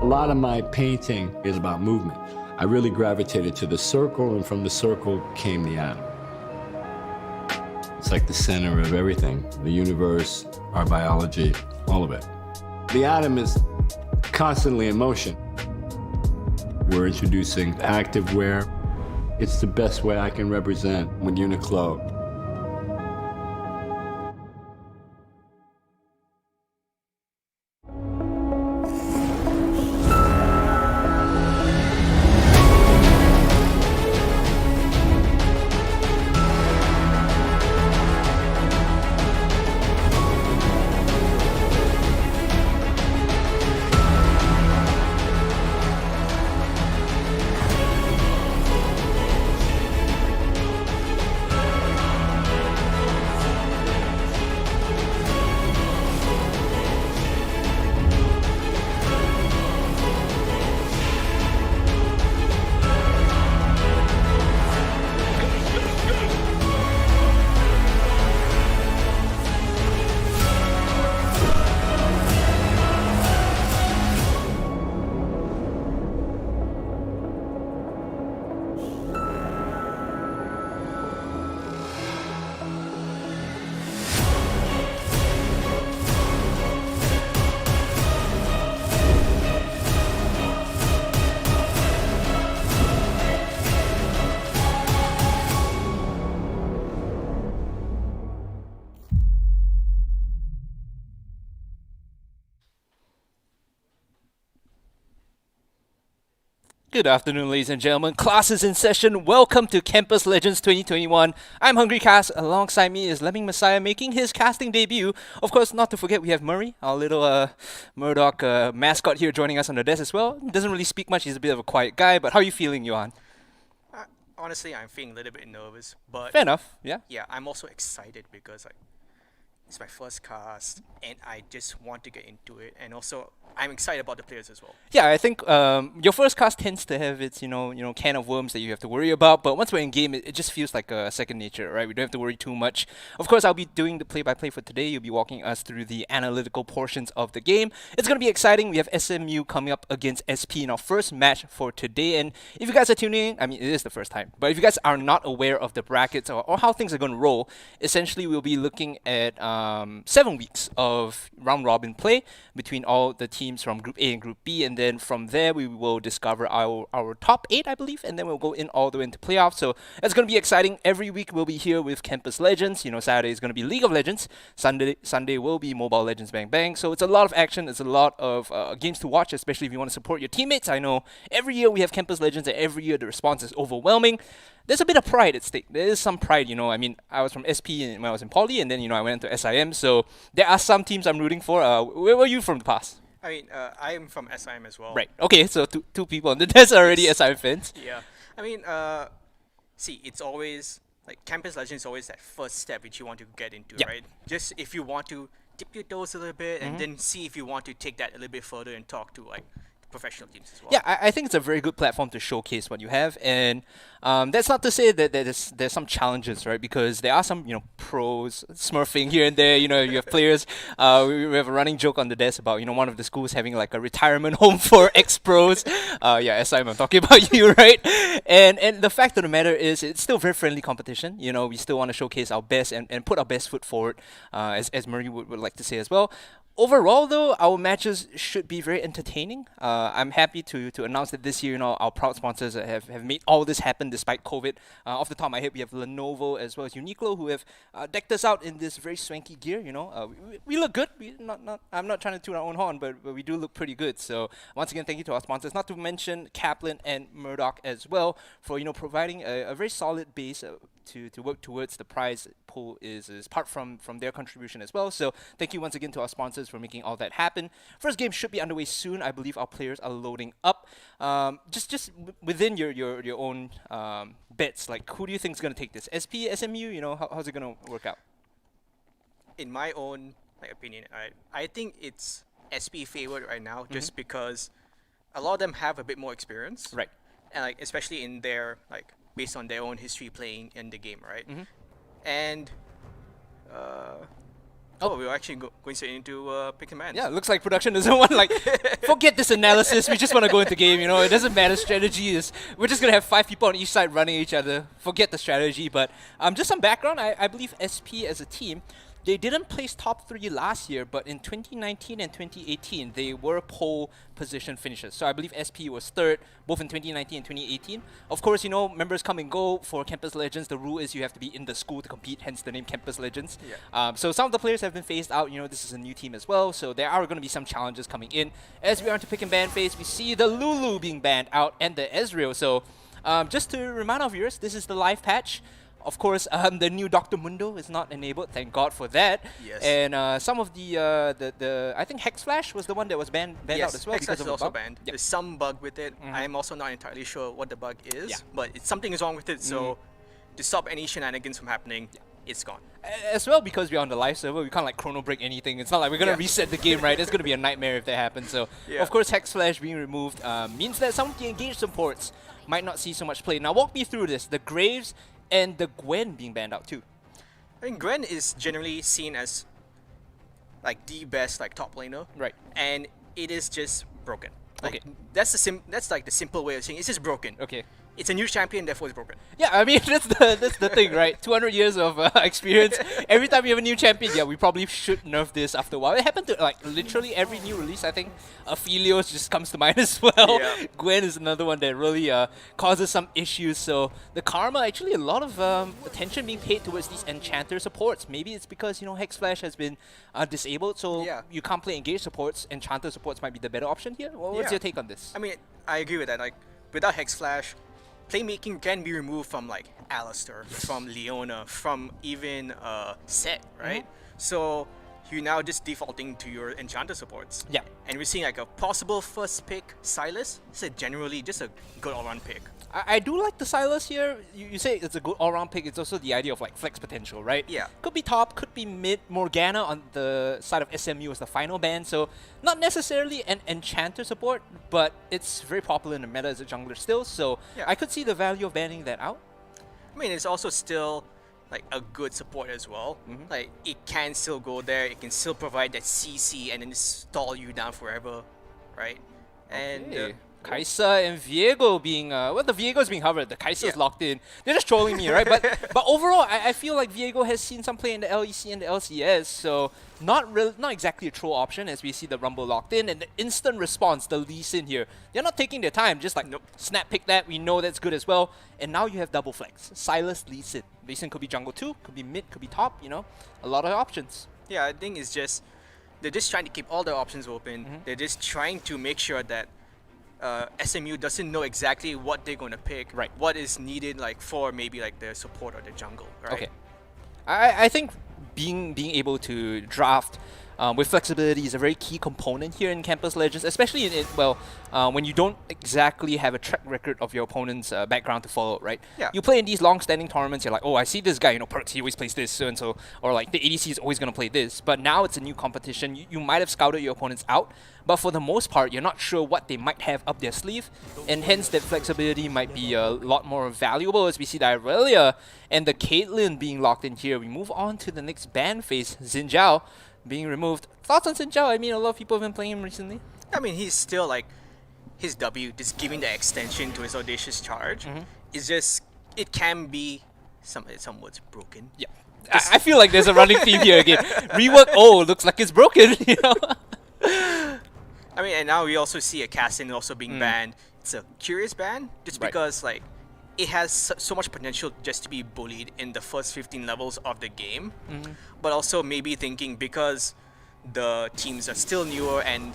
A lot of my painting is about movement. I really gravitated to the circle, and from the circle came the atom. It's like the center of everything, the universe, our biology, all of it. The atom is constantly in motion. We're introducing activewear. It's the best way I can represent with Uniqlo. Good afternoon, ladies and gentlemen. Class is in session. Welcome to Campus Legends 2021. I'm Hungry Cast. Alongside me is Lemming Messiah making his casting debut. Of course, not to forget, we have Murray, our little Murdoch mascot here joining us on the desk as well. Doesn't really speak much. He's a bit of a quiet guy. But how are you feeling, Johan? Honestly, I'm feeling a little bit nervous, but Fair enough. Yeah. yeah, I'm also excited because it's my first cast, and I just want to get into it, and also I'm excited about the players as well. Yeah, I think your first cast tends to have its can of worms that you have to worry about. But once we're in game, it just feels like a second nature, right? We don't have to worry too much. Of course, I'll be doing the play-by-play for today. You'll be walking us through the analytical portions of the game. It's gonna be exciting. We have SMU coming up against SP in our first match for today. And if you guys are tuning in, I mean, it is the first time. But if you guys are not aware of the brackets or how things are gonna roll, essentially we'll be looking at 7 weeks of round-robin play between all the teams from Group A and Group B, and then from there we will discover our top 8, I believe, and then we'll go in all the way into playoffs. So it's going to be exciting. Every week we'll be here with Campus Legends. Saturday is going to be League of Legends. Sunday will be Mobile Legends Bang Bang. So it's a lot of action. It's a lot of games to watch, especially if you want to support your teammates. I know every year we have Campus Legends, and every year the response is overwhelming. There's a bit of pride at stake. There is some pride, I mean, I was from SP when I was in Poly, and then, I went to SIM. So there are some teams I'm rooting for. Where were you from the past? I mean, I am from SIM as well. Right. Okay, so two people on the desk are already SIM fans. Yeah. I mean, see, it's always like Campus Legends is always that first step which you want to get into, Yeah. right? Just if you want to dip your toes a little bit, and then see if you want to take that a little bit further and talk to professional teams as well. Yeah, I think it's a very good platform to showcase what you have, and that's not to say that there's some challenges, right? Because there are some pros smurfing here and there. You have players. We have a running joke on the desk about one of the schools having like a retirement home for ex-pros. Yeah, SIM, I'm talking about you, right? And the fact of the matter is, it's still very friendly competition. We still want to showcase our best and put our best foot forward, as Murray would like to say as well. Overall, though, our matches should be very entertaining. I'm happy to announce that this year, our proud sponsors have made all this happen despite COVID. Off the top of my head, we have Lenovo as well as Uniqlo, who have decked us out in this very swanky gear. We look good. I'm not trying to toot our own horn, but we do look pretty good. So once again, thank you to our sponsors. Not to mention KAPLAN and Murdoch as well for providing a very solid base to work towards. The prize pool is part from their contribution as well. So thank you once again to our sponsors for making all that happen. First game should be underway soon. I believe our players are loading up. Just within your own bets, like who do you think is going to take this? SP, SMU? How's it going to work out? In my own opinion, I think it's SP favored right now, just because a lot of them have a bit more experience, Right. and especially in their based on their own history playing in the game, right? And Oh, we're actually going straight into pick and bans. Yeah, looks like production doesn't want like forget this analysis. We just want to go into game. You know, it doesn't matter. Strategy is we're just gonna have 5 people on each side running each other. Forget the strategy. But just some background. I believe SP as a team, they didn't place top 3 last year, but in 2019 and 2018 they were pole position finishers. So I believe SP was 3rd both in 2019 and 2018. Of course, you know, members come and go for Campus Legends. The rule is you have to be in the school to compete, hence the name Campus Legends. Yeah. So some of the players have been phased out. You know, this is a new team as well, so there are going to be some challenges coming in. As we are into pick and ban phase, we see the Lulu being banned out and the Ezreal. So just to remind our viewers, this is the live patch. Of course, the new Dr. Mundo is not enabled. Thank God for that. Yes. And some of the I think Hex Flash was the one that was banned yes, out as well Hex because Flash of is a also bug. banned. Yep. There's some bug with it. I'm also not entirely sure what the bug is, Yeah. but something is wrong with it. So to stop any shenanigans from happening, it's gone. As well, because we're on the live server, we can't like chrono break anything. It's not like we're gonna reset the game, right? It's gonna be a nightmare if that happens. So of course, Hex Flash being removed means that some of the engaged supports might not see so much play. Now walk me through this. The Graves and the Gwen being banned out too. I mean, Gwen is generally seen as like the best like top laner, Right. and it is just broken. Like, Okay. that's like the simple way of saying it. It's just broken. Okay. It's a new champion, therefore it's broken. Yeah, I mean that's the thing, right? 200 years of experience. Every time you have a new champion, yeah, we probably should nerf this after a while. It happened to like literally every new release. I think Aphelios just comes to mind as well. Yeah. Gwen is another one that really causes some issues. So the karma, actually, a lot of attention being paid towards these enchanter supports. Maybe it's because, you know, Hex Flash has been disabled, so you can't play engaged supports. Enchanter supports might be the better option here. What's Yeah. your take on this? I mean, I agree with that. Like, without Hex Flash, playmaking can be removed from like Alistar, from Leona, from even Set, right? So you're now just defaulting to your Enchanter supports. Yeah. And we're seeing like a possible first pick, Silas. It's generally just a good all-round pick. I do like the Silas here. You say it's a good all-round pick. It's also the idea of like flex potential, right? Yeah. Could be top, could be mid. Morgana on the side of SMU is the final ban, so not necessarily an enchanter support, but it's very popular in the meta as a jungler still. So Yeah. I could see the value of banning that out. I mean, it's also still like a good support as well. Like, it can still go there. It can still provide that CC and then stall you down forever, right? And Okay. Kaisa and Viego being well, the Viego's being covered. The Kaisa's locked in. They're just trolling me, right? But overall, I feel like Viego has seen some play in the LEC and the LCS, so not exactly a troll option as we see the Rumble locked in and the instant response, the Lee Sin here. They're not taking their time, just like snap pick that. We know that's good as well. And now you have double flex. Silas, Lee Sin. Lee Sin could be jungle too, could be mid, could be top. You know, a lot of options. yeah, I think it's just they're just trying to keep all their options open. They're just trying to make sure that SMU doesn't know exactly what they're going to pick, Right. what is needed like for maybe like their support or the jungle, right? Okay. I think being able to draft with flexibility is a very key component here in Campus Legends, especially when you don't exactly have a track record of your opponent's background to follow, right? Yeah. You play in these long-standing tournaments, you're like, oh, I see this guy, you know, Perks, he always plays this, so and so, or like the ADC is always going to play this. But now it's a new competition. You might have scouted your opponents out, but for the most part, you're not sure what they might have up their sleeve, and hence that flexibility might be a lot more valuable, as we see that earlier. And the KAPLAN being locked in here. We move on to the next ban phase, Xin Zhao being removed. Thoughts on Xin Zhao? I mean, a lot of people have been playing him recently. I mean, he's still like his W, just giving the extension to his audacious charge. It's just it can be some words broken. Yeah, I feel like there's a running theme here again. Rework. Oh, looks like it's broken. You know. I mean, and now we also see a Cassin also being banned. It's a curious ban, just because like it has so much potential just to be bullied in the first 15 levels of the game, but also maybe thinking because the teams are still newer and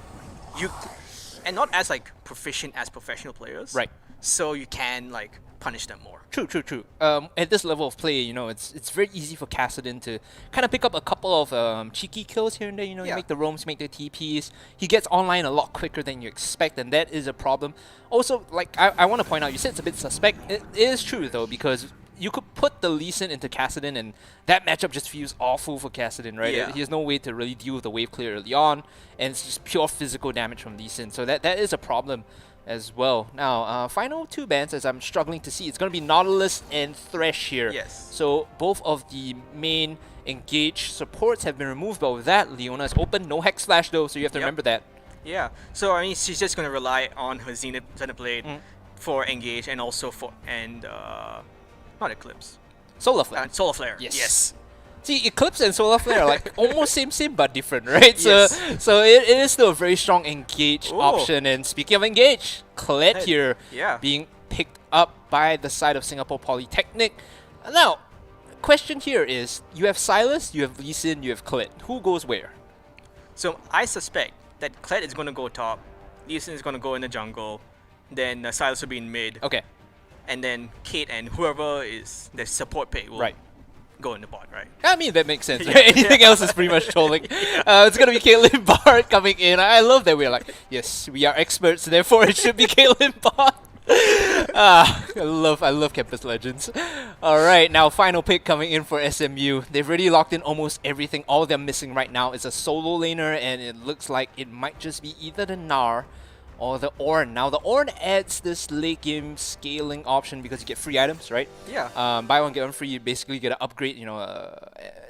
not as like proficient as professional players, Right. So you can like punish them more. True. At this level of play, you know, it's very easy for Kassadin to kind of pick up a couple of cheeky kills here and there. You know, you make the roams, make the TPs. He gets online a lot quicker than you expect, and that is a problem. Also, like I want to point out, you said it's a bit suspect. It is true though, because you could put the Lee Sin into Kassadin, and that matchup just feels awful for Kassadin, right? Yeah. He has no way to really deal with the wave clear early on, and it's just pure physical damage from Lee Sin. So that is a problem. as well. Now, final two bans, as I'm struggling to see, it's going to be Nautilus and Thresh here. Yes. So both of the main engage supports have been removed, but with that, Leona is open. No Hex Flash though, so you have to Yep. remember that. Yeah. So I mean, she's just gonna rely on her Xenoblade for engage and also for not Eclipse. Solar Flare. Solar Flare. Yes. Yes. See, Eclipse and Solar Flare are like almost same but different, right? Yes. So it is still a very strong engage Ooh. option. And speaking of engage, Colette Hey, here yeah. being picked up by the side of Singapore Polytechnic. Now, question here is, you have Silas, you have Lee Sin, you have Colette. Who goes where? So I suspect that Kled is gonna go top, Lee Sin is gonna go in the jungle, then Silas will be in mid, Okay, and then Kate and whoever is the support pick will right. go in the bot, right? I mean, that makes sense. Right? Anything else is pretty much trolling. It's going to be Caitlyn Bard coming in. I love that we're like, yes, we are experts, therefore it should be Caitlyn Bard. I love Campus Legends. Alright, now final pick coming in for SMU. They've already locked in almost everything. All they're missing right now is a solo laner, and it looks like it might just be either the Gnar or the Ornn. Now the Ornn adds this late game scaling option because you get free items, right? Yeah. Buy one, get one free, you basically get an upgrade,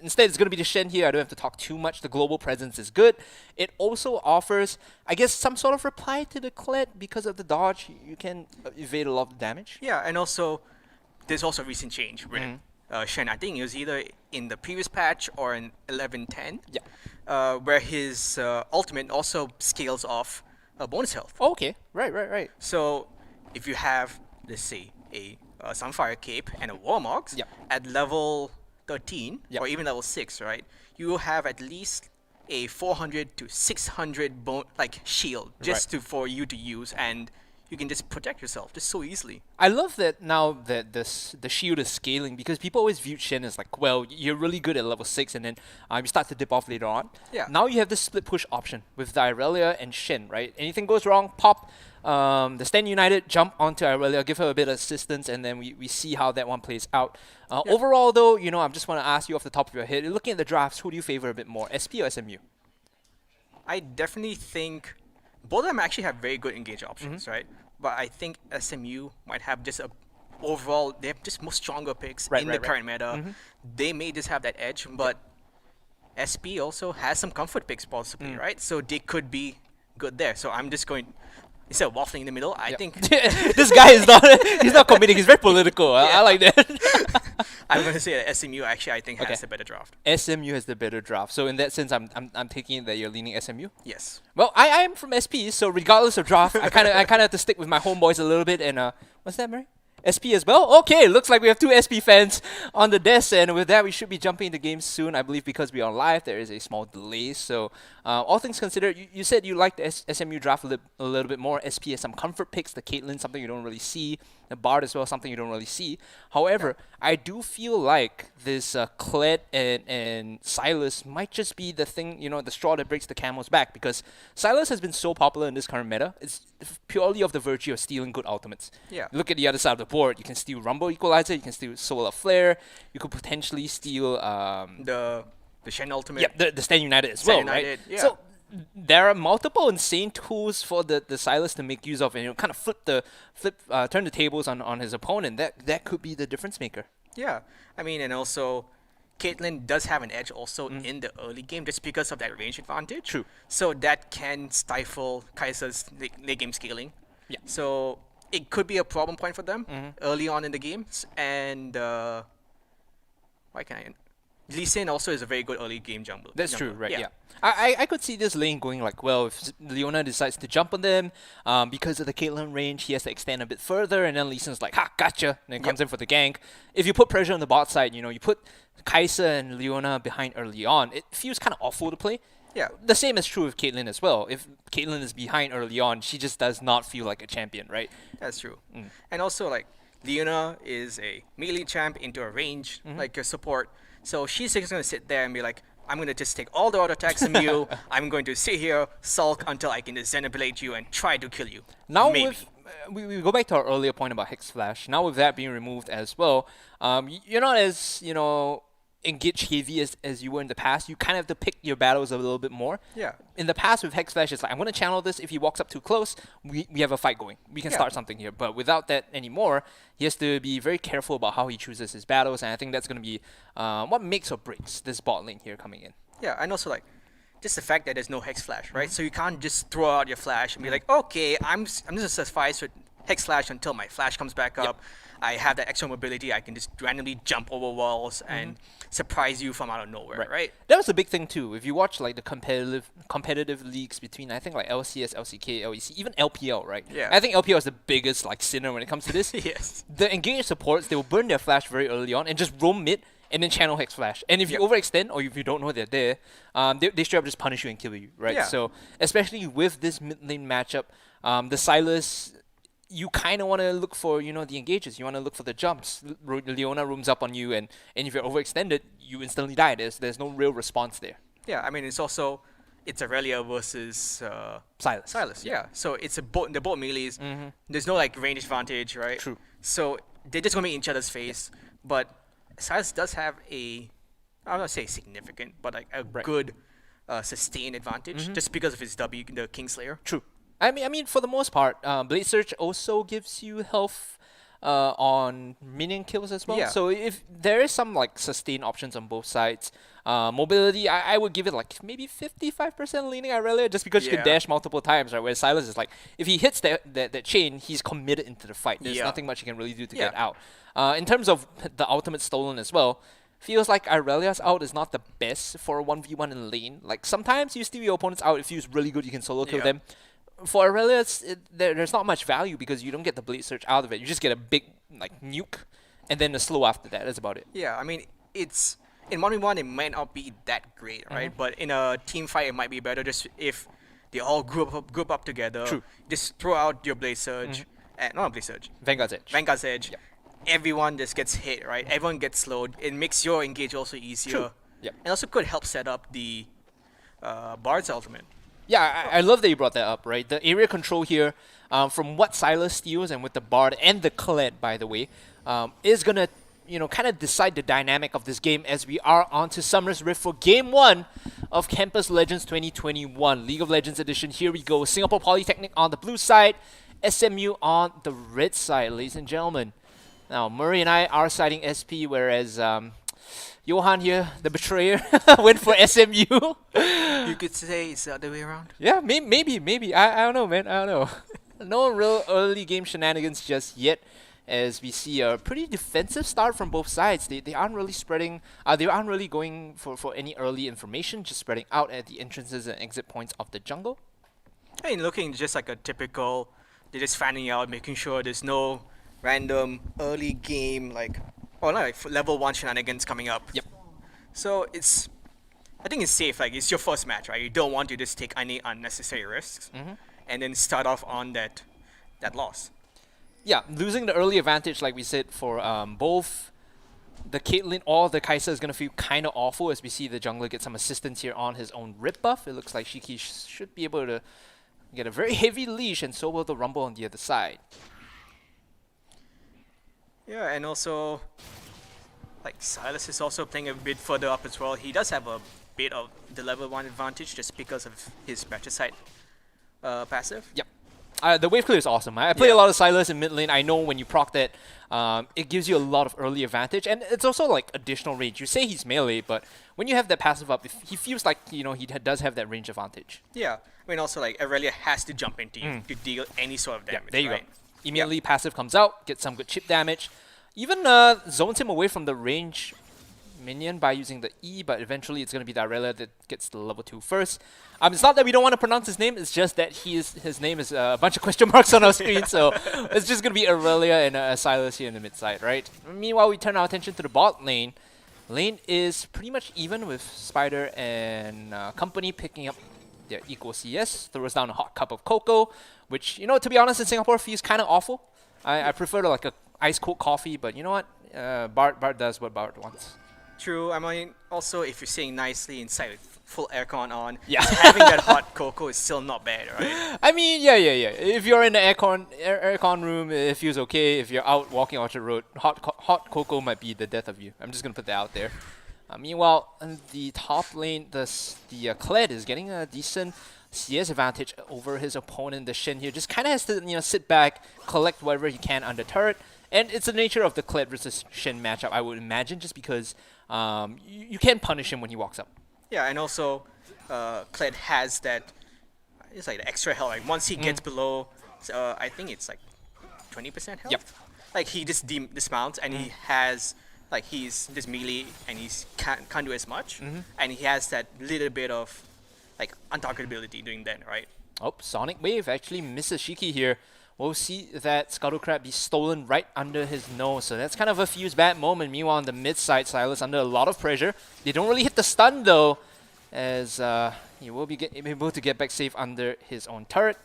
instead it's going to be the Shen here. I don't have to talk too much. The global presence is good. It also offers, I guess, some sort of reply to the Kled because of the dodge. You can evade a lot of damage. Yeah, and also there's also a recent change with Shen. I think it was either in the previous patch or in 11.10. Yeah. Where his ultimate also scales off bonus health. Oh, okay. Right. So if you have, let's say, a Sunfire Cape and a Warmox Yep. at level 13 Yep. or even level 6, right? You will have at least a 400 to 600 shield just for you to use, and you can just protect yourself just so easily. I love that now that the shield is scaling, because people always viewed Shen as like, well, you're really good at level 6 and then you start to dip off later on. Yeah. Now you have this split push option with the Irelia and Shen, right? Anything goes wrong, pop the Stand United, jump onto Irelia, give her a bit of assistance, and then we see how that one plays out. Overall though, I just want to ask you off the top of your head, looking at the drafts, who do you favor a bit more, SP or SMU? I definitely think both of them actually have very good engage options, right? But I think SMU might have just they have just more stronger picks in the current meta. They may just have that edge, but SP also has some comfort picks possibly, right? So they could be good there. So I'm just going, instead of waffling in the middle, I think This guy is he's not committing, he's very political. I like that. I'm going to say that SMU actually I think has a better draft. SMU has the better draft. So in that sense, I'm taking it that you're leaning SMU. Yes. Well, I am from SP, so regardless of draft, I kind of have to stick with my homeboys a little bit. And what's that, Mary? SP as well? Okay, looks like we have two SP fans on the desk, and with that, we should be jumping into games soon. I believe because we are live, there is a small delay. So, all things considered, you said you liked the SMU draft a little bit more. SP has some comfort picks, the Caitlyn, something you don't really see, the Bard as well, something you don't really see. However, I do feel like this Kled and Silas might just be the thing, the straw that breaks the camel's back, because Silas has been so popular in this current meta. It's purely of the virtue of stealing good ultimates. Yeah. Look at the other side of the board. You can steal Rumble Equalizer, you can steal Solar Flare, you could potentially steal The Shen ultimate. yeah, the Stand United as Stand well, United, right? yeah. So there are multiple insane tools for the Silas to make use of, and kind of turn the tables on his opponent. That could be the difference maker. Yeah, I mean, and also, Caitlyn does have an edge also in the early game just because of that range advantage. True. So that can stifle Kaiser's late game scaling. Yeah. So it could be a problem point for them early on in the games. And Lee Sin also is a very good early game jungler. That's true, right? Yeah. I could see this lane going like, well, if Leona decides to jump on them, because of the Caitlyn range, he has to extend a bit further, and then Lee Sin's like, ha, gotcha, and then comes in for the gank. If you put pressure on the bot side, you put Kaiser and Leona behind early on, it feels kind of awful to play. Yeah. The same is true with Caitlyn as well. If Caitlyn is behind early on, she just does not feel like a champion, right? That's true. And also, like, Leona is a melee champ into a range, like a support. So she's just going to sit there and be like, I'm going to just take all the auto attacks from you. I'm going to sit here, sulk until I can just Xenoblade you and try to kill you. Now Maybe. with we go back to our earlier point about Hex Flash. Now with that being removed as well, you're not as engage heavy as you were in the past. You kind of have to pick your battles a little bit more. Yeah. In the past with Hex Flash, it's like, I'm going to channel this. If he walks up too close, we have a fight going. We can start something here. But without that anymore, he has to be very careful about how he chooses his battles. And I think that's going to be what makes or breaks this bot lane here coming in. Yeah, and also like just the fact that there's no Hex Flash, right? So you can't just throw out your Flash and be like, okay, I'm just gonna suffice with Hex Flash until my Flash comes back up. I have that extra mobility. I can just randomly jump over walls and surprise you from out of nowhere, right? That was a big thing too. If you watch like the competitive leagues between, I think like LCS, LCK, LEC, even LPL, right? Yeah. I think LPL is the biggest like sinner when it comes to this. Yes. The engaged supports, they will burn their Flash very early on and just roam mid and then channel Hex Flash. And if you overextend or if you don't know they're there, they straight up just punish you and kill you, right? Yeah. So especially with this mid lane matchup, the Sylas, you kind of want to look for, the engages. You want to look for the jumps. Leona rooms up on you, and if you're overextended, you instantly die. There's no real response there. Yeah, I mean, it's Aurelia versus Sylas. yeah. So it's they're both melees. There's no like range advantage, right? True. So they're just gonna be in each other's face. But Sylas does have I'm not gonna say significant, but like a good sustained advantage just because of his W, the Kingslayer. True. I mean, for the most part, Blade Surge also gives you health on minion kills as well. Yeah. So if there is some like sustained options on both sides, mobility, I would give it like maybe 55% leaning Irelia just because you can dash multiple times, right? Where Sylas is like, if he hits that chain, he's committed into the fight. There's nothing much he can really do to get out. In terms of the ultimate stolen as well, feels like Irelia's out is not the best for a 1v1 in lane. Like sometimes you steal your opponents out, it feels really good, you can solo kill them. For Aurelia, there's not much value because you don't get the Blade Surge out of it. You just get a big like nuke, and then a slow after that. That's about it. Yeah, I mean, it's in 1v1 it might not be that great, right? But in a team fight, it might be better just if they all group up together. True. Just throw out your Blade Surge, not Blade Surge, Vanguard's Edge. Vanguard's Edge. Everyone just gets hit, right? Everyone gets slowed. It makes your engage also easier. True. And also could help set up the Bard's ultimate. Yeah, I love that you brought that up, right? The area control here, from what Sylas steals and with the Bard and the Kled, by the way, is going to, kind of decide the dynamic of this game as we are on to Summer's Rift for Game 1 of Campus Legends 2021. League of Legends Edition, here we go. Singapore Polytechnic on the blue side, SMU on the red side, ladies and gentlemen. Now, Murray and I are siding SP, whereas Johan here, the betrayer, went for SMU. You could say it's the other way around. Yeah, maybe. I don't know, man. I don't know. No real early game shenanigans just yet, as we see a pretty defensive start from both sides. They aren't really spreading. They aren't really going for any early information. Just spreading out at the entrances and exit points of the jungle. I mean, looking just like a typical. They're just fanning out, making sure there's no random early game level 1 shenanigans coming up. Yep. So I think it's safe. Like, it's your first match, right? You don't want to just take any unnecessary risks and then start off on that loss. Yeah, losing the early advantage, like we said, for both the Caitlyn or the Kai'Sa is going to feel kind of awful as we see the jungler get some assistance here on his own rip buff. It looks like Shiki should be able to get a very heavy leash, and so will the Rumble on the other side. Yeah, and also, like, Sylas is also playing a bit further up as well. He does have a bit of the level 1 advantage just because of his Patricide passive. Yep. The wave clear is awesome. I play a lot of Sylas in mid lane. I know when you proc that, it gives you a lot of early advantage, and it's also like additional range. You say he's melee, but when you have that passive up, he feels like he does have that range advantage. Yeah, I mean also like Aurelia has to jump into you to deal any sort of damage. There you right? go. Immediately passive comes out, gets some good chip damage. Even zones him away from the range minion by using the E, but eventually it's going to be the Aurelia that gets the level 2 first. It's not that we don't want to pronounce his name, it's just that his name is a bunch of question marks on our screen, so it's just going to be Aurelia and Sylas here in the mid side, right? Meanwhile, we turn our attention to the bot lane. Lane is pretty much even with Spider and company picking up their equal CS. Throws down a hot cup of cocoa, which, to be honest, in Singapore feels kind of awful. I prefer to like a ice cold coffee, but you know what? Bart does what Bart wants. True. I mean, also if you're sitting nicely inside with full aircon on, Yeah. having that hot cocoa is still not bad, right? I mean, yeah. If you're in the aircon room, it feels okay. If you're out walking Orchard Road, hot cocoa might be the death of you. I'm just gonna put that out there. Meanwhile, in the top lane, the Kled is getting a decent CS advantage over his opponent, the Shin here. Just kind of has to sit back, collect whatever he can under turret. And it's the nature of the Kled versus Shin matchup, I would imagine, just because you can't punish him when he walks up. Yeah, and also Kled has that, it's like the extra health. Like once he gets below, I think it's like 20% health. Yep. Like he just dismounts and he has, like he's just melee and he can't do as much. And he has that little bit of like untargetability doing that, right? Oh, Sonic Wave actually misses Shiki here. We'll see that Scuttle Crab be stolen right under his nose. So that's kind of a fuse bad moment. Meanwhile, on the mid side, Silas under a lot of pressure. They don't really hit the stun though, as he will be able to get back safe under his own turret.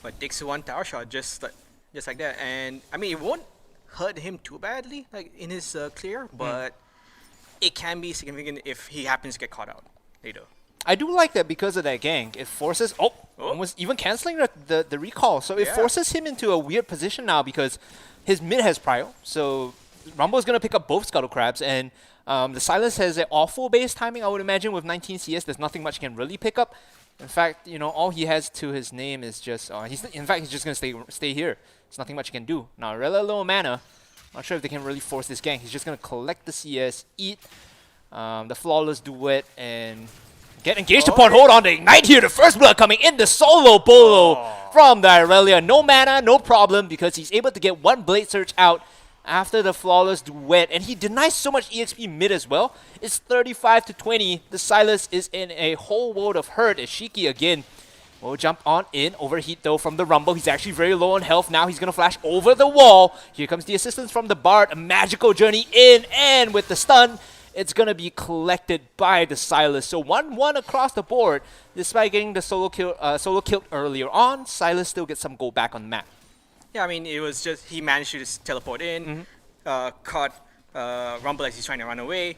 But takes one tower shot just like that. And I mean, it won't hurt him too badly, like in his clear, but it can be significant if he happens to get caught out later. I do like that because of that gank. It forces almost even canceling the recall. So it forces him into a weird position now because his mid has prio. So Rumble is going to pick up both Scuttle Crabs, and the Silas has an awful base timing, I would imagine, with 19 CS. There's nothing much he can really pick up. In fact, all he has to his name is just he's just going to stay here. There's nothing much he can do. Now, Rela low mana. Not sure if they can really force this gank. He's just going to collect the CS, eat the flawless duet, and get engaged upon. Hold on, the ignite here. The first blood coming in. The solo bolo from the Irelia. No mana, no problem, because he's able to get one Blade Surge out after the flawless duet. And he denies so much EXP mid as well. It's 35-20. The Silas is in a whole world of hurt as Shiki again will jump on in. Overheat though from the Rumble. He's actually very low on health now. He's going to flash over the wall. Here comes the assistance from the Bard. A magical journey in, and with the stun, it's going to be collected by the Silas. So 1-1 across the board. Despite getting the solo killed earlier on, Silas still gets some gold back on the map. Yeah, I mean, it was just, he managed to just teleport in, caught Rumble as he's trying to run away,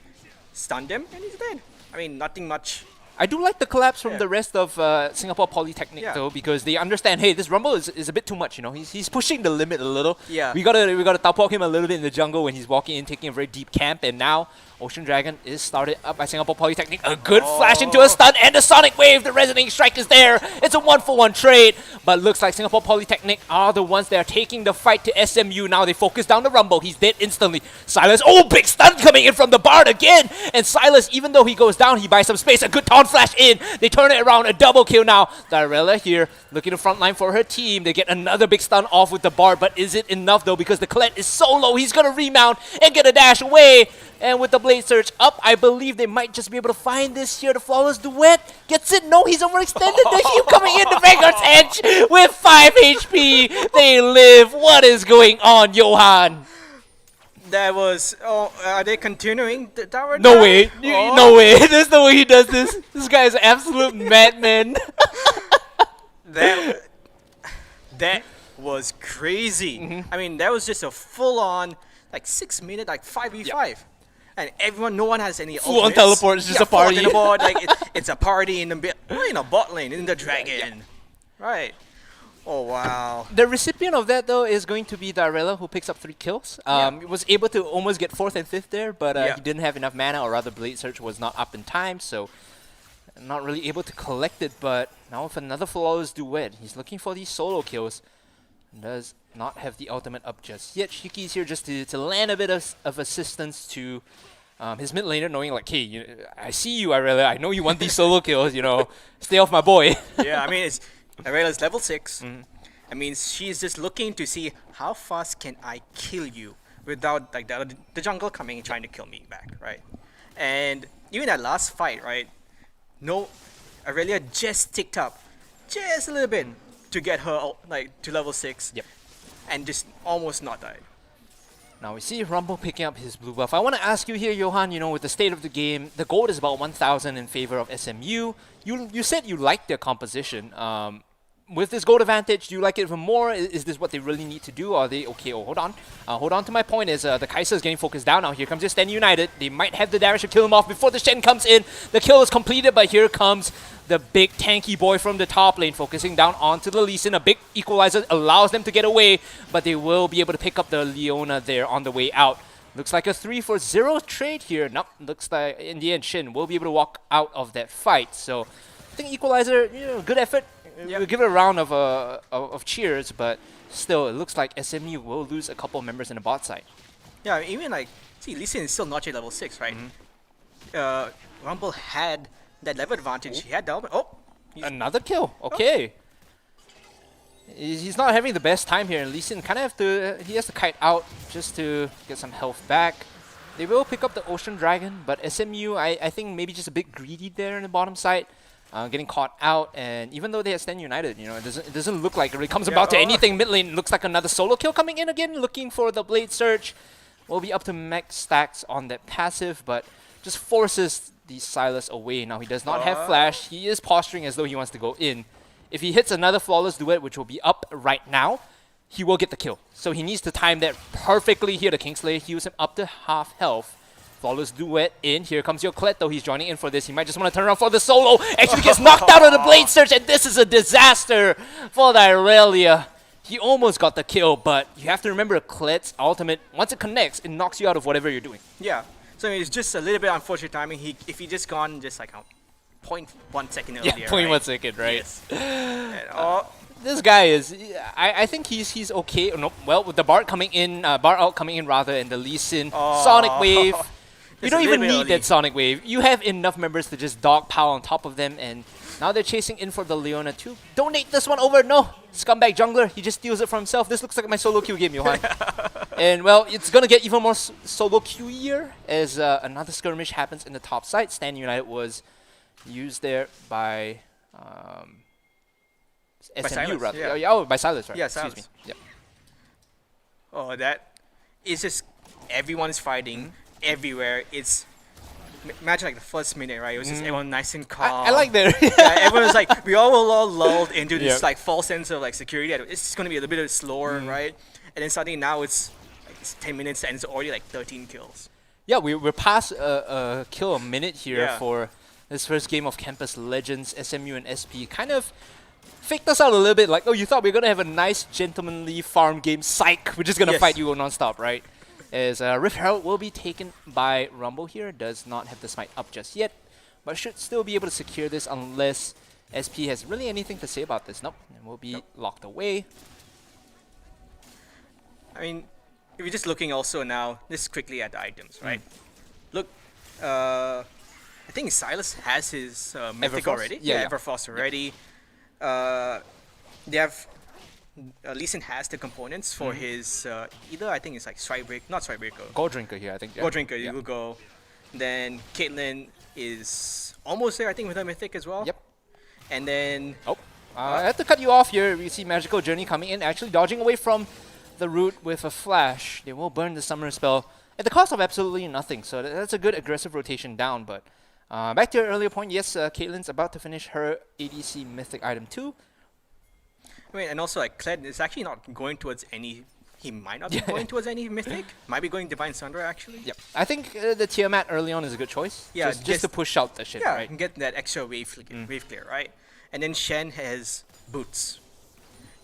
stunned him, and he's dead. I mean, nothing much. I do like the collapse from the rest of Singapore Polytechnic though, because they understand, hey, this Rumble is a bit too much, He's pushing the limit a little. Yeah. We gotta towpoke him a little bit in the jungle when he's walking in, taking a very deep camp, and now Ocean Dragon is started up by Singapore Polytechnic. A good flash into a stun, and the Sonic Wave, the Resonating Strike is there. It's a 1-for-1 trade, but looks like Singapore Polytechnic are the ones that are taking the fight to SMU. Now they focus down the Rumble. He's dead instantly. Silas, big stun coming in from the Bard again, and Silas, even though he goes down, he buys some space. A good taunt flash in. They turn it around, a double kill now. Darella here looking to frontline for her team. They get another big stun off with the Bard, but is it enough though? Because the Colette is so low, he's gonna remount and get a dash away. And with the Blade Surge up, I believe they might just be able to find this here. The flawless duet gets it. No, he's overextended. The heal coming in. The Vanguard's Edge with 5 HP. They live. What is going on, Johan? That was, are they continuing the tower? No way. No way. There's no way he does this. This guy is an absolute madman. That was crazy. I mean, that was just a full-on, like 6-minute, like 5v5. And no one has any full on teleport. It's just a party. Like it's a party in the bot lane, in the dragon. Right. Oh wow. The recipient of that though is going to be Darella, who picks up 3 kills. He was able to almost get 4th and 5th there, but he didn't have enough mana, or rather Blade Surge was not up in time, so not really able to collect it. But now with another flawless duet, he's looking for these solo kills. Does not have the ultimate up just yet. Shiki's here just to land a bit of assistance to his mid laner, knowing like, hey, I see you, Irelia. I know you want these solo kills, stay off my boy. Yeah, I mean, Irelia's level 6. I mean, she's just looking to see how fast can I kill you without like the jungle coming and trying to kill me back, right? And even that last fight, right? No, Irelia just ticked up just a little bit to get her like to level 6. Yep. And just almost not died. Now we see Rumble picking up his blue buff. I want to ask you here, Johan, with the state of the game, the gold is about 1,000 in favor of SMU. You said you liked their composition. With this gold advantage, do you like it even more? Is this what they really need to do? Are they okay? Oh, hold on. Hold on to my point is the Kai'Sa is getting focused down now. Here comes the Stand United. They might have the damage to kill him off before the Shen comes in. The kill is completed, but here comes the big tanky boy from the top lane, focusing down onto the Lee Sin. A big equalizer allows them to get away, but they will be able to pick up the Leona there on the way out. Looks like a 3-for-0 trade here. Nope, looks like in the end Shin will be able to walk out of that fight. So I think Equalizer, good effort. We'll give it a round of cheers, but still, it looks like SMU will lose a couple of members in the bot side. Yeah, even like, see, Lee Sin is still not yet level 6, right? Rumble had that level advantage. He had down. Oh! Another kill. Okay. He's not having the best time here, and Lee Sin kind of he has to kite out just to get some health back. They will pick up the Ocean Dragon, but SMU, I think maybe just a bit greedy there in the bottom side. Getting caught out, and even though they have Stand United, it doesn't look like it really comes about to anything. Mid lane looks like another solo kill coming in again, looking for the Blade Surge. Will be up to max stacks on that passive, but just forces the Silas away. Now he does not have flash. He is posturing as though he wants to go in. If he hits another flawless duet, which will be up right now, he will get the kill. So he needs to time that perfectly here. The Kingslayer heals him up to half health. Flawless duet in. Here comes your Kled, though. He's joining in for this. He might just want to turn around for the solo. Actually gets knocked out of the Blade Surge, and this is a disaster for the Irelia. He almost got the kill, but you have to remember Kled's ultimate, once it connects, it knocks you out of whatever you're doing. Yeah. So it's just a little bit unfortunate timing. If he just gone just like 0.1 second earlier, Yeah, 0.1 second, right? Yes. This guy is, I think he's okay. No, well, with the Bard coming in, Bard out coming in rather, and the Lee Sin Sonic Wave. You don't even need that Sonic Wave. You have enough members to just dog pile on top of them, and now they're chasing in for the Leona too. Donate this one over. No, scumbag jungler. He just steals it for himself. This looks like my solo queue game, Johan. And well, it's gonna get even more solo queue-ier as another skirmish happens in the top side. Stand United was used there by SMU, rather. Yeah. Oh, by Silas, right? Yeah, Excuse me. Silas. Yep. Oh, that is just everyone is fighting everywhere. It's imagine like the first minute, right? It was just everyone nice and calm. I like that. Yeah, everyone was like, we all were all lulled into this like false sense of like security. It's just gonna be a little bit slower, right? And then suddenly now it's 10 minutes and it's already like 13 kills. Yeah, we're past a kill a minute here Yeah. for this first game of Campus Legends. SMU and SP kind of faked us out a little bit, like, oh, you thought we were going to have a nice gentlemanly farm game. Psych, we're just going to fight you non-stop, right? As Rift Herald will be taken by Rumble here. Does not have the smite up just yet, but should still be able to secure this unless SP has really anything to say about this. Nope, and will be locked away. I mean, if you're just looking also now, just quickly at the items, right? Look, I think Silas has his Mythic Everfrost? already. Yeah. Everfrost already. They have, Lee Sin has the components for his, either I think it's like not Strikebreaker. Gold Drinker here, I think. Gold Drinker, you will go. Then KAPLAN is almost there, I think, with her Mythic as well. Yep. And then... Oh, I have to cut you off here. We see Magical Journey coming in, actually dodging away from the root with a flash. They will burn the Summoner spell at the cost of absolutely nothing. So that's a good aggressive rotation down. But back to your earlier point, yes, Caitlyn's about to finish her ADC Mythic item 2. I mean, and also like Kled is actually not going towards any... He might not be going towards any Mythic. Might be going Divine Sunder, actually. Yep. I think the Tiamat early on is a good choice. Yeah, just to push out the shit, yeah, right? and get that extra wave clear, right? And then Shen has boots,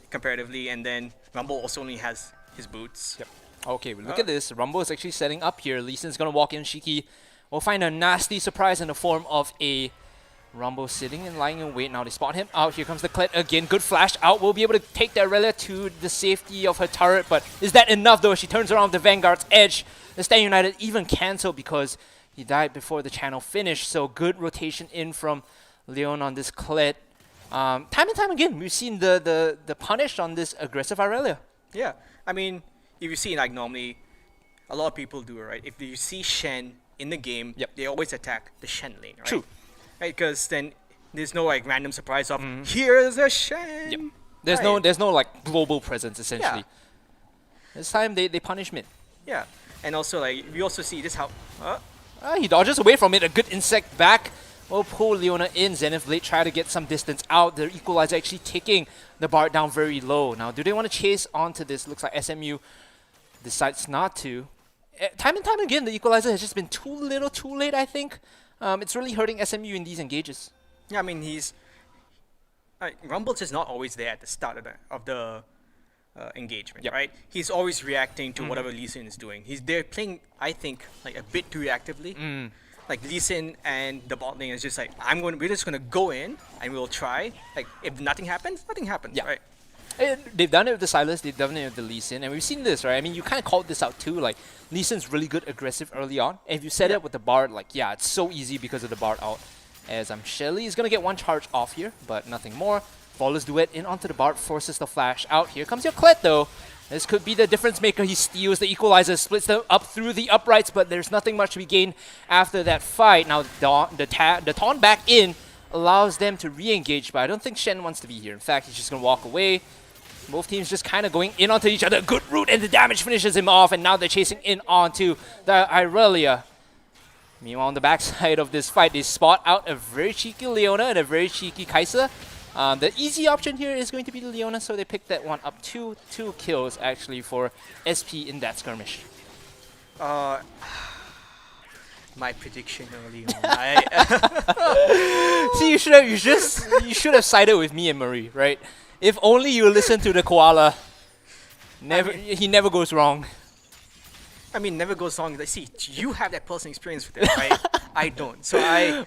comparatively, and then Rumble also only has his boots. Yep. Okay, we look at this. Rumble is actually setting up here. Lee Sin's gonna walk in. Shiki will find a nasty surprise in the form of a Rumble sitting and lying in wait. Now they spot him out. Here comes the Kled again. Good flash out. Will be able to take the Aurelia to the safety of her turret, but is that enough though? She turns around the Vanguard's edge. The Stand United even cancel because he died before the channel finished. So good rotation in from Leon on this Kled. Time and time again, we've seen the punish on this aggressive Aurelia. Yeah, I mean, if you see like normally, a lot of people do it, right? If you see Shen in the game, they always attack the Shen lane, right? True. Right, because then there's no like random surprise of here's a Shen. Yep. There's no like global presence essentially. Yeah. This time they punish mid. Yeah, and also like we also see this how. He dodges away from it. A good insect back. Will pull Leona in. Zenith Blade try to get some distance out. The Equalizer actually taking the Bard down very low. Now, do they want to chase onto this? Looks like SMU decides not to. Time and time again, the Equalizer has just been too little, too late, I think. It's really hurting SMU in these engages. Yeah, I mean, Rumble's is not always there at the start of engagement, Yep. right? He's always reacting to whatever Lee Sin is doing. They're playing, I think, like a bit too reactively. Like Lee Sin and the bot lane is just like, we're just gonna go in and we'll try. Like if nothing happens, nothing happens, Yeah. right? And they've done it with the Silas, they've done it with the Lee Sin, and we've seen this, right? I mean, you kind of called this out too. Like, Lee Sin's really good aggressive early on. And if you set it up with the Bard, like, yeah, it's so easy because of the Bard out. As Shelly is going to get one charge off here, but nothing more. Flawless Duet in onto the Bard, forces the flash out. Here comes your Kled, though. This could be the difference maker. He steals the Equalizer, splits them up through the uprights, but there's nothing much to be gained after that fight. Now, the taunt back in allows them to re-engage, but I don't think Shen wants to be here. In fact, he's just going to walk away. Both teams just kind of going in onto each other. Good root, and the damage finishes him off, and now they're chasing in onto the Irelia. Meanwhile, on the backside of this fight, they spot out a very cheeky Leona and a very cheeky Kai'Sa. The easy option here is going to be the Leona, so they picked that one up. Two kills, actually, for SP in that skirmish. My prediction early on. See, you should have sided with me and Marie, right? If only you listen to the koala. He never goes wrong. I mean, never goes wrong. Like, see, you have that personal experience with it, right? I don't. So I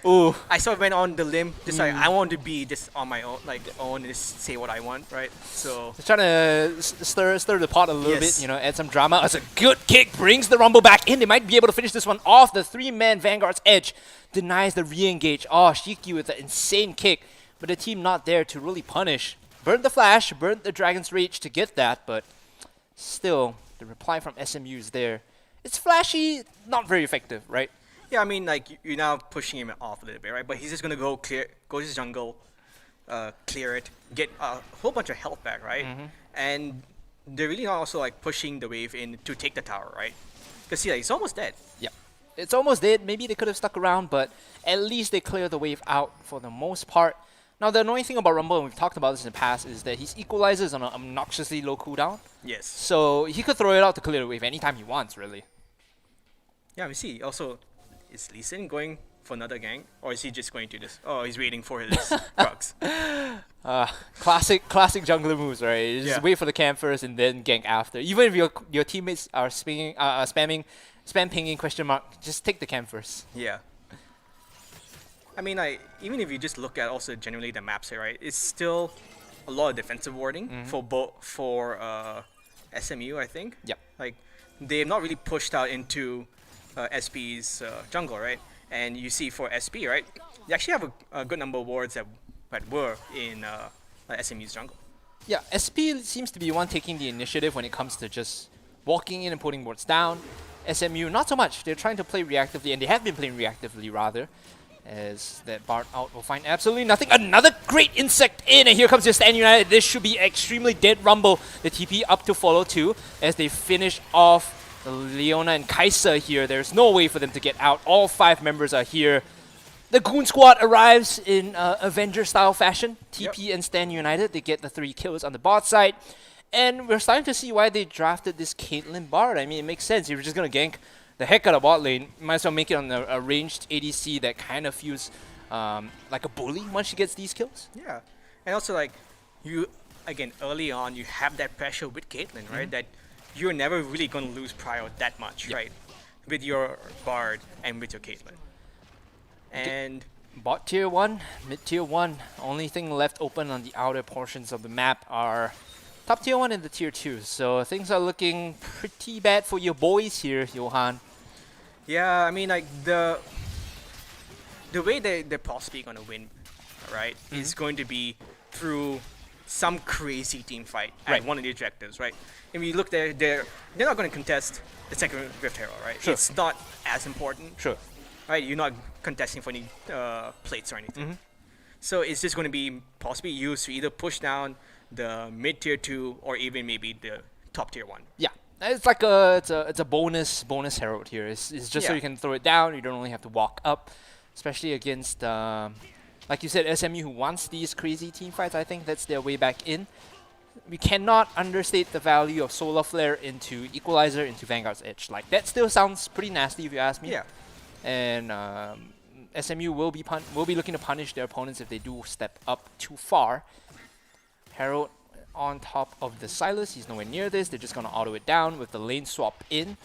sort of went on the limb, just like I want to be just on my own, like own, just say what I want, right? So just trying to stir the pot a little Yes. bit, add some drama. As a good kick brings the Rumble back in. They might be able to finish this one off. The 3-man Vanguard's edge denies the re-engage. Oh, Shiki with an insane kick, but the team not there to really punish. Burnt the flash, burnt the Dragon's Rage to get that, but still, the reply from SMU is there. It's flashy, not very effective, right? yeah, I mean, like you're now pushing him off a little bit, right? But he's just gonna go to his jungle, clear it, get a whole bunch of health back, right? And they're really not also like pushing the wave in to take the tower, right? Because see, like, it's almost dead. Yeah. It's almost dead. Maybe they could have stuck around, but at least they clear the wave out for the most part. Now, the annoying thing about Rumble, and we've talked about this in the past, is that his equalizer is on an obnoxiously low cooldown. Yes. So he could throw it out to clear the wave anytime he wants, really. Yeah, we see. Also, is Lee Sin going for another gank, or is he just going to just? Oh, he's waiting for his drugs. Classic jungler moves, right? You just wait for the camp first and then gank after. Even if your teammates are spam pinging question mark, just take the camp first. Yeah. I mean, like, even if you just look at also generally the maps here, right? It's still a lot of defensive warding for SMU, I think. Yep. Like, they have not really pushed out into SP's jungle, right? And you see for SP, right? They actually have a good number of wards that were in SMU's jungle. Yeah, SP seems to be one taking the initiative when it comes to just walking in and putting wards down. SMU, not so much. They're trying to play reactively, and they have been playing reactively, rather. As that Bard out will find absolutely nothing. Another great insect in, and here comes your Stand United. This should be extremely dead Rumble. The TP up to follow too, as they finish off the Leona and Kai'Sa here. There's no way for them to get out. All 5 members are here. The Goon Squad arrives in Avenger-style fashion. TP and Stand United, they get the 3 kills on the bot side. And we're starting to see why they drafted this Caitlyn Bard. I mean, it makes sense. If you're just going to gank the heck out of bot lane, might as well make it on a ranged ADC that kind of feels like a bully once she gets these kills. Yeah. And also, like, you, again, early on, you have that pressure with Caitlyn, right? That you're never really going to lose prio that much, right? With your Bard and with your Caitlyn. And Bot tier 1, mid tier 1. Only thing left open on the outer portions of the map are top tier 1 and the tier 2. So things are looking pretty bad for your boys here, Johan. yeah, I mean, like, the way they're possibly going to win, right, is going to be through some crazy team fight at one of the objectives, right? If you look there, they're not going to contest the second Rift Herald, right? Sure. It's not as important. Sure. Right, you're not contesting for any plates or anything. So it's just going to be possibly used to either push down the mid tier 2 or even maybe the top tier 1. Yeah, it's like it's a bonus herald here. It's just so you can throw it down. You don't only have to walk up, especially against like you said, SMU, who wants these crazy team fights. I think that's their way back in. We cannot understate the value of Solar Flare into Equalizer into Vanguard's Edge. Like, that still sounds pretty nasty if you ask me. Yeah. And SMU will be looking to punish their opponents if they do step up too far. Herald on top of the Silas. He's nowhere near this. They're just going to auto it down with the lane swap in.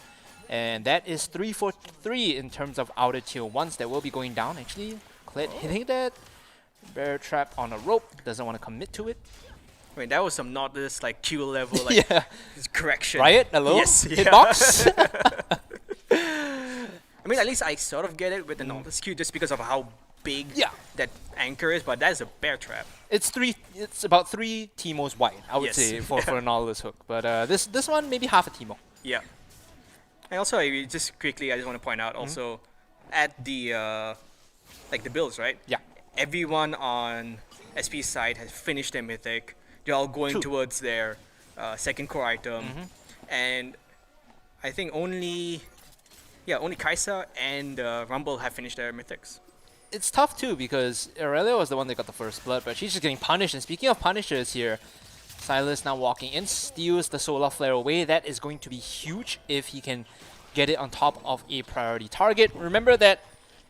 And that is 3 for 3 in terms of outer tier 1s that will be going down. Actually, Kled hitting that. Bear trap on a rope. Doesn't want to commit to it. I mean, that was some Nautilus like Q level like correction. Riot, hello? Yes. Hitbox? I mean, at least I sort of get it with the Nautilus Q just because of how big that anchor is, but that's a bear trap. It's about 3 Teemos wide, I would say, for a Nautilus hook. But this one, maybe half a Teemo. Yeah. And also, I just want to point out also at the like the builds, right? Yeah. Everyone on SP's side has finished their mythic. They're all going towards their second core item, and I think only Kaisa and Rumble have finished their mythics. It's tough too because Aurelia was the one that got the first blood, but she's just getting punished. And speaking of punishers here, Silas now walking in, steals the Solar Flare away. That is going to be huge if he can get it on top of a priority target. Remember that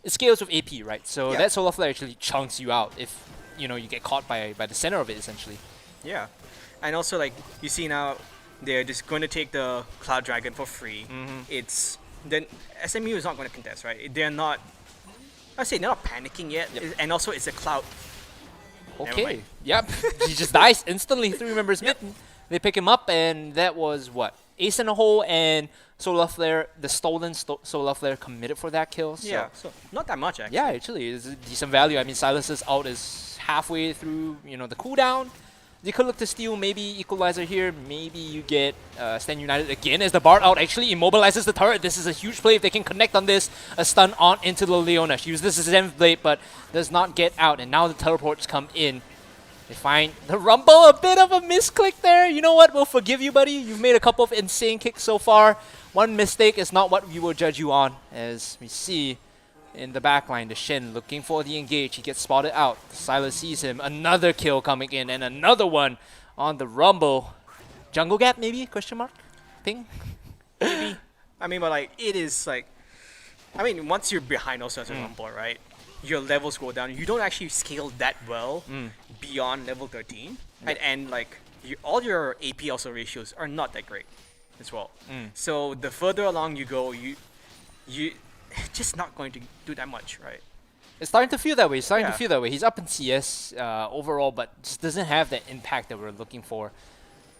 it scales with AP, right? So that Solar Flare actually chunks you out if you get caught by the center of it, essentially. Yeah, and also like you see now, they're just going to take the Cloud Dragon for free. It's then SMU is not going to contest, right? They're not. I say they're not panicking yet, and also it's a Cloud. Okay. Yep. He just dies instantly. 3 members mitten. They pick him up, and that was what? Ace in a hole and Solar Flare. The stolen Solar Flare committed for that kill. So so not that much actually. Yeah, actually, it's a decent value. I mean, Silas's ult is halfway through, the cooldown. They could look to steal maybe Equalizer here. Maybe you get Stand United again as the Bard out actually immobilizes the turret. This is a huge play if they can connect on this. A stun on into the Leona. She uses this as Zenith Blade, but does not get out. And now the teleports come in. They find the Rumble, a bit of a misclick there. You know what? We'll forgive you, buddy. You've made a couple of insane kicks so far. One mistake is not what we will judge you on. As we see in the backline, the Shen looking for the engage. He gets spotted out. Silas sees him. Another kill coming in, and another one on the Rumble. Jungle gap, maybe? Question mark? Ping? Maybe. I mean, but like it is like, I mean, once you're behind also as a Rumble, right? Your levels go down. You don't actually scale that well beyond level 13, and like all your AP also ratios are not that great as well. So the further along you go, you just not going to do that much, right? It's starting to feel that way. He's up in CS overall, but just doesn't have that impact that we're looking for.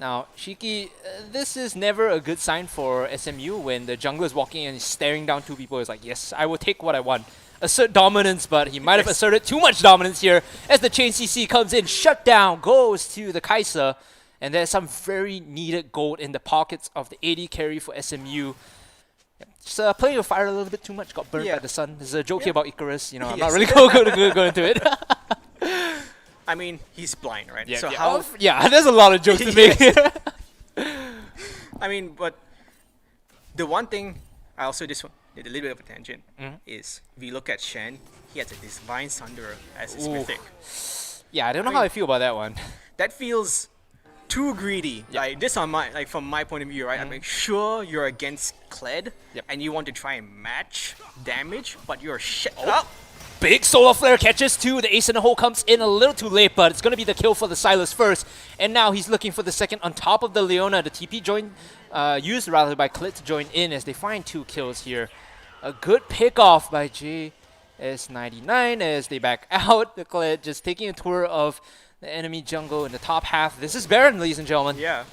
Now, Shiki, this is never a good sign for SMU when the jungler is walking and he's staring down 2 people. It's like, yes, I will take what I want. Assert dominance, but he might have asserted too much dominance here as the chain CC comes in. Shut down goes to the Kaisa, and there's some very needed gold in the pockets of the AD carry for SMU. Just playing with fire a little bit too much, got burned by the sun. There's a joke here about Icarus, I'm not really going to go into it. I mean, he's blind, right? Yeah, so there's a lot of jokes to make. I mean, but the one thing I also just want a little bit of a tangent is if you look at Shen, he has a Divine Sunderer as his mythic. Yeah, I don't know how I feel about that one. That feels too greedy. Like this on my from my point of view, right? I'm like, sure you're against Kled and you want to try and match damage, but you're shit. Big Solar Flare catches too. The Ace in the hole comes in a little too late, but it's going to be the kill for the Silas first. And now he's looking for the second on top of the Leona. The TP used rather by Kled to join in as they find 2 kills here. A good pick off by JS99 as they back out. The Kled just taking a tour of the enemy jungle in the top half. This is Baron, ladies and gentlemen. Yeah.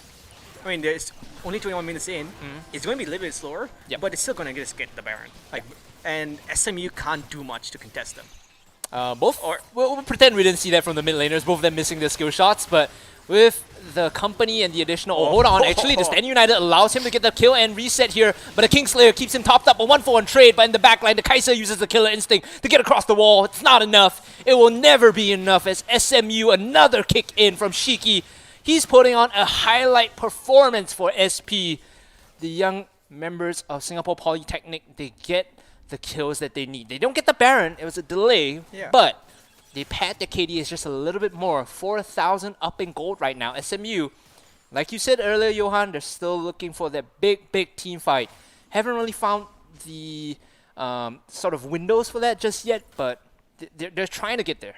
I mean, there's only 21 minutes in. It's going to be a little bit slower, but it's still going to just get the Baron. And SMU can't do much to contest them. We'll pretend we didn't see that from the mid laners, both of them missing their skill shots, but with the company and the additional... hold on, actually, the Stand United allows him to get the kill and reset here, but the Kingslayer keeps him topped up, a 1-for-1 trade, but in the backline, the Kaisa uses the Killer Instinct to get across the wall. It's not enough. It will never be enough as SMU, another kick in from Shiki. He's putting on a highlight performance for SP. The young members of Singapore Polytechnic, they get the kills that they need. They don't get the Baron, it was a delay, but they pad the KD is just a little bit more. 4,000 up in gold right now. SMU, like you said earlier, Johan, they're still looking for that big team fight. Haven't really found the sort of windows for that just yet, but they're trying to get there.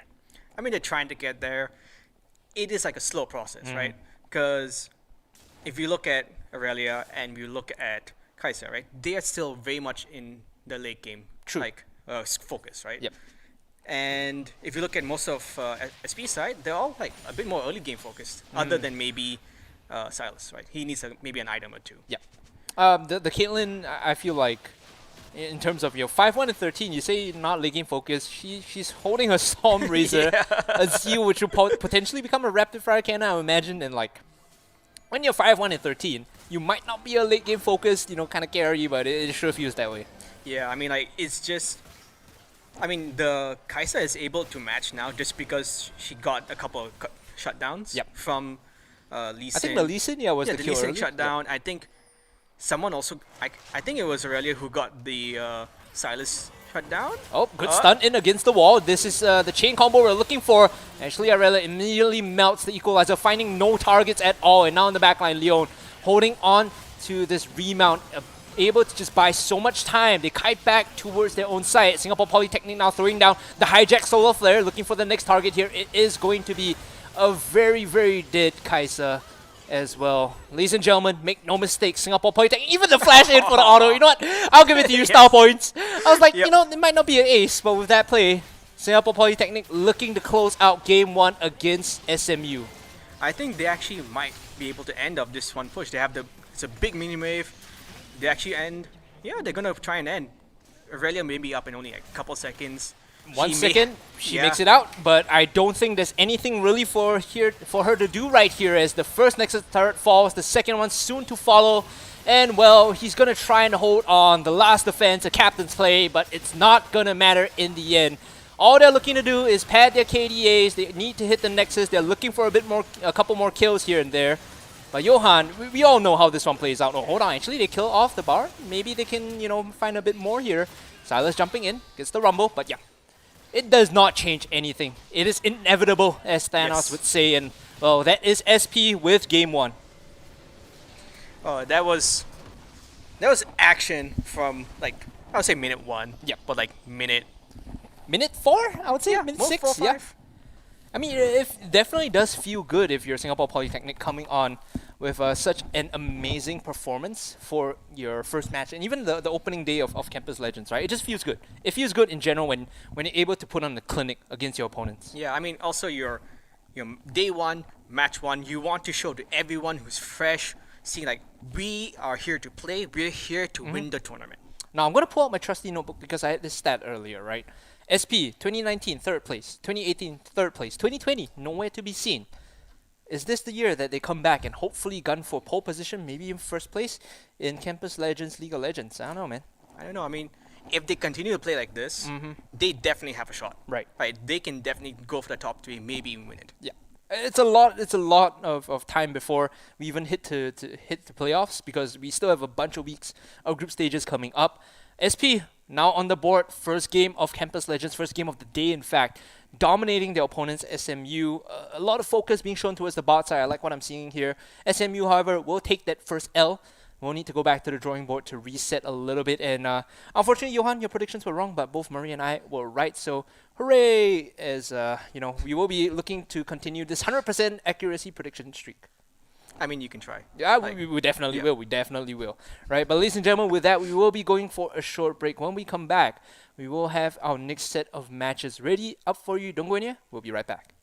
I mean, they're trying to get there. It is like a slow process, right? Because if you look at Aurelia and you look at Kaiser, right, they are still very much in the late game, True. like focus, right? Yep. And if you look at most of SP side, they're all like a bit more early game focused, other than maybe Silas, right? He needs maybe an item or two. Yeah. The KAPLAN, I feel like, in terms of your 5-1 and 13, you say not late game focused. She's holding a Storm Razor, a Zeal, which will potentially become a rapid fire cannon, I would imagine. And like, when you're 5-1 and 13, you might not be a late game focused, kind of carry, but it sure feels that way. Yeah, I mean, like, it's just. I mean, the Kaisa is able to match now just because she got a couple of shutdowns Yep. from Lee Sin. I think the Lee Sin, was yeah, the the kill Lee Sin early. shutdown. I think someone also. I think it was Aurelia who got the Silas shutdown. Oh, good stun in against the wall. This is the chain combo we're looking for. Actually, Aurelia immediately melts the equalizer, finding no targets at all. And now in the backline, Leon holding on to this remount, able to just buy so much time. They kite back towards their own site. Singapore Polytechnic now throwing down the hijack solar flare, looking for the next target here. It is going to be a very, very dead Kaisa as well. Ladies and gentlemen, make no mistake, Singapore Polytechnic, even the flash in for the auto. You know what? I'll give it to you, Star Points. I was like, Yep. it might not be an ace, but with that play, Singapore Polytechnic looking to close out Game 1 against SMU. I think they actually might be able to end up this one push. They have it's a big mini wave. They actually end. Yeah, they're gonna try and end. Aurelia may be up in only a couple seconds. 1 She second, may- she yeah. makes it out, but I don't think there's anything really for her to do right here, as the first Nexus turret falls, the second one soon to follow, and well, he's gonna try and hold on the last defense, a captain's play, but it's not gonna matter in the end. All they're looking to do is pad their KDAs. They need to hit the Nexus. They're looking for a couple more kills here and there. But Johan, we all know how this one plays out. Oh, hold on, actually they kill off the bar. Maybe they can, find a bit more here. Silas jumping in, gets the rumble, but yeah. It does not change anything. It is inevitable, as Thanos Yes. would say, and well, that is SP with Game 1. Oh, that was action from like I would say minute 1. Yep. But like minute. Minute 4, I would say, Yeah, minute most 6, 4, yeah. 5. I mean, it definitely does feel good if you're Singapore Polytechnic coming on with such an amazing performance for your first match, and even the opening day of Campus Legends, right? It just feels good. It feels good in general when you're able to put on the clinic against your opponents. Yeah, I mean, also your day 1, match 1, you want to show to everyone who's fresh, seeing like we are here to play, we're here to win the tournament. Now, I'm going to pull out my trusty notebook because I had this stat earlier, right? SP, 2019, third place. 2018, third place. 2020, nowhere to be seen. Is this the year that they come back and hopefully gun for pole position, maybe in first place in Campus Legends, League of Legends? I don't know, man. I don't know, I mean, if they continue to play like this, they definitely have a shot. Right. They can definitely go for the top 3, maybe even win it. Yeah. It's a lot of time before we even hit to hit the playoffs, because we still have a bunch of weeks of group stages coming up. SP now on the board, first game of Campus Legends, first game of the day in fact, dominating their opponents SMU. A lot of focus being shown towards the bot side. I like what I'm seeing here. SMU, however, will take that first L. We'll need to go back to the drawing board to reset a little bit. And unfortunately, Johan, your predictions were wrong, but both Murray and I were right. So hooray! As we will be looking to continue this 100% accuracy prediction streak. I mean, you can try. Yeah, Like, we definitely yeah. will. We definitely will. Right, but ladies and gentlemen, with that, we will be going for a short break. When we come back, we will have our next set of matches ready up for you. Don't go anywhere. We'll be right back.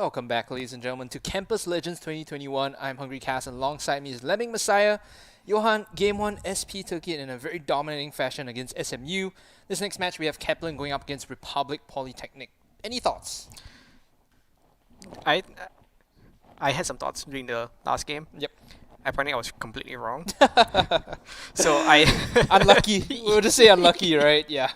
Welcome back, ladies and gentlemen, to Campus Legends 2021. I'm Hungry Cass, and alongside me is Lemming Messiah. Johan, Game 1, SP took it in a very dominating fashion against SMU. This next match, we have KAPLAN going up against Republic Polytechnic. Any thoughts? I had some thoughts during the last game. Yep. Apparently, I was completely wrong. So Unlucky. We'll just say unlucky, right? Yeah.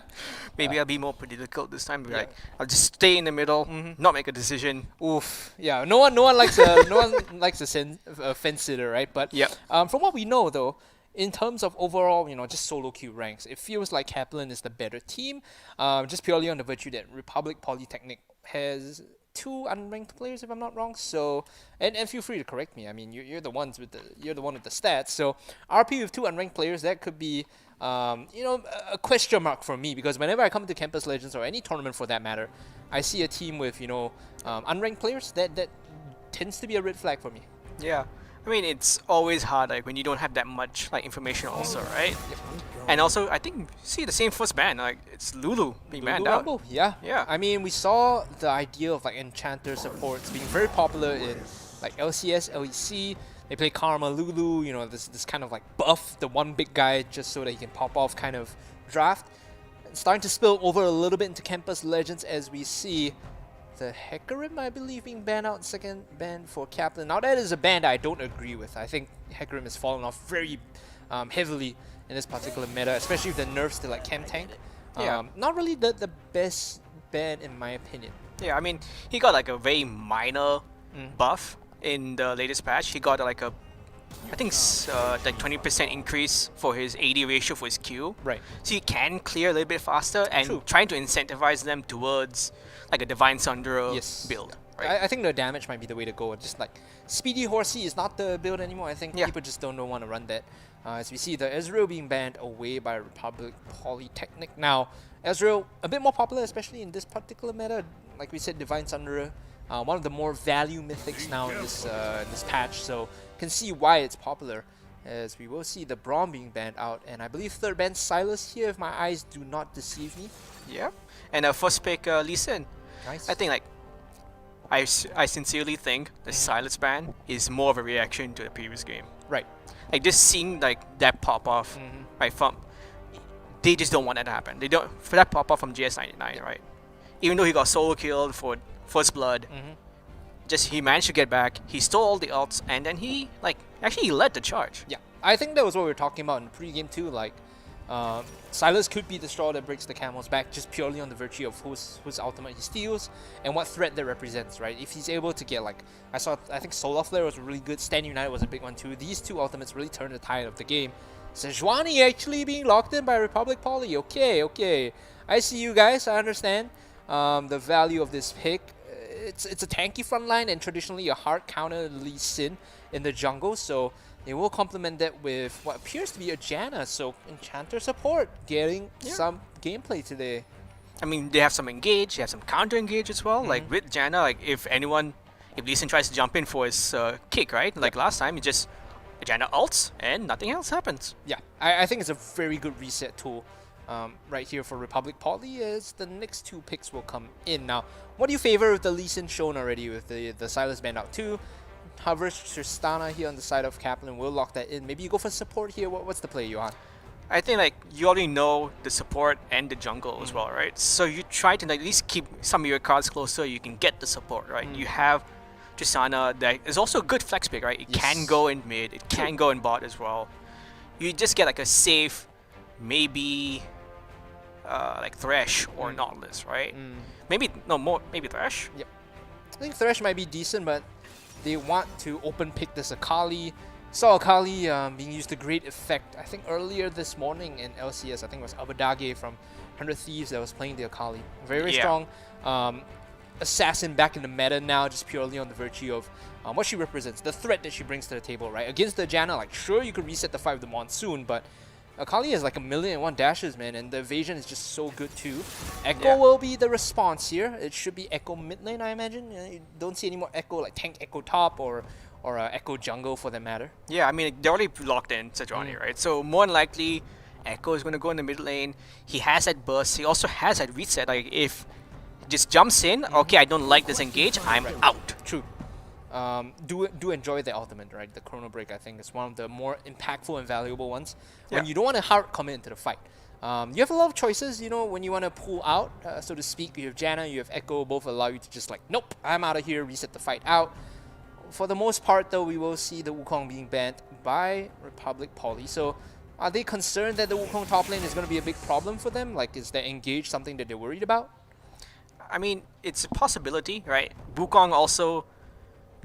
maybe I'll be more political this time. Like I'll just stay in the middle, not make a decision. Oof. Yeah. No one likes a fence sitter, right? But from what we know, though, in terms of overall, just solo queue ranks, it feels like KAPLAN is the better team, just purely on the virtue that Republic Polytechnic has 2 unranked players, if I'm not wrong. So, and feel free to correct me. I mean, you're the one with the stats. So, RP with 2 unranked players, that could be, a question mark for me, because whenever I come to Campus Legends or any tournament for that matter, I see a team with unranked players. That tends to be a red flag for me. Yeah. I mean, it's always hard when you don't have that much information also, right? Yep. And also, I think see the same first ban, it's Lulu being banned out. Rumble, yeah. I mean, we saw the idea of Enchanter supports being very popular in LCS, LEC. They play Karma, Lulu, this kind of buff the one big guy just so that he can pop off kind of draft. It's starting to spill over a little bit into Campus Legends as we see the Hecarim, I believe, being banned out, second ban for KAPLAN. Now that is a ban that I don't agree with. I think Hecarim has fallen off very heavily in this particular meta, especially with the nerfs to Chem Tank. Not really the best ban in my opinion. Yeah, I mean, he got a very minor buff in the latest patch. He got I think 20% increase for his AD ratio for his Q. Right. So he can clear a little bit faster and trying to incentivize them towards a Divine Sundra build. Right? I think the damage might be the way to go. Just Speedy Horsey is not the build anymore. I think people just don't want to run that. As we see the Ezreal being banned away by Republic Polytechnic. Now, Ezreal, a bit more popular, especially in this particular meta. Like we said, Divine Sundra, one of the more value mythics now in this patch. So can see why it's popular. As we will see the Braum being banned out, and I believe third ban Silas here, if my eyes do not deceive me. Yeah, and first pick Lee Sin. Nice. I think I sincerely think the Silas ban is more of a reaction to the previous game. Right. Just seeing that pop off from, they just don't want that to happen. They don't for that pop off from GS99, right? Even though he got solo killed for First Blood. Just he managed to get back, he stole all the ults, and then he actually he led the charge. Yeah, I think that was what we were talking about in the pregame too. Silas could be the straw that breaks the camel's back, just purely on the virtue of whose ultimate he steals and what threat that represents, right? If he's able to get I think Solar Flare was really good, Stand United was a big one too. These 2 ultimates really turned the tide of the game. Sejuani actually being locked in by Republic Poly. Okay. I see you guys, I understand the value of this pick. It's a tanky front line and traditionally a hard counter Lee Sin in the jungle, so they will complement that with what appears to be a Janna, so Enchanter support getting some gameplay today. I mean, they have some engage, they have some counter engage as well. With Janna, if Lee Sin tries to jump in for his kick, right? Last time, he just Janna ults and nothing else happens. Yeah, I think it's a very good reset tool right here for Republic Poly, as the next 2 picks will come in. Now, what do you favor with the Lee Sin shown already with the Silas banned out too? Hovers Tristana here on the side of KAPLAN will lock that in. Maybe you go for support here. What's the play, Johan? I think you already know the support and the jungle as well, right? So you try to at least keep some of your cards closer. You can get the support, right? You have Tristana that is also a good flex pick, right? It can go in mid, it can go in bot as well. You just get a safe, maybe Thresh or Nautilus, right? Maybe Thresh. Yep. I think Thresh might be decent, but they want to open pick this Akali. Saw Akali being used to great effect. I think earlier this morning in LCS, I think it was Abadage from 100 Thieves that was playing the Akali. Very strong assassin back in the meta now, just purely on the virtue of what she represents, the threat that she brings to the table, right? Against the Janna, sure, you could reset the fight of the Monsoon, but Akali has 1,000,001 dashes, man, and the evasion is just so good too. Echo will be the response here. It should be Echo mid lane, I imagine. You don't see any more Echo, tank Echo top or Echo jungle for that matter. Yeah, I mean, they're already locked in Sejuani, right? So more than likely, Echo is going to go in the mid lane. He has that burst. He also has that reset. If he just jumps in, okay, I don't like this engage, I'm out. do enjoy the ultimate, right? The Chrono Break, I think, is one of the more impactful and valuable ones when Yeah. you don't want to hard commit into the fight. You have a lot of choices, you know, when you want to pull out, so to speak. You have Janna, you have Echo, both allow you to just like, nope, I'm out of here, reset the fight out. For the most part, though, we will see the Wukong being banned by Republic Poly. So, are they concerned that the Wukong top lane is going to be a big problem for them? Like, is the engage something that they're worried about? I mean, it's a possibility, right? Wukong also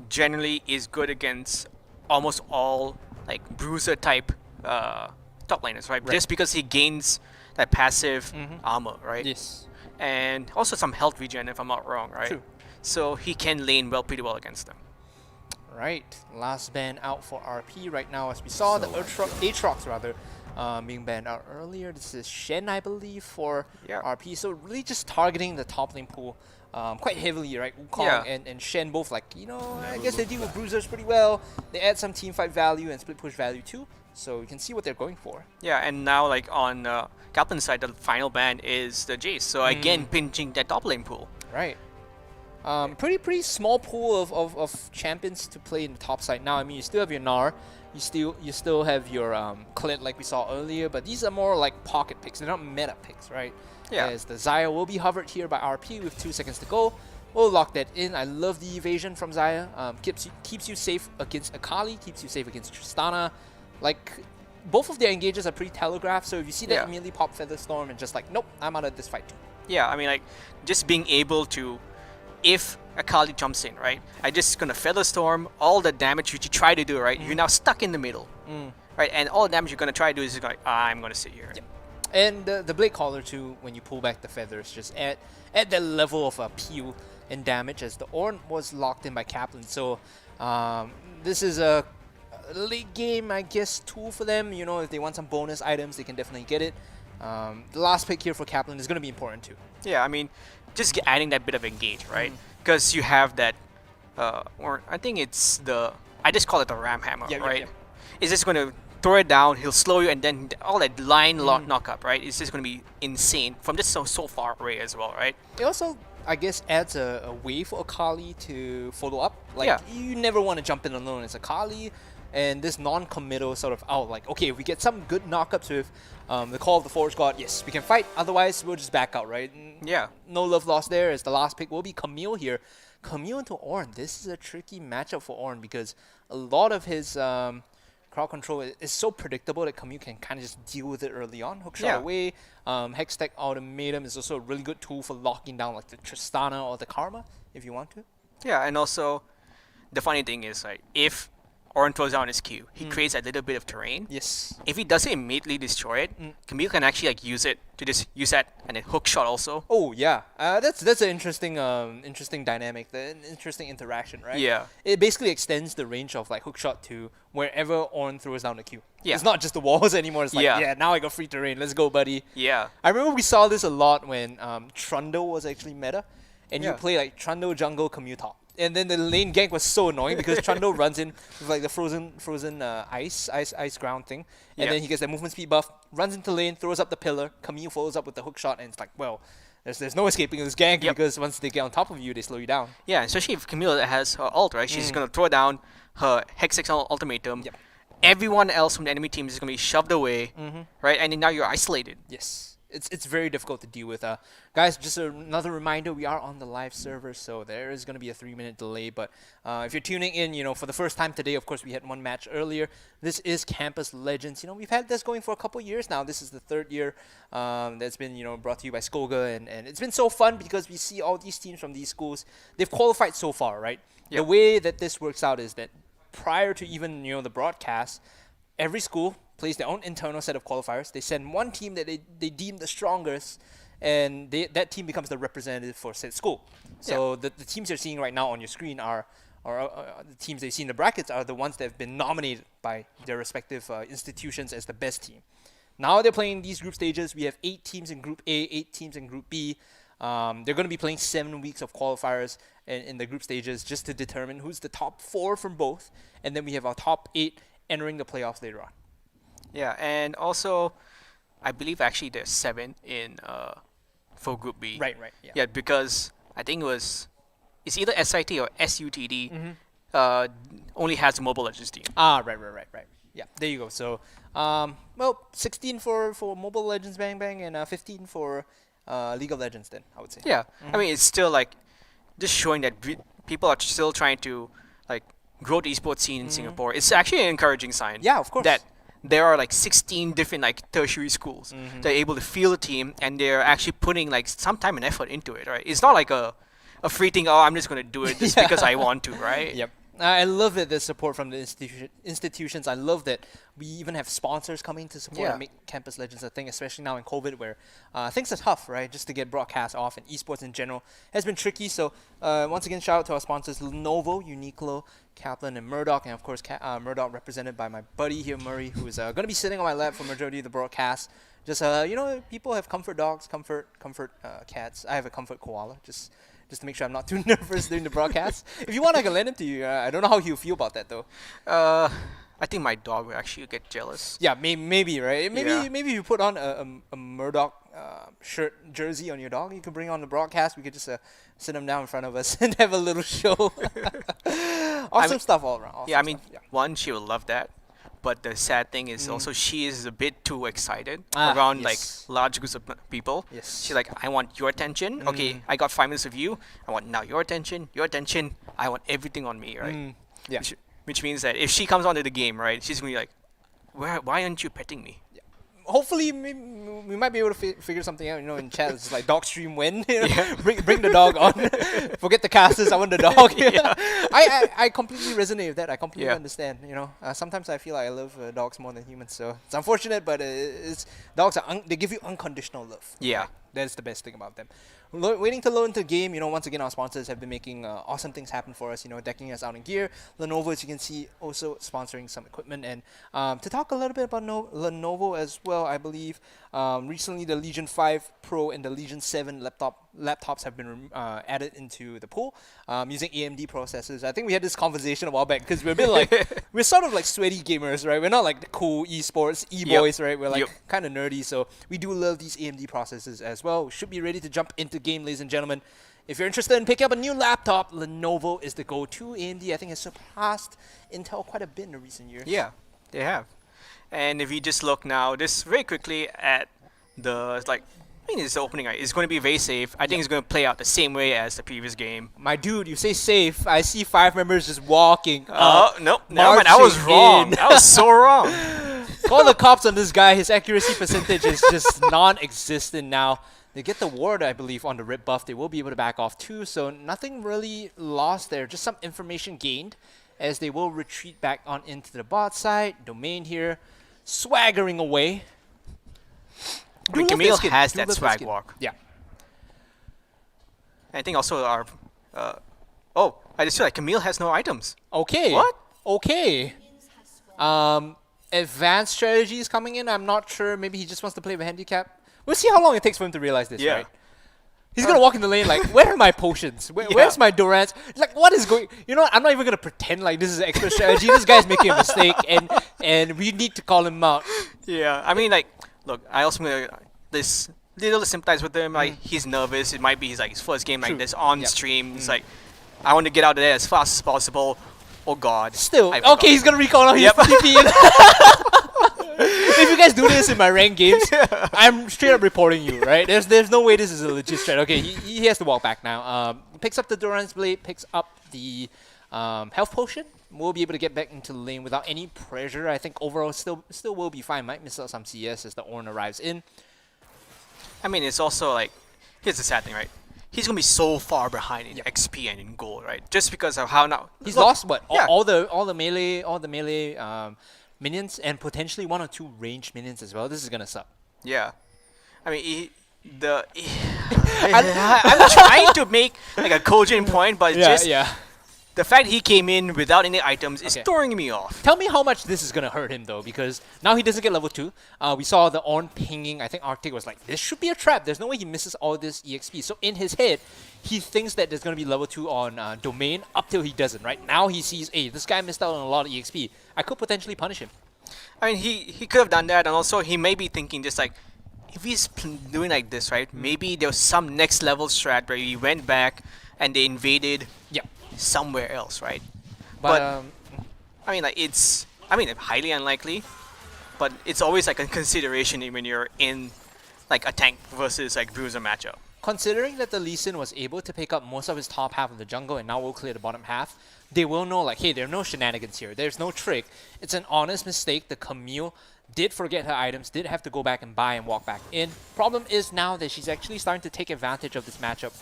generally is good against almost all like bruiser type top laners, right? Just because he gains that passive armor, right? Yes. And also some health regen, if I'm not wrong, right? True. So he can lane pretty well against them. Right. Last ban out for RP right now, as we saw the Aatrox rather being banned out earlier. This is Shen, I believe, for RP. So really just targeting the top lane pool quite heavily, right? Wukong and Shen both like, you know, I guess they deal with bruisers pretty well. They add some team fight value and split push value too. So you can see what they're going for. Yeah, and now like on KAPLAN side, the final ban is the Jace. So again, pinching that top lane pool. Right. Pretty small pool of champions to play in the top side now. I mean, you still have your Gnar, you still have your Clint like we saw earlier, but these are more like pocket picks. They're not meta picks, right? Yeah. As the Xayah will be hovered here by RP with 2 seconds to go. We'll lock that in. I love the evasion from Xayah. Keeps you safe against Akali, keeps you safe against Tristana. Like, both of their engages are pretty telegraphed, so if you see that immediately pop Featherstorm and just like, nope, I'm out of this fight too. Yeah, I mean, like, just being able to, if Akali jumps in, right, I just gonna Featherstorm, all the damage which you try to do, right, you're now stuck in the middle, right, and all the damage you're gonna try to do is like, I'm gonna sit here. Yep. And the Blade Caller too, when you pull back the feathers, just add that level of appeal and damage, as the Ornn was locked in by KAPLAN. So this is a late game, I guess, tool for them. You know, if they want some bonus items, they can definitely get it. The last pick here for KAPLAN is going to be important too. Yeah, I mean, just adding that bit of engage, right? Because you have that, or I think it's the, I just call it the Ram Hammer, right? It's just going to throw it down, he'll slow you, and then all that line knock up, right? It's just going to be insane from just so far away as well, right? It also, I guess, adds a way for Akali to follow up. Like, you never want to jump in alone as Akali. And this non-committal sort of out, like, okay, if we get some good knockups with the Call of the Forest God, yes, we can fight. Otherwise, we'll just back out, right? Yeah. No love lost there, as the last pick will be Camille here. Camille into Ornn. This is a tricky matchup for Ornn because a lot of his crowd control is so predictable that Camille can kind of just deal with it early on. Hookshot away. Hextech Ultimatum is also a really good tool for locking down like the Tristana or the Karma, if you want to. Yeah, and also, the funny thing is, like, if Ornn throws down his Q, he creates a little bit of terrain. Yes. If he doesn't immediately destroy it, Camille can actually like use it to just use that and then hook shot also. Oh yeah, that's an interesting interesting dynamic, an interesting interaction, right? Yeah. It basically extends the range of like hookshot to wherever Ornn throws down the Q. Yeah. It's not just the walls anymore. It's like yeah, now I got free terrain. Let's go, buddy. Yeah. I remember we saw this a lot when Trundle was actually meta, and you play like Trundle jungle Camille top. And then the lane gank was so annoying because Trundle runs in with like the frozen ice ground thing, and then he gets that movement speed buff, runs into lane, throws up the pillar. Camille follows up with the hook shot, and it's like, well, there's no escaping this gank because once they get on top of you, they slow you down. Yeah, especially if Camille has her ult, right? She's gonna throw down her Hextech ultimatum. Yep. Everyone else from the enemy team is gonna be shoved away, right? And then now you're isolated. Yes. It's very difficult to deal with. Guys, just another reminder, we are on the live server, so there is going to be a 3-minute delay. But if you're tuning in, you know, for the first time today, of course, we had one match earlier. This is Campus Legends. You know, we've had this going for a couple years now. This is the 3rd year that's been, you know, brought to you by SCOGA. And it's been so fun because we see all these teams from these schools. They've qualified so far, right? Yep. The way that this works out is that prior to even, you know, the broadcast, every school plays their own internal set of qualifiers. They send one team that they deem the strongest, and that team becomes the representative for said school. So the teams you're seeing right now on your screen are the teams that you see in the brackets are the ones that have been nominated by their respective institutions as the best team. Now they're playing these group stages. We have 8 teams in Group A, 8 teams in Group B. They're going to be playing 7 weeks of qualifiers in the group stages just to determine who's the top 4 from both. And then we have our top 8 entering the playoffs later on. Yeah, and also, I believe actually there's 7 in for Group B. Right. Yeah, because I think it's either SIT or SUTD only has a Mobile Legends team. Ah, right. Yeah, there you go. So, well, 16 for Mobile Legends Bang Bang and 15 for League of Legends. Then I would say. Yeah, I mean it's still like just showing that people are still trying to like grow the esports scene in Singapore. It's actually an encouraging sign. Yeah, of course. That there are like 16 different like tertiary schools that are able to field a team, and they're actually putting like some time and effort into it. Right? It's not like a free thing. Oh, I'm just gonna do it just because I want to. Right? Yep. I love that there's support from the institutions. I love that we even have sponsors coming to support and make Campus Legends a thing, especially now in COVID where things are tough, right? Just to get broadcast off, and esports in general has been tricky. So once again, shout out to our sponsors, Lenovo, Uniqlo, KAPLAN, and Murdoch. And of course, Murdoch represented by my buddy here, Murray, who is going to be sitting on my lap for majority of the broadcast. Just, people have comfort dogs, comfort cats. I have a comfort koala, just to make sure I'm not too nervous during the broadcast. If you want, I can lend him to you. I don't know how he'll feel about that, though. I think my dog will actually get jealous. Yeah, maybe, right? Yeah. Maybe you put on a Murdoch jersey on your dog. You could bring on the broadcast. We could just sit him down in front of us and have a little show. Awesome stuff all around. Yeah, I mean, one, she will love that. But the sad thing is also she is a bit too excited around like large groups of people. Yes. She's like, I want your attention. Okay, I got 5 minutes of you. I want now your attention. I want everything on me, right? Yeah. Which means that if she comes onto the game, right, she's gonna be like, why aren't you petting me? Hopefully, we might be able to figure something out. In chat, it's like dog stream when. Bring the dog on. Forget the casters. I want the dog. I completely resonate with that. I completely understand. Sometimes I feel like I love dogs more than humans. So it's unfortunate, but dogs they give you unconditional love. Yeah. That's the best thing about them. Waiting to load into the game, once again, our sponsors have been making awesome things happen for us, decking us out in gear. Lenovo, as you can see, also sponsoring some equipment. And to talk a little bit about Lenovo as well, I believe recently the Legion 5 Pro and the Legion 7 laptops have been added into the pool using AMD processors. I think we had this conversation a while back because we're a bit like, we're sort of like sweaty gamers, right? We're not like the cool esports, e-boys, right? We're like kind of nerdy, so we do love these AMD processors as well. We should be ready to jump into game, ladies and gentlemen. If you're interested in picking up a new laptop, Lenovo is the go-to. AMD, I think, has surpassed Intel quite a bit in the recent years. Yeah, they have. And if you just look now, just very quickly at the it's the opening. It's going to be very safe. I think it's going to play out the same way as the previous game. My dude, you say safe. I see 5 members just walking. Oh, no, never mind. I was wrong. I was so wrong. Call the cops on this guy. His accuracy percentage is just non-existent now. They get the ward, I believe, on the rip buff. They will be able to back off too, so nothing really lost there. Just some information gained as they will retreat back on into the bot side. Domain here, swaggering away. I mean, Camille has that swag walk. Yeah. I think also our... I just feel like Camille has no items. Okay. What? Okay. Advanced strategies coming in. I'm not sure. Maybe he just wants to play with handicap. We'll see how long it takes for him to realize this, right? He's going to walk in the lane like, where are my potions? Where's my Durants? Like, what is going... I'm not even going to pretend like this is expert strategy. This guy's making a mistake, and we need to call him out. Yeah, I mean, like, look, I also this little sympathize with him. Like, he's nervous. It might be his first game like this on stream. It's like, I want to get out of there as fast as possible. Oh, God. Still. Okay, he's going to recall now. He's If you guys do this in my ranked games, I'm straight up reporting you, right? There's no way this is a legit strat. Okay, he has to walk back now. Picks up the Durance Blade, picks up the health potion. We'll be able to get back into the lane without any pressure. I think overall still will be fine. Might miss out some CS as the Ornn arrives in. I mean, it's also like, here's the sad thing, right? He's gonna be so far behind in XP and in gold, right? Just because of how now he's lost what all the melee minions and potentially 1 or 2 ranged minions as well. This is gonna suck. Yeah, I mean I'm trying to make like a cogent point, but the fact he came in without any items is throwing me off. Tell me how much this is going to hurt him, though, because now he doesn't get level 2. We saw the Ornn pinging. I think Arctic was like, this should be a trap. There's no way he misses all this EXP. So in his head, he thinks that there's going to be level 2 on Domain up till he doesn't, right? Now he sees, hey, this guy missed out on a lot of EXP. I could potentially punish him. I mean, he could have done that, and also he may be thinking just like, if he's doing like this, right, maybe there was some next level strat where he went back and they invaded somewhere else, right? But I mean, like highly unlikely, but it's always like a consideration when you're in like a tank versus like bruiser matchup. considering that the Lee Sin was able to pick up most of his top half of the jungle and now will clear the bottom half, they will know like, hey, there are no shenanigans here. There's no trick. It's an honest mistake. The Camille did forget her items, did have to go back and buy and walk back in. Problem is now that she's actually starting to take advantage of this matchup.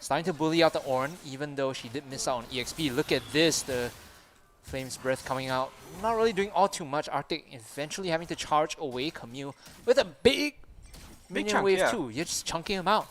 Starting to bully out the Ornn, even though she did miss out on EXP. Look at this, the Flame's Breath coming out. Not really doing all too much. Arctic eventually having to charge away Camille with a big minion chunk, wave yeah. too. You're just chunking him out.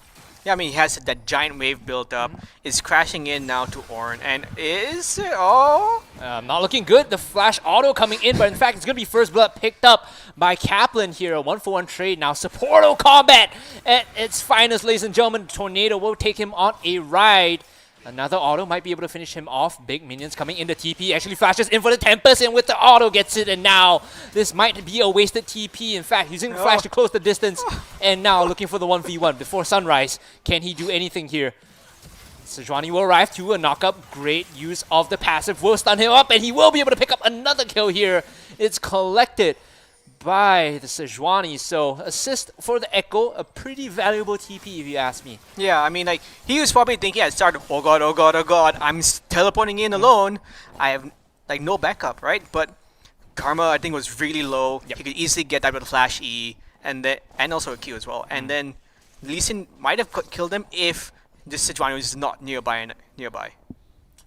Yeah, I mean, he has that giant wave built up. Is crashing in now to Ornn, and is it? Oh, Not looking good. The flash auto coming in, but in fact, it's going to be first blood picked up by KAPLAN here. A 1-for-1 trade now. Supporto combat at its finest, ladies and gentlemen. Tornado will take him on a ride. Another auto might be able to finish him off. Big minions coming into TP. Actually flashes in for the Tempest, and with the auto gets it. And now this might be a wasted TP. In fact, using the flash to close the distance. And now looking for the 1v1 before sunrise. Can he do anything here? Sejuani will arrive to a knockup. Great use of the passive. Will stun him up, and he will be able to pick up another kill here. It's collected by the Sejuani. So assist for the Echo, a pretty valuable TP if you ask me. yeah. I mean, like he was probably thinking at the start, oh god, oh god, oh god, I'm teleporting in alone. I have like no backup, right? But Karma, I think, was really low. Yep. He could easily get that with a flash E, and also a Q as well. And then Lee Sin might have killed him if this Sejuani was not nearby.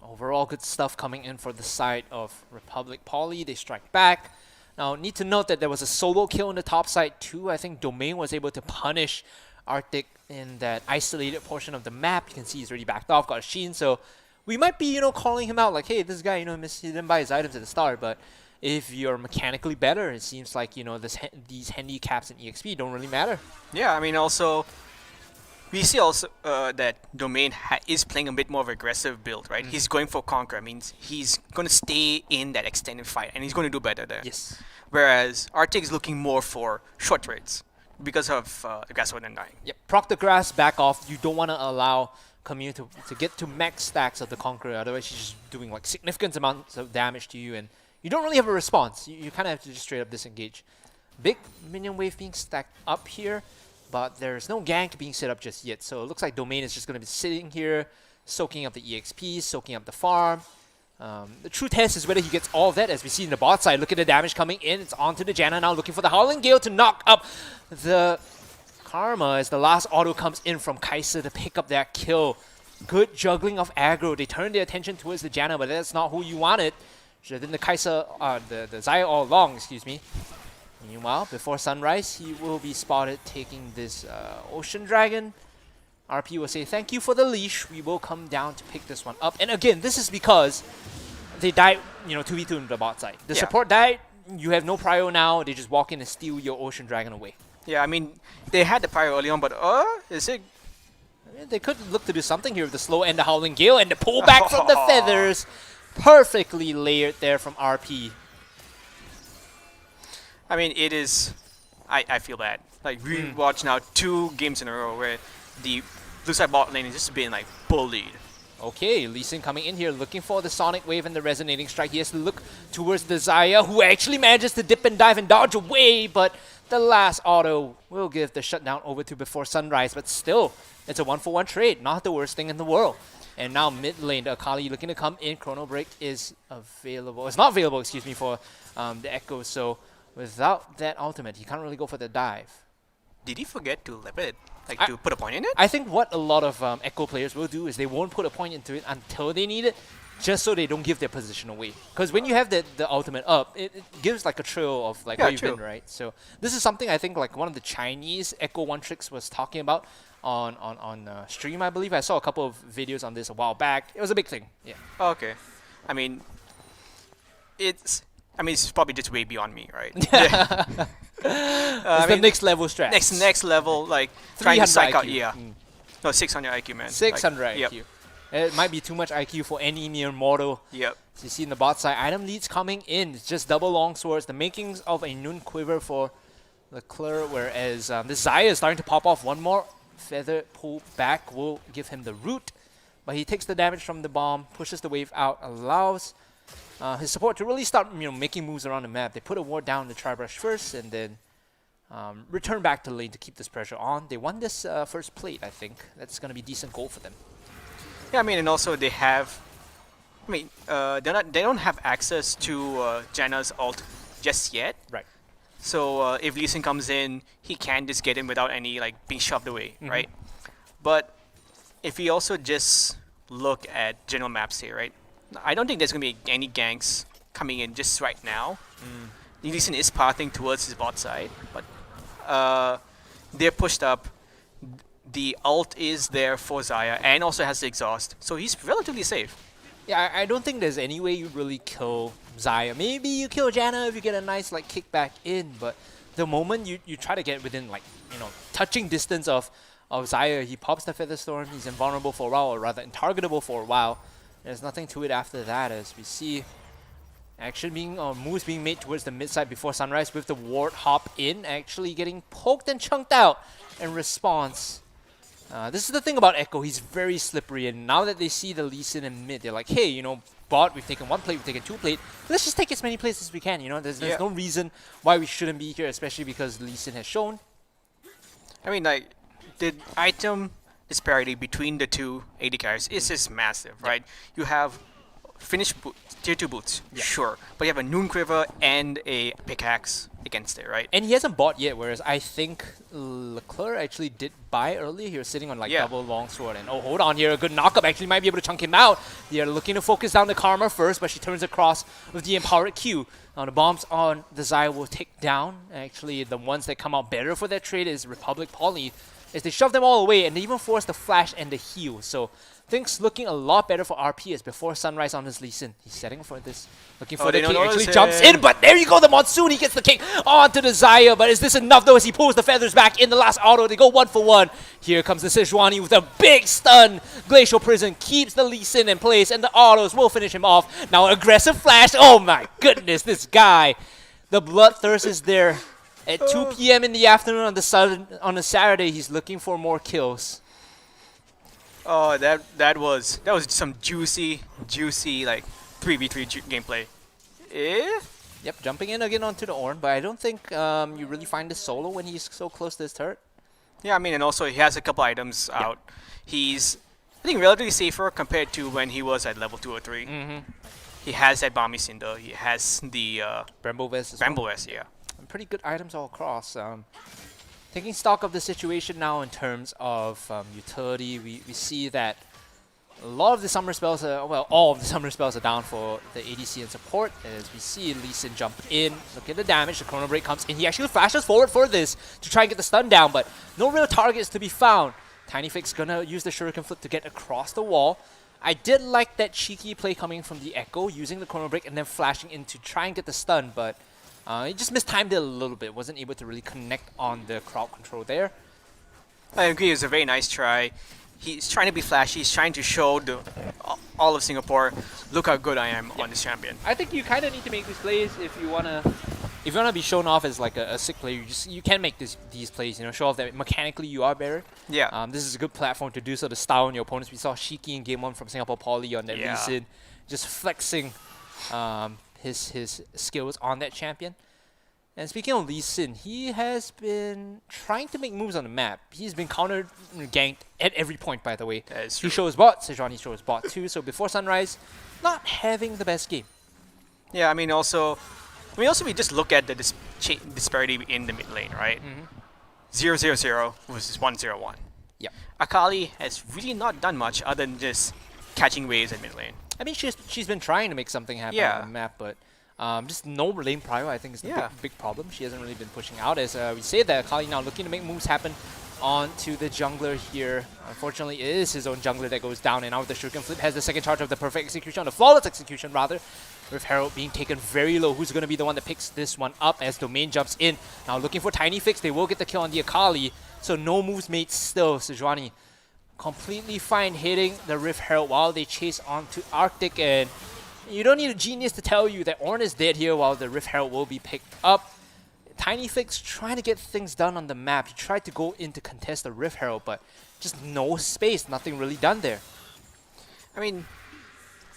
Overall, good stuff coming in for the side of Republic Poly. They strike back. Now, need to note that there was a solo kill on the top side too. I think Domain was able to punish Arctic in that isolated portion of the map. You can see he's already backed off, got a Sheen. So we might be, calling him out like, hey, this guy, he didn't buy his items at the start. But if you're mechanically better, it seems like, these handicaps in EXP don't really matter. Yeah, I mean, also we see also that Domain is playing a bit more of an aggressive build, right? He's going for Conquer. I mean, he's going to stay in that extended fight, and he's going to do better there. Yes. Whereas Arctic is looking more for short trades because of the Grass Sword and Dying. Yep. Proc the grass, back off. You don't want to allow Camille to get to max stacks of the Conqueror. Otherwise, she's just doing like significant amounts of damage to you, and you don't really have a response. You kind of have to just straight up disengage. Big minion wave being stacked up here, but there's no gank being set up just yet. So it looks like Domain is just going to be sitting here, soaking up the EXP, soaking up the farm. The true test is whether he gets all of that, as we see in the bot side. Look at the damage coming in. It's onto the Janna now, looking for the Howling Gale to knock up the Karma as the last auto comes in from Kai'Sa to pick up that kill. Good juggling of aggro. They turn their attention towards the Janna, but that's not who you wanted. Should have been the Kai'Sa, the Xayah all along, excuse me. Meanwhile, before sunrise, he will be spotted taking this Ocean Dragon. RP will say, thank you for the leash. We will come down to pick this one up. And again, this is because they died, 2v2 in the bot side. The support died. You have no prio now. They just walk in and steal your Ocean Dragon away. Yeah, I mean, they had the prio early on, but is it? I mean, they could look to do something here with the slow and the Howling Gale and the pullback from the feathers. Perfectly layered there from RP. I mean, it is. I feel bad. Like we watch now 2 games in a row where the blue side bot lane is just being like bullied. Okay, Lee Sin coming in here looking for the Sonic Wave and the Resonating Strike. He has to look towards the Xayah, who actually manages to dip and dive and dodge away, but the last auto will give the shutdown over to before sunrise. But still, it's a 1-for-1 trade, not the worst thing in the world. And now mid lane, the Akali looking to come in. Chrono Break is available. It's not available, excuse me, for the Echo. So without that ultimate, he can't really go for the dive. Did he forget to level it? Like to put a point in it? I think what a lot of Echo players will do is they won't put a point into it until they need it, just so they don't give their position away. Because when you have the ultimate up, it gives like a trail of like where you've been, right? So this is something I think like one of the Chinese Echo One Tricks was talking about on stream, I believe. I saw a couple of videos on this a while back. It was a big thing. Yeah. Okay. I mean, it's probably just way beyond me, right? It's the next level strat. Next level, like trying to psych out. IQ. Yeah. No, 600 IQ, man. 600 like, IQ. It might be too much IQ for any mere mortal. Yep. So you see in the bot side, item leads coming in. It's just double long swords. The makings of a Noon Quiver for Leclerc, whereas this Xayah is starting to pop off. One more feather pull back will give him the root. But he takes the damage from the bomb, pushes the wave out, allows his support to really start making moves around the map. They put a ward down the Tri-Brush first, and then return back to lane to keep this pressure on. They won this first plate, I think. That's going to be decent goal for them. Yeah, I mean, and also they have. I mean, they don't have access to Janna's ult just yet. Right. So if Lee Sin comes in, he can just get in without any being shoved away, right? But if we also just look at general maps here, right? I don't think there's gonna be any ganks coming in just right now. Lee Sin is pathing towards his bot side, but they're pushed up. The ult is there for Xayah and also has the exhaust, so he's relatively safe. Yeah, I don't think there's any way you really kill Xayah. Maybe you kill Janna if you get a nice kickback in, but the moment you try to get within touching distance of Xayah, he pops the Feather Storm, he's invulnerable for a while, or rather intargetable for a while. There's nothing to it after that, as we see moves being made towards the mid side before sunrise with the ward hop in, actually getting poked and chunked out in response. This is the thing about Echo, he's very slippery, and now that they see the Lee Sin in mid, they're like, hey, bot, we've taken 1 plate, we've taken 2 plate, let's just take as many plays as we can, there's no reason why we shouldn't be here, especially because Lee Sin has shown. I mean, the item disparity between the two AD carries is just massive, right? You have finished tier 2 boots, sure, but you have a Noon Quiver and a pickaxe against it, right? And he hasn't bought yet, whereas I think Leclerc actually did buy earlier. He was sitting on double longsword, and hold on here, a good knockup actually might be able to chunk him out. They're looking to focus down the Karma first, but she turns across with the Empowered Q. Now the bombs on the Xayah will take down. Actually, the ones that come out better for that trade is Republic Poly, as they shove them all away, and they even force the flash and the heal. So things looking a lot better for RP as before sunrise on his Lee Sin. He's setting for this, looking for the kick, actually jumps in, but there you go, the Monsoon, he gets the kick onto the Xayah, but is this enough though as he pulls the feathers back in the last auto? They go 1 for 1. Here comes the Sejuani with a big stun. Glacial Prison keeps the Lee Sin in place, and the autos will finish him off. Now aggressive flash, oh my goodness, this guy. The bloodthirst is there. At 2 p.m. in the afternoon on a Saturday, he's looking for more kills. Oh, that was some juicy 3v3 gameplay. Yep, jumping in again onto the Ornn, but I don't think you really find the solo when he's so close to his turret. Yeah, I mean, and also he has a couple items out. He's, I think, relatively safer compared to when he was at level 2 or 3. He has that Bami Cinder. He has the Bramble Vest. Yeah. Pretty good items all across. Taking stock of the situation now in terms of utility, we see that a lot of the summer spells all of the summer spells are down for the ADC and support. As we see Lee Sin jump in, look at the damage, the Chrono Break comes in. He actually flashes forward for this to try and get the stun down, but no real targets to be found. TinyFix gonna use the Shuriken Flip to get across the wall. I did like that cheeky play coming from the Echo, using the Chrono Break and then flashing in to try and get the stun, but he just mistimed it a little bit, wasn't able to really connect on the crowd control there. I agree, it was a very nice try. He's trying to be flashy, he's trying to show all of Singapore, look how good I am on this champion. I think you kind of need to make these plays if you wanna be shown off as like a sick player. You can make these plays, show off that mechanically you are better. Yeah. This is a good platform to do so to style on your opponents. We saw Shiki in game 1 from Singapore Poly on that Lee Sin, just flexing his skills on that champion. And speaking of Lee Sin, he has been trying to make moves on the map. He's been countered and ganked at every point, by the way. He shows bot, Sejuani shows bot too, so before sunrise, not having the best game. Yeah, I mean also we just look at the disparity in the mid lane, right? 0-0-0 versus 1-0-1. Yeah. Akali has really not done much other than just catching waves in mid lane. I mean, she's been trying to make something happen on the map, but just no lane prio, I think, is the big problem. She hasn't really been pushing out. As we say that, Akali now looking to make moves happen onto the jungler here. Unfortunately, it is his own jungler that goes down, and now with the Shuriken Flip has the second charge of the perfect execution, the flawless execution rather, with Herald being taken very low. Who's going to be the one that picks this one up as Domain jumps in? Now looking for TinyFix, they will get the kill on the Akali, so no moves made still. Sejuani completely fine hitting the Rift Herald while they chase onto Arctic, and you don't need a genius to tell you that Ornn is dead here while the Rift Herald will be picked up. TinyFix trying to get things done on the map. He tried to go in to contest the Rift Herald, but just no space, nothing really done there. I mean,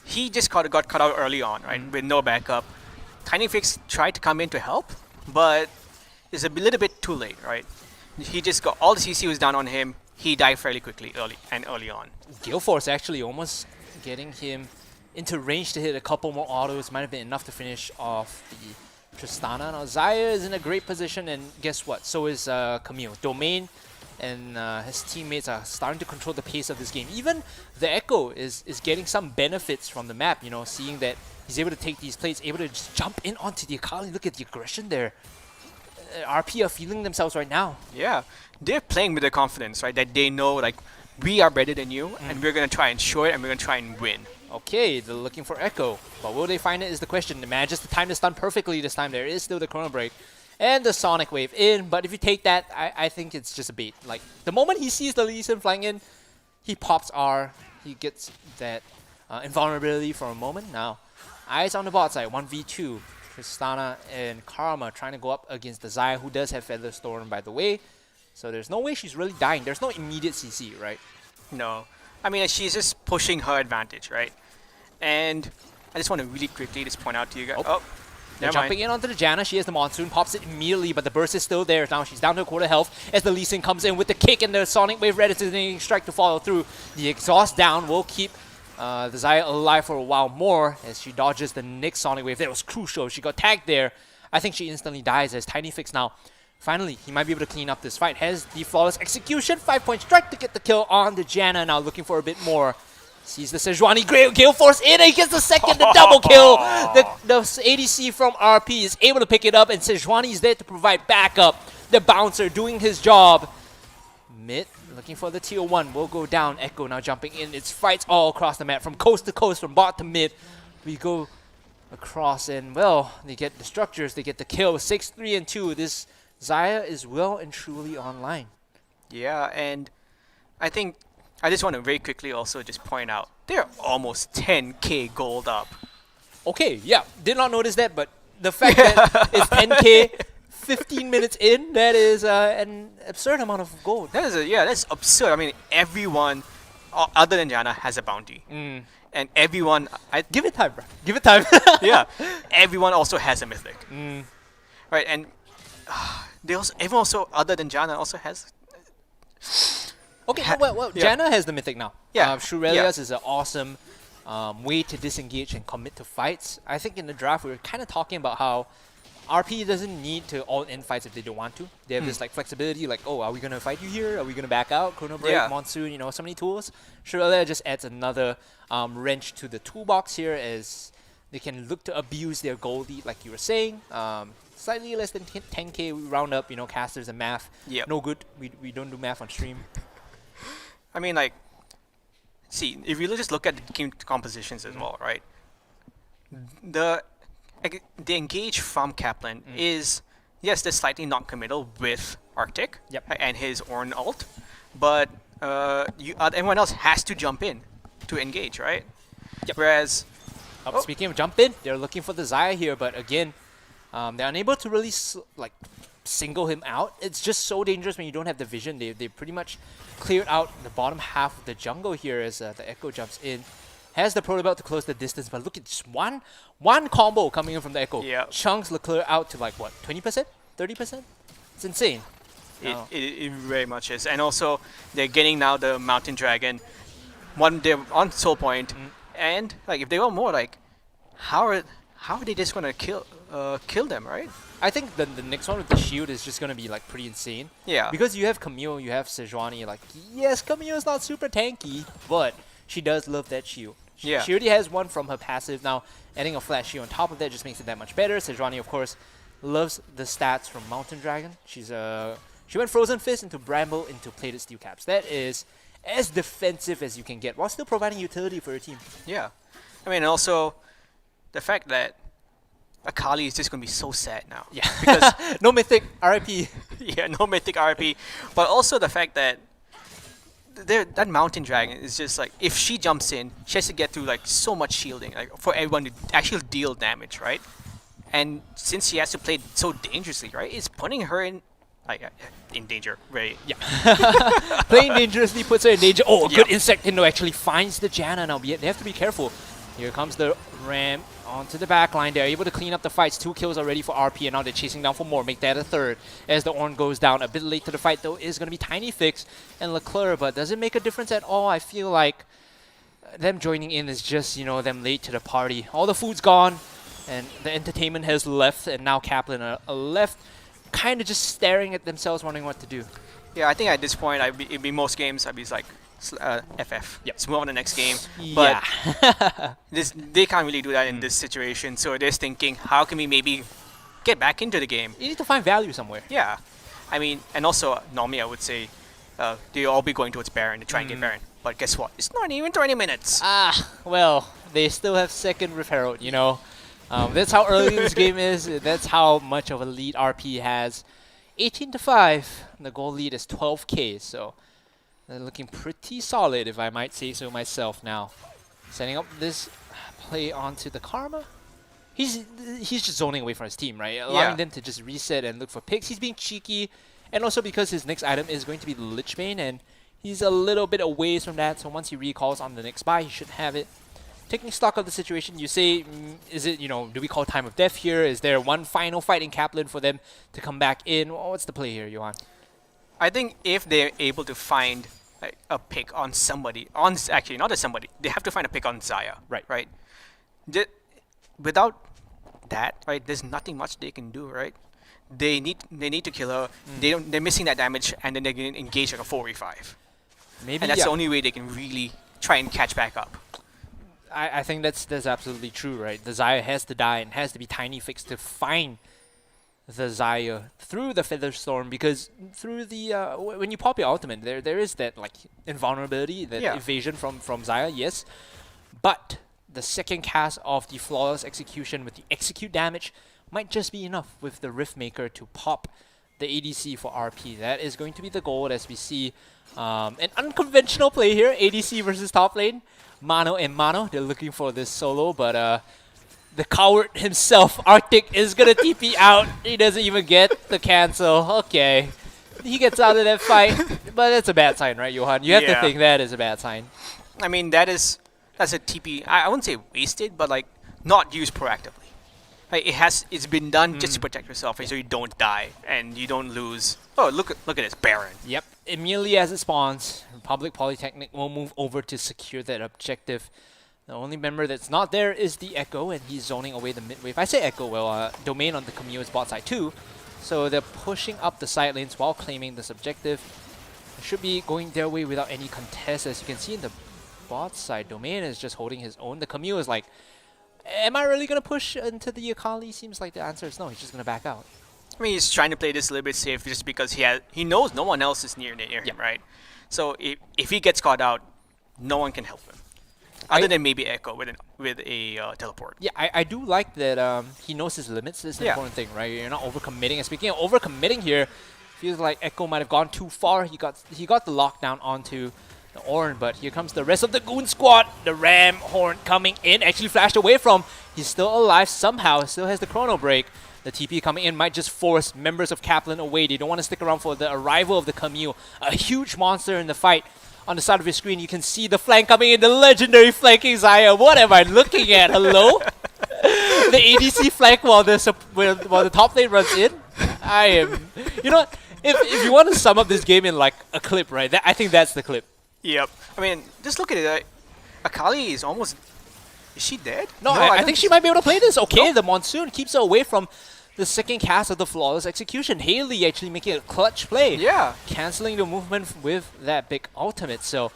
he just got cut out early on, right, with no backup. TinyFix tried to come in to help, but it's a little bit too late, right? He just got all the CC was down on him. He died fairly quickly early on. Gale Force actually almost getting him into range to hit a couple more autos. Might have been enough to finish off the Tristana. Now Zaya is in a great position, and guess what? So is Camille. Domain and his teammates are starting to control the pace of this game. Even the Echo is getting some benefits from the map, you know, seeing that he's able to take these plates, able to just jump in onto the Akali. Look at the aggression there. RP are feeling themselves right now. Yeah, they're playing with their confidence, right? That they know, like, we are better than you, and we're going to try and show it, and we're going to try and win. Okay, they're looking for Echo, but will they find it is the question. They manages to time the stun perfectly this time. There is still the Chrono Break and the Sonic Wave in, but if you take that, I think it's just a bait. Like, the moment he sees the Lee Sin flying in, he pops R, he gets that invulnerability for a moment. Now, eyes on the bot side, 1v2. Tristana and Karma trying to go up against the Zaya, who does have Feather Storm, by the way. So there's no way she's really dying. There's no immediate CC, right? No. I mean, she's just pushing her advantage, right? And I just want to really quickly just point out to you guys. Oh, they're jumping in onto the Janna. She has the Monsoon, pops it immediately, but the burst is still there. Now she's down to a quarter health as the Lee Sin comes in with the kick and the Sonic Wave ready strike to follow through. The exhaust down will keep the Zaya alive for a while more as she dodges the next Sonic Wave. That was crucial. She got tagged there. I think she instantly dies as TinyFix now. Finally, he might be able to clean up this fight. Has the flawless execution. 5-point strike to get the kill on the Janna. Now looking for a bit more. Sees the Sejuani Gale Force in and he gets the second, the double kill. The ADC from RP is able to pick it up and Sejuani is there to provide backup. The bouncer doing his job. Mid looking for the tier 1 will go down. Echo now jumping in. It's fights all across the map from coast to coast, from bot to mid. We go across and, well, they get the structures, they get the kill. 6-3 and 2. This Zaya is well and truly online. Yeah, and I think I just want to very quickly also just point out they're almost 10k gold up. Okay, yeah, did not notice that, but the fact that it's 10k 15 minutes in, that is an absurd amount of gold. That is that's absurd. I mean, everyone other than Janna has a bounty. And everyone give it time, bro. Give it time. Yeah, everyone also has a mythic. Right, and everyone also other than Janna also has. Okay, well, Janna has the mythic now. Yeah, Shurelia's is an awesome way to disengage and commit to fights. I think in the draft we were kind of talking about how RP doesn't need to all-in fights if they don't want to. They have this like flexibility, like, oh, are we gonna fight you here? Are we gonna back out? Chrono Break, Monsoon, you know, so many tools. Shurelia just adds another wrench to the toolbox here as they can look to abuse their gold lead, like you were saying. Slightly less than 10k, we round up, you know, casters and math. No good. We don't do math on stream. I mean, like, see, if you just look at the team compositions as well, right? The engage from KAPLAN is, yes, they're slightly non-committal with ITECC and his Ornn ult, but everyone else has to jump in to engage, right? Whereas, speaking of jump in, they're looking for the Zaya here, but again, they're unable to really single him out. It's just so dangerous when you don't have the vision. They pretty much cleared out the bottom half of the jungle here as the Echo jumps in. Has the Proto Belt to close the distance, but look at just one combo coming in from the Echo. Chunks Leclerc out to like what, 20%? 30%? It's insane. It very much is. And also, they're getting now the Mountain Dragon. They're on Soul Point. And like, if they want more, like, how are they just gonna kill them, right? I think the next one with the shield is just gonna be like pretty insane. Yeah. Because you have Camille, you have Sejuani. Like, yes, Camille is not super tanky, but she does love that shield. She already has one from her passive. Now, adding a flash shield on top of that just makes it that much better. Sejuani, of course, loves the stats from Mountain Dragon. She went Frozen Fist into Bramble into Plated Steel Caps. That is as defensive as you can get while still providing utility for your team. Yeah. I mean, also, the fact that Akali is just going to be so sad now. Yeah. Because no mythic RIP. Yeah, no mythic RIP. But also the fact that that Mountain Dragon is just like, if she jumps in, she has to get through like so much shielding, like for everyone to actually deal damage, right? And since she has to play so dangerously, right, it's putting her in danger, right? Yeah. Playing dangerously puts her in danger. Oh, a good insect Indo actually finds the Janna now. They have to be careful. Here comes the Ram onto the back line. They're able to clean up the fights. 2 kills already for RP, and now they're chasing down for more. Make that a third. As the Ornn goes down, a bit late to the fight, though, is going to be Tiny Fix and Leclerc, but does it make a difference at all? I feel like them joining in is just, you know, them late to the party. All the food's gone, and the entertainment has left, and now KAPLAN are left kind of just staring at themselves, wondering what to do. Yeah, I think at this point, it'd be most games, I'd be like, FF. Yep. Let's move on to the next game. But Yeah. they can't really do that in this situation, so they're thinking, how can we maybe get back into the game? You need to find value somewhere. Yeah. I mean, and also, normally I would say they'll all be going towards Baron to try and get Baron. But guess what? It's not even 20 minutes. Well, they still have second with Herald, you know. That's how early this game is. That's how much of a lead RP has. 18-5. The goal lead is 12k, so they're looking pretty solid, if I might say so myself now. Setting up this play onto the Karma. He's just zoning away from his team, right? Allowing them to just reset and look for picks. He's being cheeky, and also because his next item is going to be the Lichbane, and he's a little bit away from that, so once he recalls on the next buy, he should have it. Taking stock of the situation, you say, is it, you know, do we call time of death here? Is there one final fight in KAPLAN for them to come back in? What's the play here, Johan? I think if they're able to find like, a pick on somebody, actually not a somebody, they have to find a pick on Xayah. Right. Without that, right, there's nothing much they can do, right? They need to kill her. They're missing that damage, and then they're going to engage like a 4v5. Maybe, and that's the only way they can really try and catch back up. I think that's absolutely true, right? The Xayah has to die and has to be Tiny Fix to find the Xayah through the Feather Storm, because through the when you pop your ultimate, there is that like invulnerability, that evasion from Xayah, yes. But the second cast of the Flawless Execution with the execute damage might just be enough with the Rift Maker to pop the ADC for RP. That is going to be the goal as we see an unconventional play here, ADC versus top lane. Mano and Mano, they're looking for this solo, but the coward himself, ITECC, is gonna TP out. He doesn't even get the cancel. Okay. He gets out of that fight, but that's a bad sign, right, Johan? You have to think that is a bad sign. I mean, that's a TP, I wouldn't say wasted, but like not used proactively. Like, it's been done just to protect yourself, so you don't die and you don't lose. Oh, look at this Baron. Yep. Immediately as it spawns, Republic Polytechnic will move over to secure that objective. The only member that's not there is the Echo, and he's zoning away the mid wave. I say Echo, well, Domain on the Camille's bot side too. So they're pushing up the side lanes while claiming this objective. It should be going their way without any contest. As you can see in the bot side, Domain is just holding his own. The Camille is like, am I really going to push into the Akali? Seems like the answer is no. He's just going to back out. I mean, he's trying to play this a little bit safe just because he knows no one else is near him, right? So if he gets caught out, no one can help him. Other than maybe Echo with a teleport. Yeah, I do like that he knows his limits. This is the important thing, right? You're not overcommitting. And speaking of overcommitting here, feels like Echo might have gone too far. He got the lockdown onto the Ornn, but here comes the rest of the Goon Squad. The Ram Horn coming in, actually flashed away from. He's still alive somehow, still has the Chrono Break. The TP coming in might just force members of KAPLAN away. They don't want to stick around for the arrival of the Camille. A huge monster in the fight. On the side of your screen, you can see the flank coming in, the legendary flanking Xayah. What am I looking at? Hello? The ADC flank while the top lane runs in? I am... You know what? If you want to sum up this game in like a clip, right? I think that's the clip. Yep. I mean, just look at it. Akali is almost... Is she dead? No, I think she might be able to play this. Okay, the Monsoon keeps her away from the second cast of the Flawless Execution. Haley actually making a clutch play. Yeah. Cancelling the movement with that big ultimate. So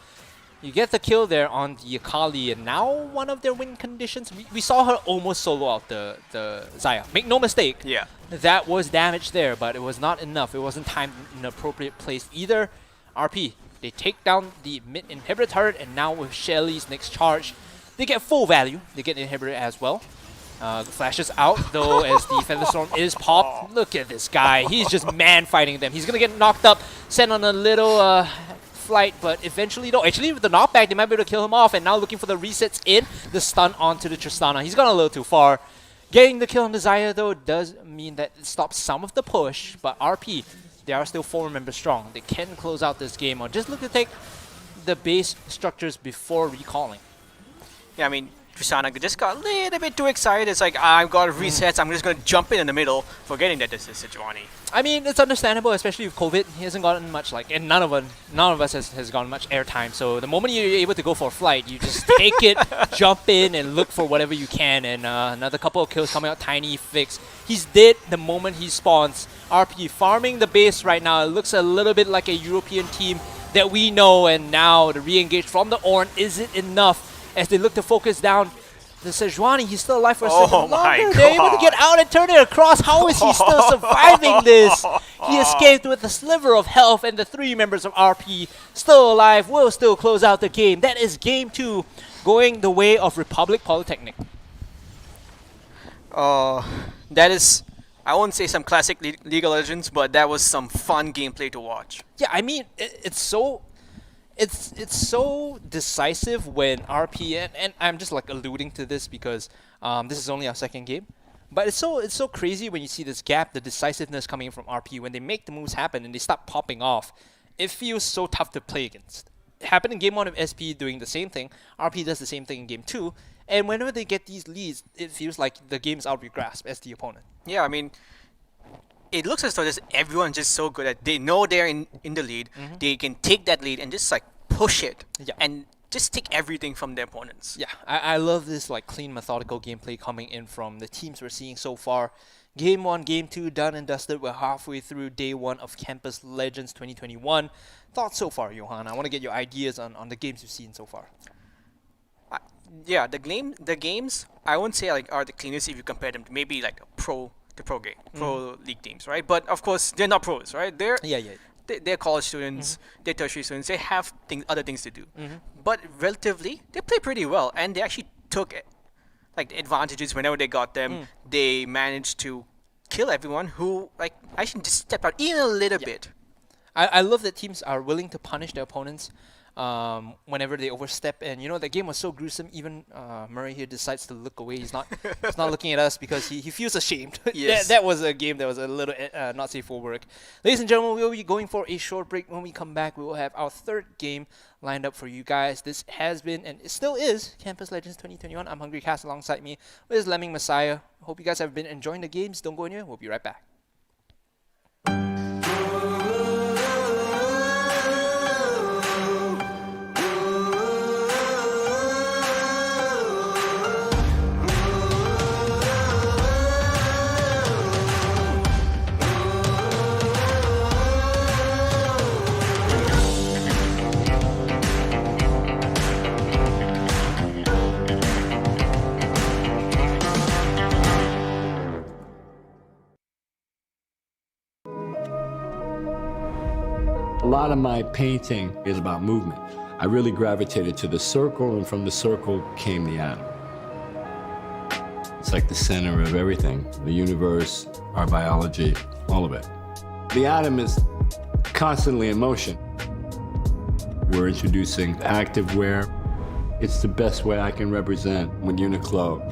you get the kill there on the Akali, and now one of their win conditions. We saw her almost solo out the Xayah. Make no mistake. Yeah. That was damage there, but it was not enough. It wasn't timed in an appropriate place either. RP, they take down the mid inhibitor turret, and now with Shelly's next charge, they get full value. They get the inhibitor as well. Flashes out though as the Feather Storm is popped. Look at this guy. He's just man fighting them. He's gonna get knocked up, sent on a little flight, but eventually though, actually with the knockback, they might be able to kill him off, and now looking for the resets in. The stun onto the Tristana. He's gone a little too far. Getting the kill on the Xayah though does mean that it stops some of the push, but RP, they are still 4 members strong. They can close out this game or just look to take the base structures before recalling. Yeah, I mean, Tristana just got a little bit too excited. It's like, I've got resets, I'm just going to jump in the middle, forgetting that this is Sejuani. I mean, it's understandable, especially with COVID. He hasn't gotten much, and none of us has gotten much airtime. So the moment you're able to go for a flight, you just take it, jump in, and look for whatever you can. And another couple of kills coming out, Tiny fix. He's dead the moment he spawns. RP farming the base right now. It looks a little bit like a European team that we know. And now the re-engage from the Ornn isn't enough as they look to focus down. The Sejuani, he's still alive for a second longer. They're able to get out and turn it across. How is he still surviving this? He escaped with a sliver of health, and the 3 members of RP still alive will still close out the game. That is game 2, going the way of Republic Polytechnic. That is, I won't say some classic League of Legends, but that was some fun gameplay to watch. Yeah, I mean, it's so decisive when RP and I'm just like alluding to this because this is only our second game, but it's so crazy when you see this gap, the decisiveness coming from RP when they make the moves happen and they start popping off. It feels so tough to play against. It happened in game 1 of SP doing the same thing. RP does the same thing in game 2, and whenever they get these leads, it feels like the game's out of your grasp as the opponent. Yeah, I mean, it looks as though everyone's just so good at, they know they're in the lead, they can take that lead and just like push it and just take everything from their opponents. Yeah, I love this like clean, methodical gameplay coming in from the teams we're seeing so far. Game 1, Game 2 done and dusted. We're halfway through day 1 of Campus Legends 2021. Thoughts so far, Johan? I want to get your ideas on the games you've seen so far. Yeah, the games I won't say like are the cleanest if you compare them to maybe like pro league teams, right? But of course they're not pros, right? They're college students, they're tertiary students. They have other things to do, but relatively they play pretty well, and they actually took like the advantages whenever they got them. They managed to kill everyone who like actually just stepped out even a little bit. I love that teams are willing to punish their opponents whenever they overstep, and you know the game was so gruesome. Even Murray here decides to look away. He's not looking at us because he feels ashamed. Yes. that was a game that was a little not safe for work. Ladies and gentlemen, we will be going for a short break. When we come back, we will have our 3rd game lined up for you guys. This has been and it still is Campus Legends 2021. I'm Hungry Cast. Alongside me is Lemming Messiah. Hope you guys have been enjoying the games. Don't go anywhere. We'll be right back. A lot of my painting is about movement. I really gravitated to the circle, and from the circle came the atom. It's like the center of everything, the universe, our biology, all of it. The atom is constantly in motion. We're introducing activewear. It's the best way I can represent when Uniqlo.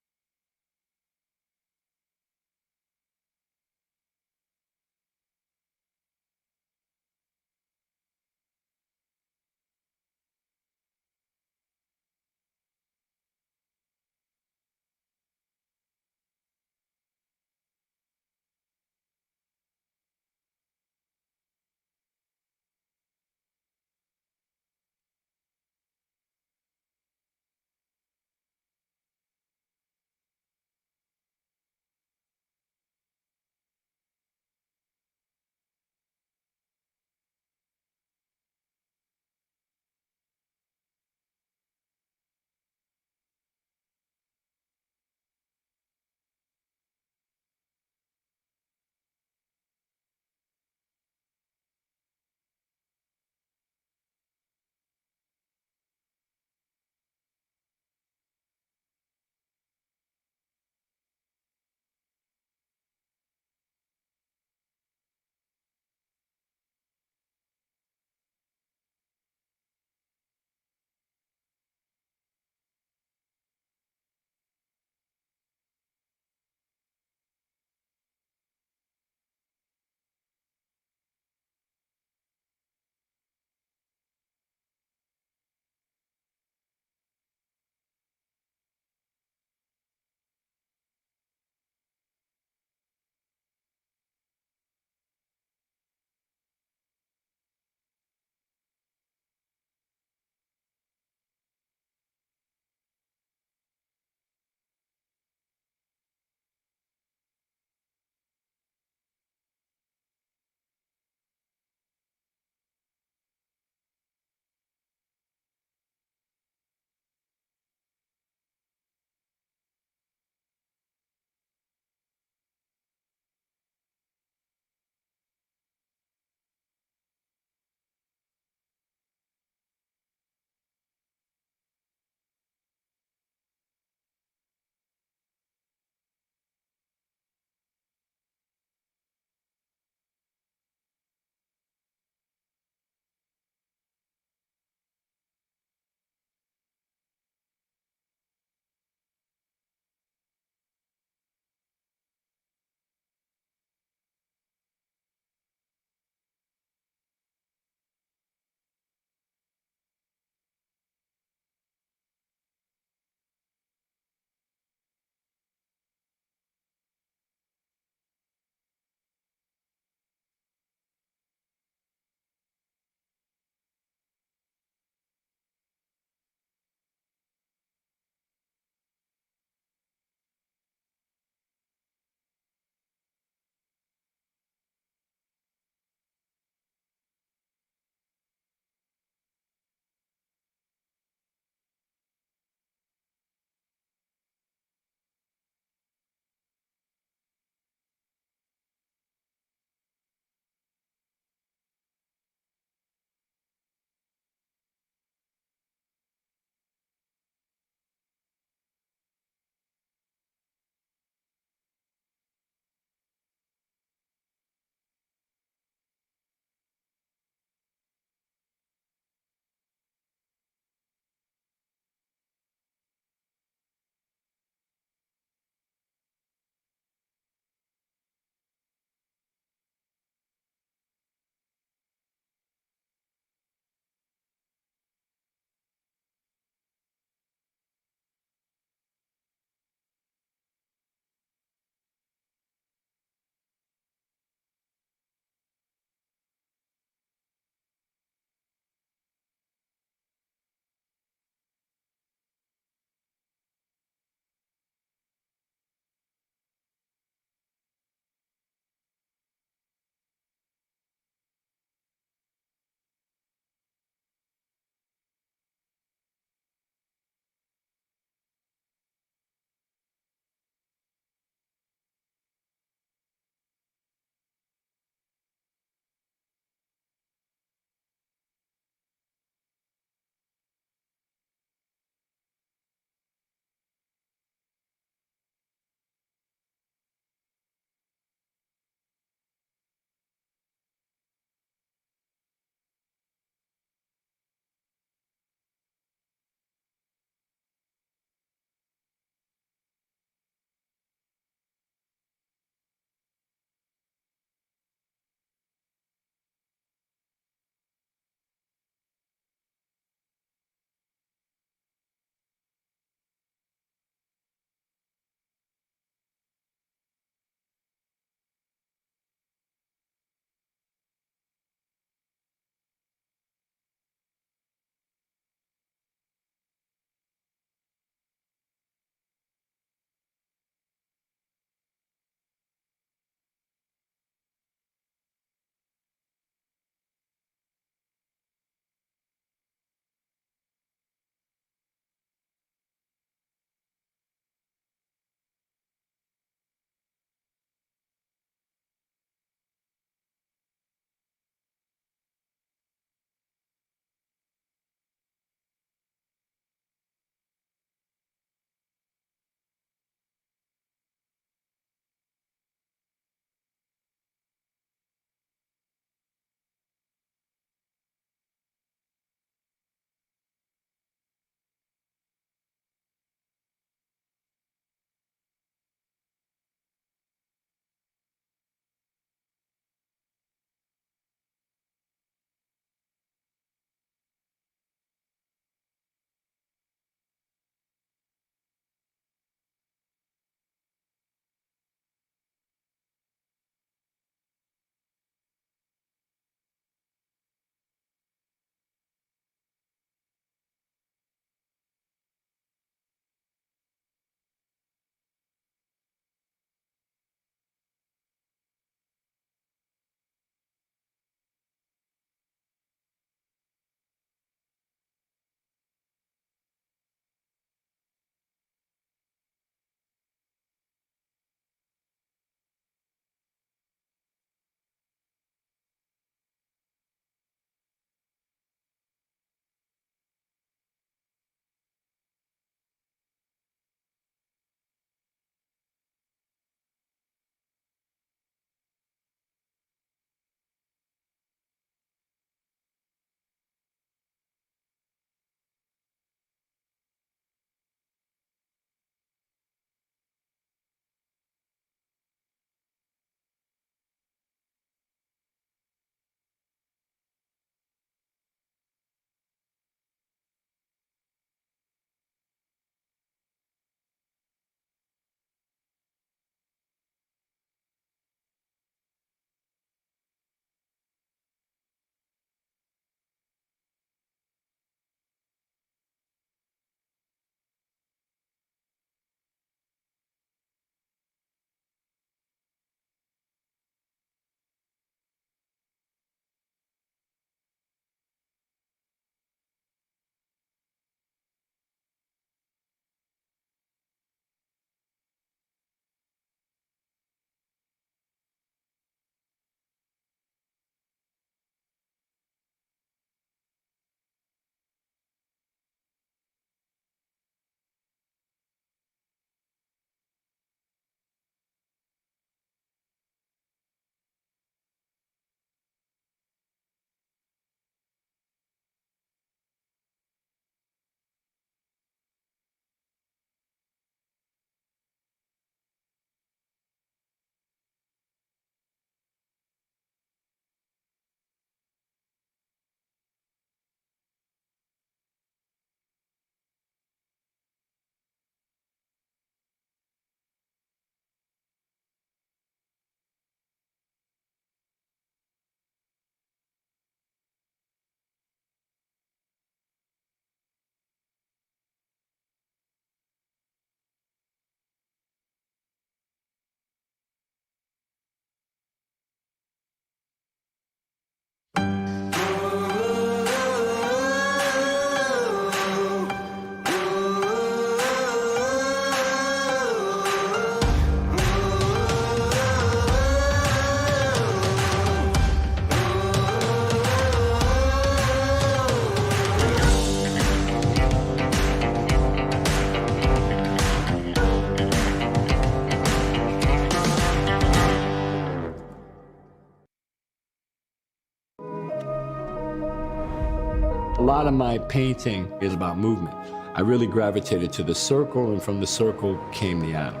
lot of my painting is about movement. I really gravitated to the circle, and from the circle came the atom.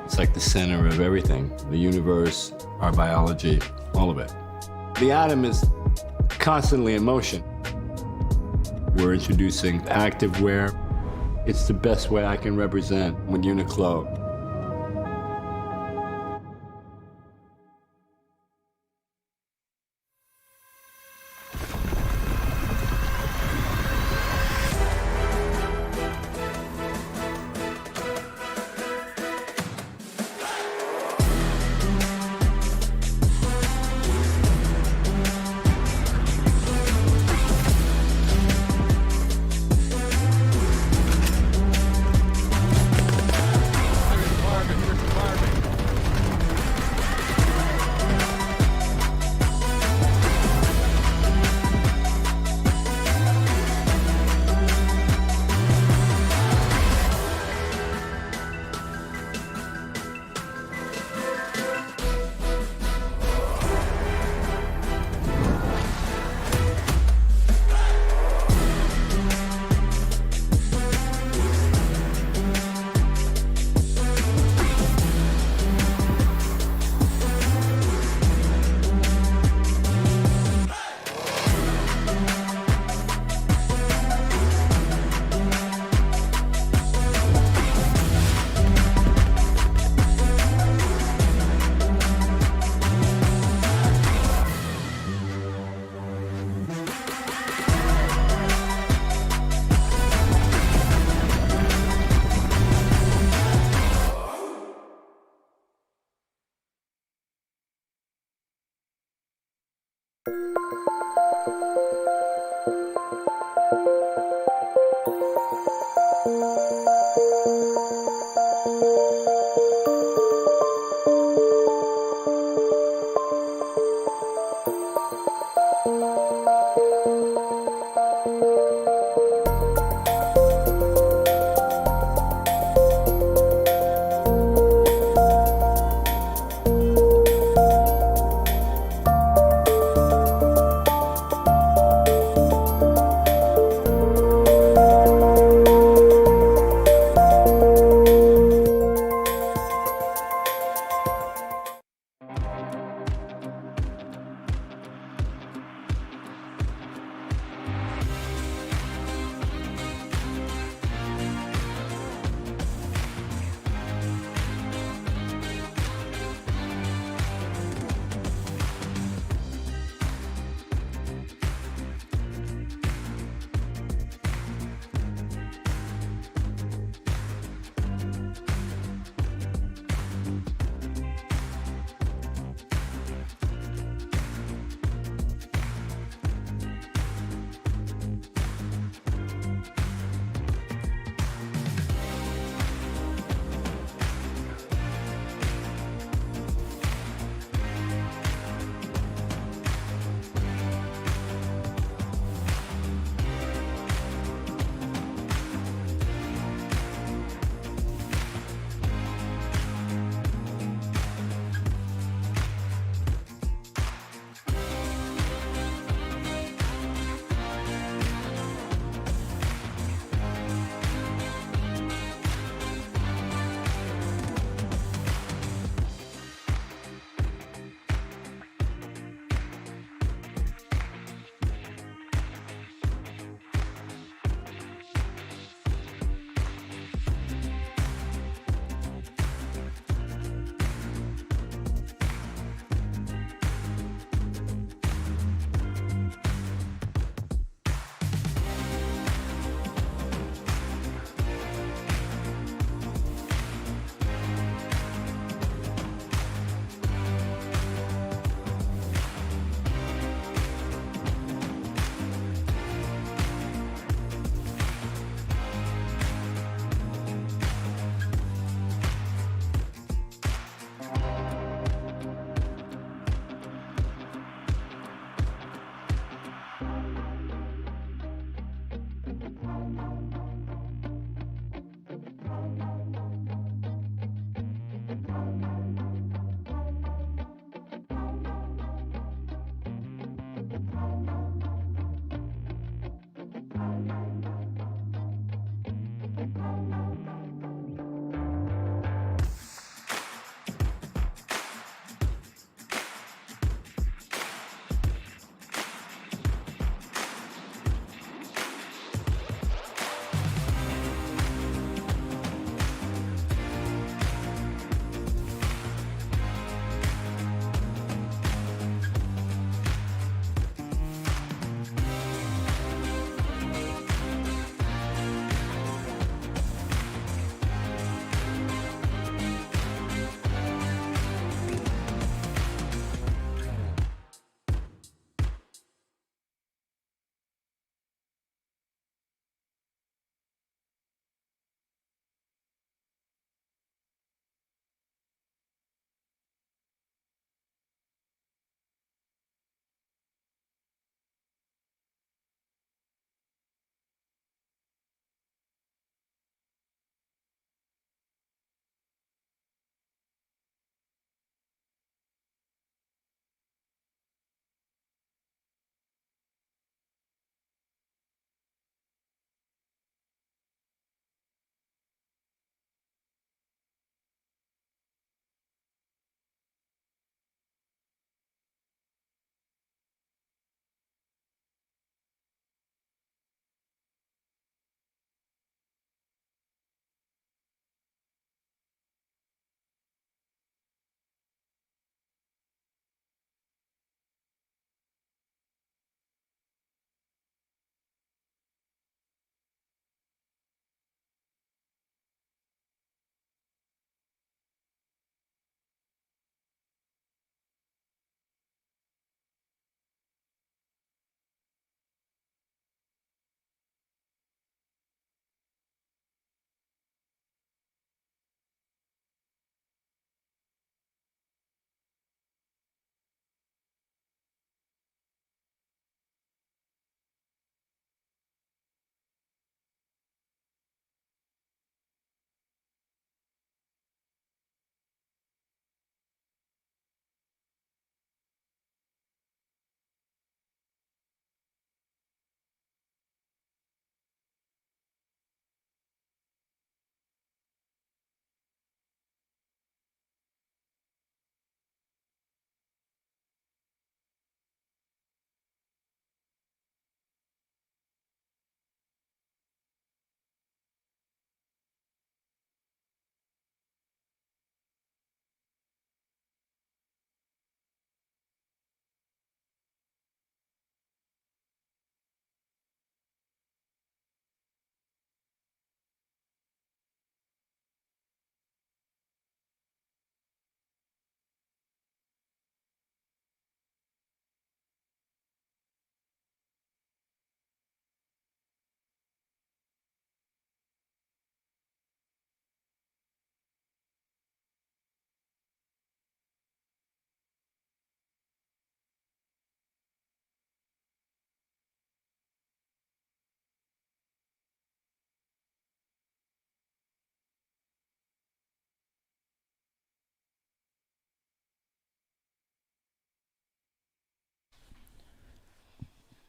It's like the center of everything, the universe, our biology, all of it. The atom is constantly in motion. We're introducing active wear. It's the best way I can represent with Uniqlo.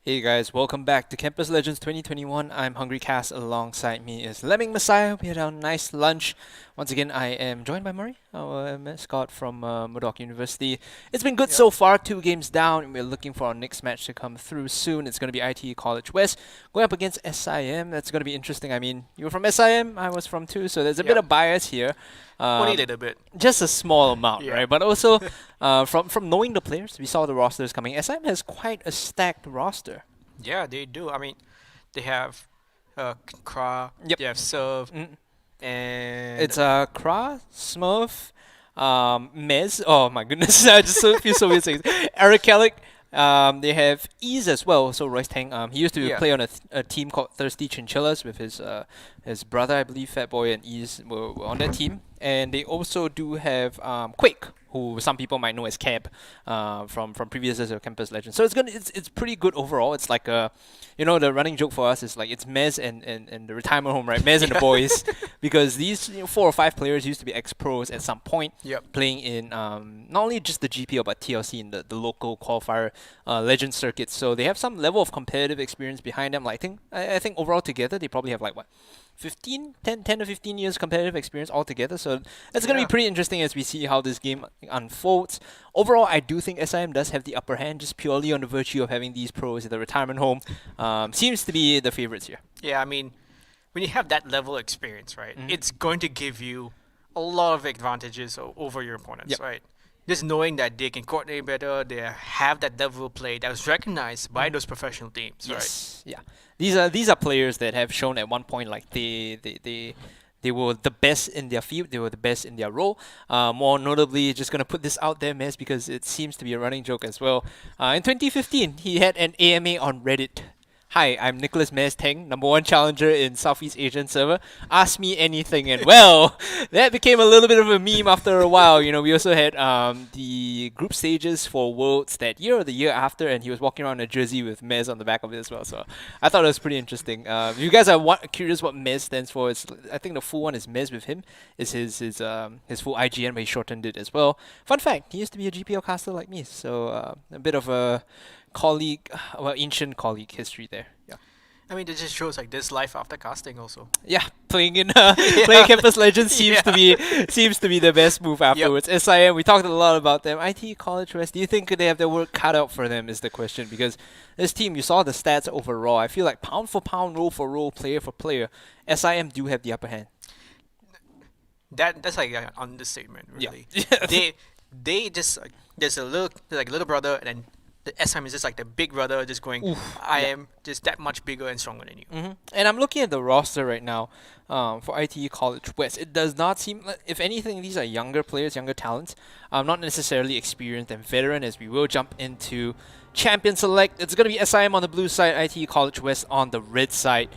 Hey guys, welcome back to Campus Legends 2021. I'm Hungry Cass. Alongside me is Lemming Messiah. We had our nice lunch. Once again, I am joined by Murray, our mascot from Murdoch University. It's been good so far, 2 games down, and we're looking for our next match to come through soon. It's going to be ITE College West going up against SIM. That's going to be interesting. I mean, you were from SIM, I was from too, so there's a bit of bias here. Only a little bit. Just a small amount, right? But also, from knowing the players, we saw the rosters coming. SIM has quite a stacked roster. Yeah, they do. I mean, they have Kra, Yep. they have Serve, and It's Kra, Smurf, Mez. Oh my goodness, I just feel so weird saying Eric Kellick. They have Ease as well. So Royce Tang. He used to play on a team called Thirsty Chinchillas with his brother, I believe. Fatboy and Ease were on that team. And they also do have Quake, who some people might know as Cab, from previous years of Campus Legends. So it's pretty good overall. It's like the running joke for us is like it's Mez and the retirement home, right? Mez and the boys, because these 4 or 5 players used to be ex-pros at some point, playing in not only just the GPL but TLC in the local qualifier legend circuits. So they have some level of competitive experience behind them. Like I think overall together they probably have like 10 to 15 years competitive experience altogether. So that's going to be pretty interesting as we see how this game unfolds. Overall, I do think SIM does have the upper hand just purely on the virtue of having these pros at the retirement home. Seems to be the favorites here. Yeah, I mean, when you have that level of experience, right, it's going to give you a lot of advantages over your opponents, right? Just knowing that they can coordinate better, they have that level of play that was recognized by those professional teams, right? Yeah. These are players that have shown at one point like they were the best in their field, they were the best in their role. More notably, just gonna put this out there, Mez, because it seems to be a running joke as well. In 2015, he had an AMA on Reddit. Hi, I'm Nicholas Mez Teng, #1 challenger in Southeast Asian server. Ask me anything, and well, that became a little bit of a meme after a while. We also had the group stages for Worlds that year or the year after, and he was walking around in a jersey with Mez on the back of it as well. So I thought it was pretty interesting. If you guys are curious what Mez stands for, I think the full one is Mez with him. Is his full IGN, but he shortened it as well. Fun fact: he used to be a GPL caster like me, so a bit of a ancient colleague history there. Yeah. I mean, it just shows like this life after casting also. Yeah, playing playing Campus Legends seems to be the best move afterwards. SIM, we talked a lot about them. ITE College West, do you think they have their work cut out for them is the question, because this team, you saw the stats overall. I feel like pound for pound, role for role, player for player, SIM do have the upper hand. That's like an understatement, really. They just there's a little brother, and then the SIM is just like the big brother, just going, I am just that much bigger and stronger than you. And I'm looking at the roster right now for ITE College West. It does not seem like, if anything, these are younger players, younger talents, not necessarily experienced and veteran, as we will jump into Champion Select. It's going to be SIM on the blue side, ITE College West on the red side.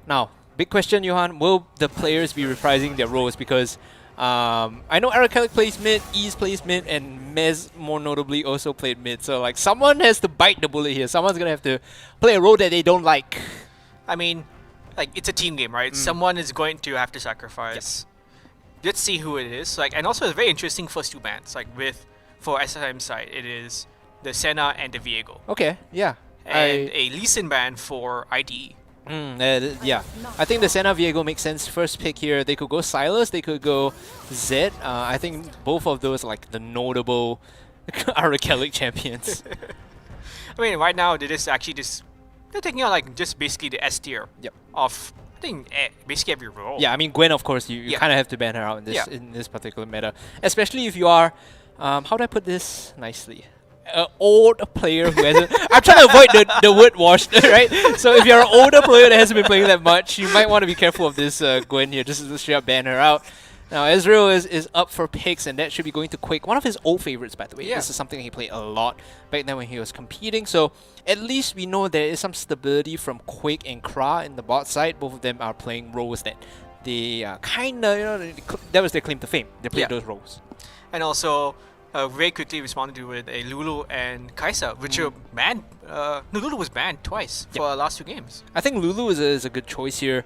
Now, big question, Johan, will the players be reprising their roles? Because I know Eric Kellick plays mid, Ease plays mid, and Mez more notably also played mid. So like someone has to bite the bullet here. Someone's gonna have to play a role that they don't like. I mean, like it's a team game, right? Someone is going to have to sacrifice. Let's see who it is. Like, and also it's very interesting first 2 bans. Like for SIM side, it is the Senna and the Viego. Okay, yeah. And a Lee Sin ban for ITE. Yeah, I think the Senna Viego makes sense. First pick here, they could go Silas, they could go Zed. I think both of those are like the notable Arachelic champions. I mean, right now they're taking out like just basically the S tier of I think basically every role. Yeah, I mean Gwen, of course, you kind of have to ban her out in this particular meta, especially if you are how do I put this nicely? An old player who hasn't. I'm trying to avoid the word washed, right? So if you're an older player that hasn't been playing that much, you might want to be careful of this Gwen here. Just straight up ban her out. Now Ezreal is up for picks, and that should be going to Quake. One of his old favorites, by the way. This is something he played a lot back then when he was competing. So at least we know there is some stability from Quake and Kra in the bot side. Both of them are playing roles that they kind of, that was their claim to fame. They played those roles. And also, very quickly responded to with a Lulu and Kaisa, which are banned. No, Lulu was banned twice for the last 2 games. I think Lulu is a good choice here,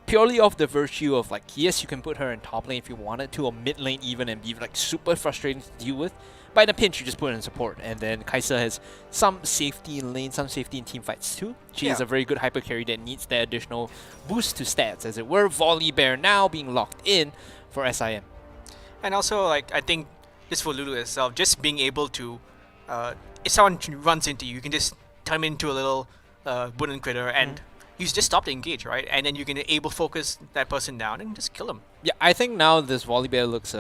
purely off the virtue of like, yes, you can put her in top lane if you wanted to, or mid lane even, and be like super frustrating to deal with. But in a pinch, you just put her in support, and then Kaisa has some safety in lane, some safety in team fights too. She is a very good hyper carry that needs that additional boost to stats, as it were. Volley Bear now being locked in for SIM. And also, like, I think just for Lulu itself, just being able to, if someone runs into you, you can just turn him into a little wooden critter, and you just stop the engage, right? And then you can able focus that person down and just kill him. Yeah, I think now this Volley Bear looks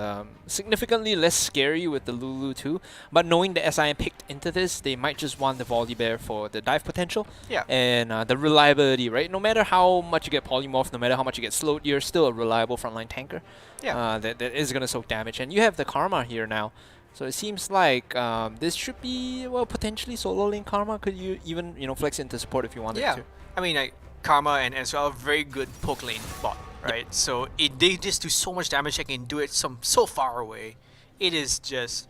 significantly less scary with the Lulu too. But knowing the SIM picked into this, they might just want the Volley Bear for the dive potential. Yeah. And the reliability, right? No matter how much you get polymorph, no matter how much you get slowed, you're still a reliable frontline tanker. Yeah. That is going to soak damage. And you have the Karma here now. So it seems like this should be, well, potentially solo lane Karma. Could you even, flex into support if you wanted to? I mean, like, Karma and as well, very good poke lane bot, right? So they just do so much damage. They can do it so far away. It is just,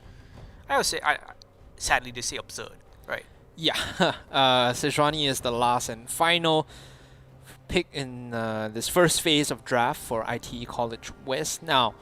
I would say, sadly to say, absurd, right? Yeah. Sejuani is the last and final pick in this first phase of draft for ITE College West. Now,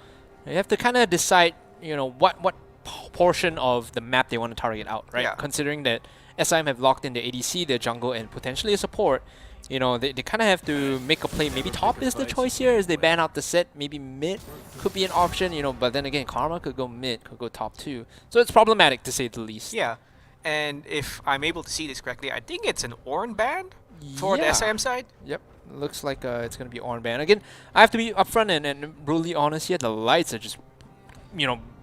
you have to kind of decide, what portion of the map they want to target out, right? Yeah. Considering that SIM have locked in the ADC, their jungle, and potentially a support, they kind of have to make a play. Maybe top is the choice here as they ban out the set. Maybe mid could be an option, but then again, Karma could go mid, could go top too. So it's problematic to say the least. Yeah. And if I'm able to see this correctly, I think it's an Ornn ban for the SIM side. Yep. Looks like it's going to be Ornn ban. Again, I have to be upfront and brutally honest here. The lights are just,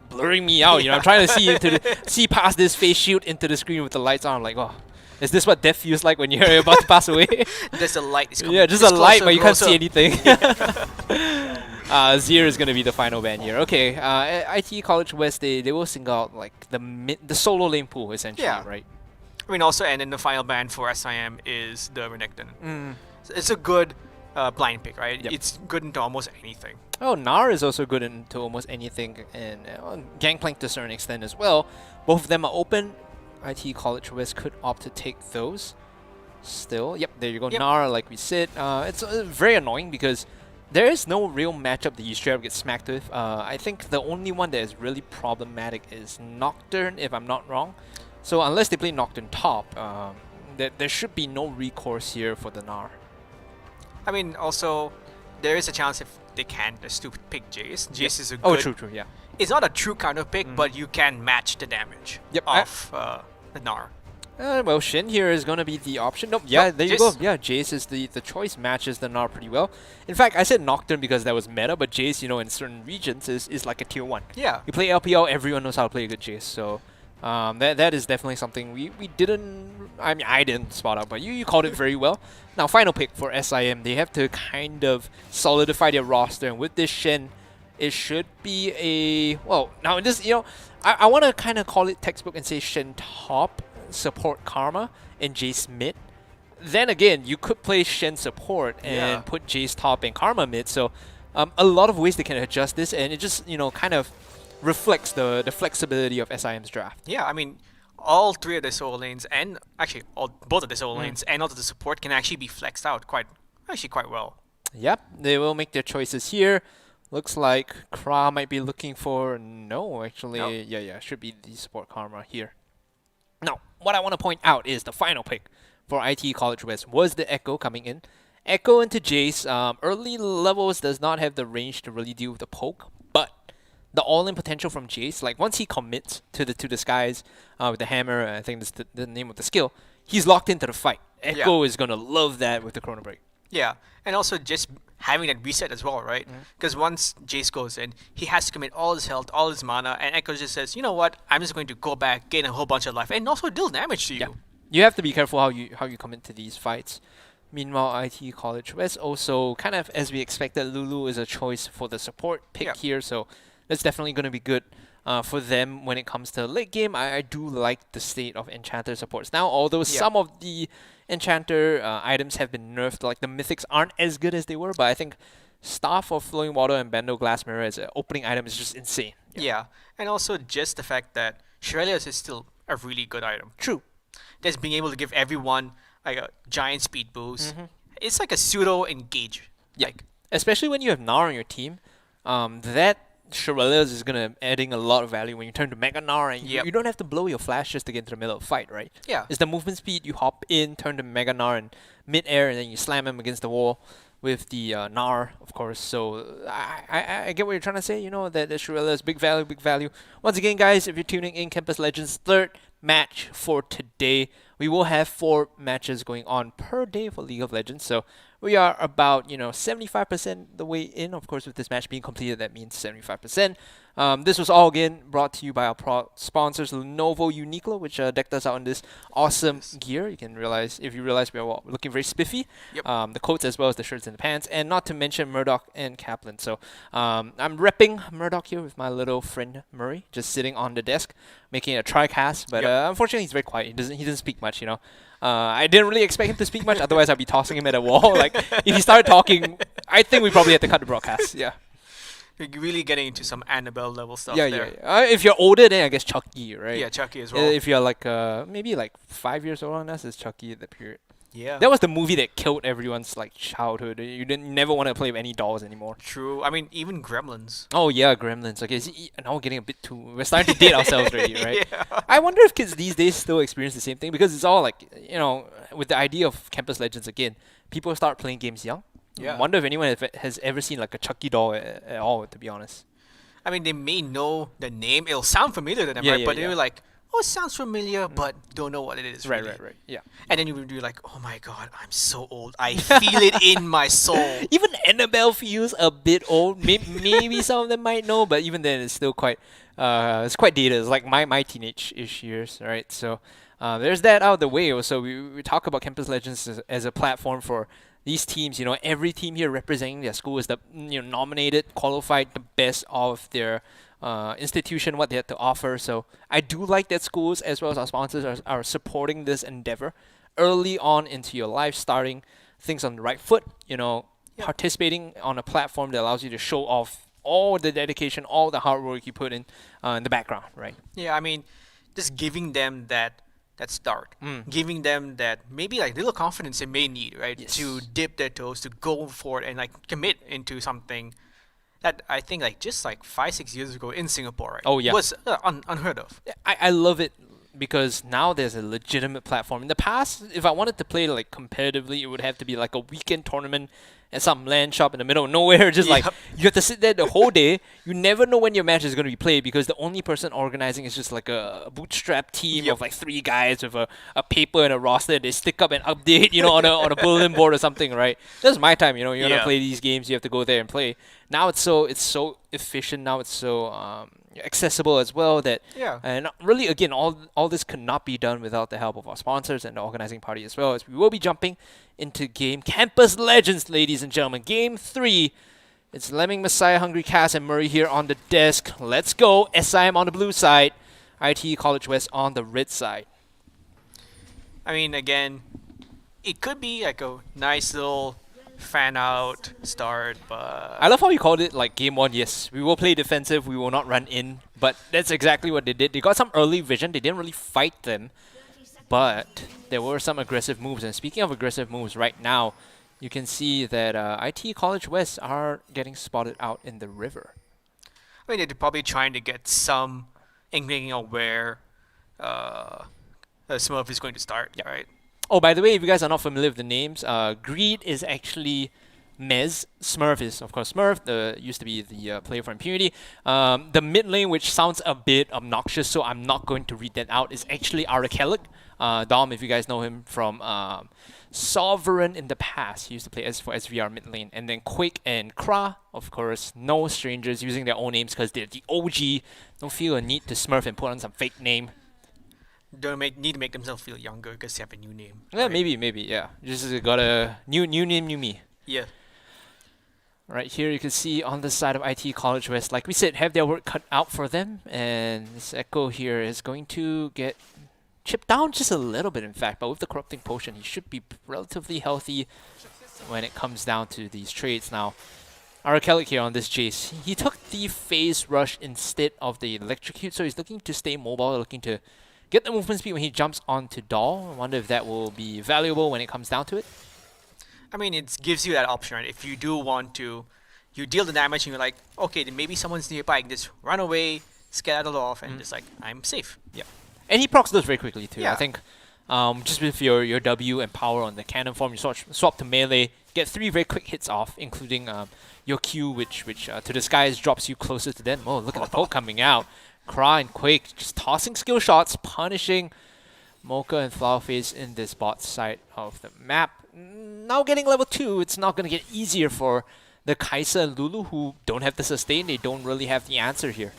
blurring me out. I'm trying to see past this face shield into the screen with the lights on. I'm like, oh, is this what death feels like when you're about to pass away? There's a light. Yeah, just a light, but you can't see anything. Zir is gonna be the final ban here. Okay, ITE College West, they will single out like the solo lane pool essentially, right? I mean, also, and then the final ban for SIM is the Renekton. So it's a good blind pick, right? Yep. It's good into almost anything. Oh, Gnar is also good into almost anything, and Gangplank to a certain extent as well. Both of them are open. ITE College West could opt to take those. Still, yep, there you go. Yep. Gnar, like we said, it's very annoying because there is no real matchup that you straight up get smacked with. I think the only one that is really problematic is Nocturne, if I'm not wrong. So unless they play Nocturne top, there should be no recourse here for the Gnar. I mean, also, there is a chance if they can't just to pick Jace. Jace is a good... Oh, true, yeah. It's not a true counter pick, but you can match the damage of the Gnar. Well, Shin here is going to be the option. Nope, yeah, there you go. Yeah, Jace is the choice, matches the Gnar pretty well. In fact, I said Nocturne because that was meta, but Jace, in certain regions is like a tier 1. Yeah. You play LPL, everyone knows how to play a good Jace, so that is definitely something we didn't... I mean, I didn't spot out, but you called it very well. Now, final pick for SIM. They have to kind of solidify their roster, and with this Shen, it should be a... Well, now this, I want to kind of call it textbook and say Shen top, support Karma, and Jace mid. Then again, you could play Shen support and put Jace top and Karma mid, so a lot of ways they can adjust this, and it just, kind of reflects the flexibility of SIM's draft. Yeah, I mean, all 3 of the solo lanes, and actually both of the solo lanes, and also the support can actually be flexed out quite well. Yep, they will make their choices here. Looks like Kra might be looking for... No, actually, Nope. yeah, should be the support Karma here. Now, what I want to point out is the final pick for ITE College West was the Echo coming in. Echo into Jace. Early levels does not have the range to really deal with the poke, but the all-in potential from Jace, like once he commits to the skies with the hammer, I think that's the name of the skill, he's locked into the fight. Echo is going to love that with the Chrono Break. Yeah, and also just having that reset as well, right? Because once Jace goes in, he has to commit all his health, all his mana, and Echo just says, you know what, I'm just going to go back, gain a whole bunch of life, and also deal damage to you. Yeah. You have to be careful how you commit to these fights. Meanwhile, ITE College West also, kind of as we expected, Lulu is a choice for the support pick here, so that's definitely going to be good for them when it comes to late game. I do like the state of Enchanter supports now, although some of the Enchanter items have been nerfed, like the mythics aren't as good as they were, but I think Staff of Flowing Water and Bando Glass Mirror as an opening item is just insane. Yeah. And also just the fact that Shurelius is still a really good item. True. Just being able to give everyone like a giant speed boost. It's like a pseudo engage. Yeah. Like, Especially when you have Gnar on your team, that Shurelius is gonna adding a lot of value when you turn to Mega Gnar, and Yep. you don't have to blow your flash just to get into the middle of a fight, right? yeah. It's the movement speed. You hop in, turn to Mega Gnar in mid-air, and then you slam him against the wall with the Gnar, of course. So I get what you're trying to say. You know that the Shurelius big value, big value. Once again, guys, if you're tuning in, Campus Legends third match for today. We will have 4 matches going on per day for League of Legends. So we are about 75% the way in. Of course, with this match being completed, that means 75%. This was all again brought to you by our sponsors, Lenovo Uniqlo, which decked us out in this awesome gear. You can realize if you realize we are looking very spiffy. Yep. The coats as well as the shirts and the pants, and not to mention Murdoch and KAPLAN. So I'm repping Murdoch here with my little friend Murray, just sitting on the desk making a tri-cast. But unfortunately, he's very quiet. He doesn't speak much. I didn't really expect him to speak much. Otherwise, I'd be tossing him at a wall. Like if he started talking, I think we probably had to cut the broadcast. Yeah. You're really getting into some Annabelle level stuff Yeah. there. If you're older, then I guess Chucky, right? Yeah, Chucky as well. If you're like maybe like 5 years older than us, it's Chucky at that period. yeah. That was the movie that killed everyone's like childhood. You never want to play with any dolls anymore. True. I mean, even Gremlins. Oh yeah, Gremlins. Okay, now we're getting a bit too. We're starting to date ourselves already, right? Yeah. I wonder if kids these days still experience the same thing because it's all like with the idea of Campus Legends again, people start playing games young. Yeah. I wonder if anyone has ever seen like a Chucky doll at all. To be honest. I mean, they may know the name. It'll sound familiar to them, Yeah, right? yeah, But yeah. they're like, oh, it sounds familiar, but don't know what it is. Right. really. Yeah. And then you would be like, oh my god, I'm so old. I feel it in my soul. Even Annabelle feels a bit old. Maybe some of them might know, but even then, it's still quite it's quite dated. It's like my teenage-ish years, right? So there's that out of the way. Also, we talk about Campus Legends as a platform for these teams. Every team here representing their school is the nominated, qualified, the best of their institution, what they have to offer. So I do like that schools as well as our sponsors are supporting this endeavor early on into your life, starting things on the right foot, participating on a platform that allows you to show off all the dedication, all the hard work you put in the background, right? Yeah, I mean, just giving them that start, giving them that maybe like little confidence they may need, right? Yes. To dip their toes, to go for it and like commit into something that I think like just like 5-6 years ago in Singapore, right? Oh, yeah. Was unheard of. I love it because now there's a legitimate platform. In the past, if I wanted to play like competitively, it would have to be like a weekend tournament at some LAN shop in the middle of nowhere. Just like Yep. you have to sit there the whole day. You never know when your match is going to be played because the only person organizing is just like a bootstrap team Yep. of like 3 guys with a paper and a roster. They stick up and update, on a bulletin board or something, right? That's my time. You want to Yeah. play these games, you have to go there and play. Now it's so efficient. Now it's so accessible as well that and really again all this could not be done without the help of our sponsors and the organizing party as well, as we will be jumping into game Campus Legends, ladies and gentlemen. Game 3. It's Lemming, Messiah, Hungry Cass, and Murray here on the desk. Let's go. SIM on the blue side, ITE College West on the red side. I mean, again, it could be like a nice little fan out start, but I love how you called it like game 1. Yes, we will play defensive, we will not run in, but that's exactly what they did. They got some early vision. They didn't really fight them, but there were some aggressive moves. And speaking of aggressive moves, right now you can see that ITE College West are getting spotted out in the river. I mean, they're probably trying to get some inkling of where Smurf is going to start, right? Oh, by the way, if you guys are not familiar with the names, Greed is actually Mez. Smurf is, of course, Smurf. Used to be the player for Impunity. The mid lane, which sounds a bit obnoxious, so I'm not going to read that out, is actually Arakelic. Dom, if you guys know him from Sovereign in the past. He used to play for SVR mid lane. And then Quake and Kra, of course, no strangers using their own names because they're the OG. Don't feel a need to Smurf and put on some fake name. Don't need to make themselves feel younger because they have a new name. Yeah, right? maybe, yeah. Just got a new name, new me. Yeah. Right here you can see on the side of ITE College West, like we said, have their work cut out for them. And this Echo here is going to get chipped down just a little bit, in fact. But with the Corrupting Potion, he should be relatively healthy when it comes down to these trades. Now, Arkellic here on this Jace. He took the phase rush instead of the electrocute, so he's looking to stay mobile, looking to get the movement speed when he jumps onto Doll. I wonder if that will be valuable when it comes down to it. I mean, it gives you that option, right? If you do want to, you deal the damage and you're like, okay, then maybe someone's nearby, I can just run away, skedaddle off, and just like, I'm safe. Yeah. And he procs those very quickly too. Yeah. I think just with your W and power on the cannon form, you swap to melee, get 3 very quick hits off, including your Q, which to the skies drops you closer to them. Oh, look at the poke coming out. Kra and Quake just tossing skill shots, punishing Mocha and Flowerface in this bot side of the map. Now getting level 2, it's not going to get easier for the Kaisa and Lulu, who don't have the sustain. They don't really have the answer here.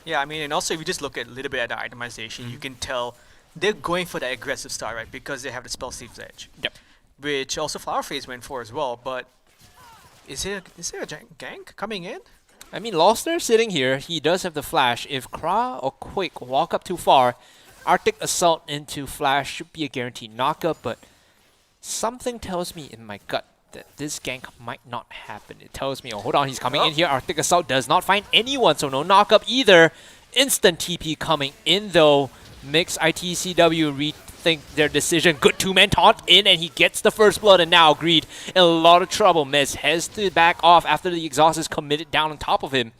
Yeah, I mean, and also if you just look at a little bit at the itemization, you can tell they're going for the aggressive start, right? Because they have the spell Steve's Edge. Yep. Which also Flowerface went for as well, but is there a gank coming in? I mean, Loster sitting here, he does have the flash. If Kra or Quake walk up too far, Arctic Assault into flash should be a guaranteed knockup, but something tells me in my gut that this gank might not happen. It tells me, oh, hold on, he's coming in here. Arctic Assault does not find anyone, so no knockup either. Instant TP coming in, though. Makes ITCW rethink their decision. Good two-man taunt in, and he gets the first blood, and now Greed in a lot of trouble. Mez has to back off after the exhaust is committed down on top of him.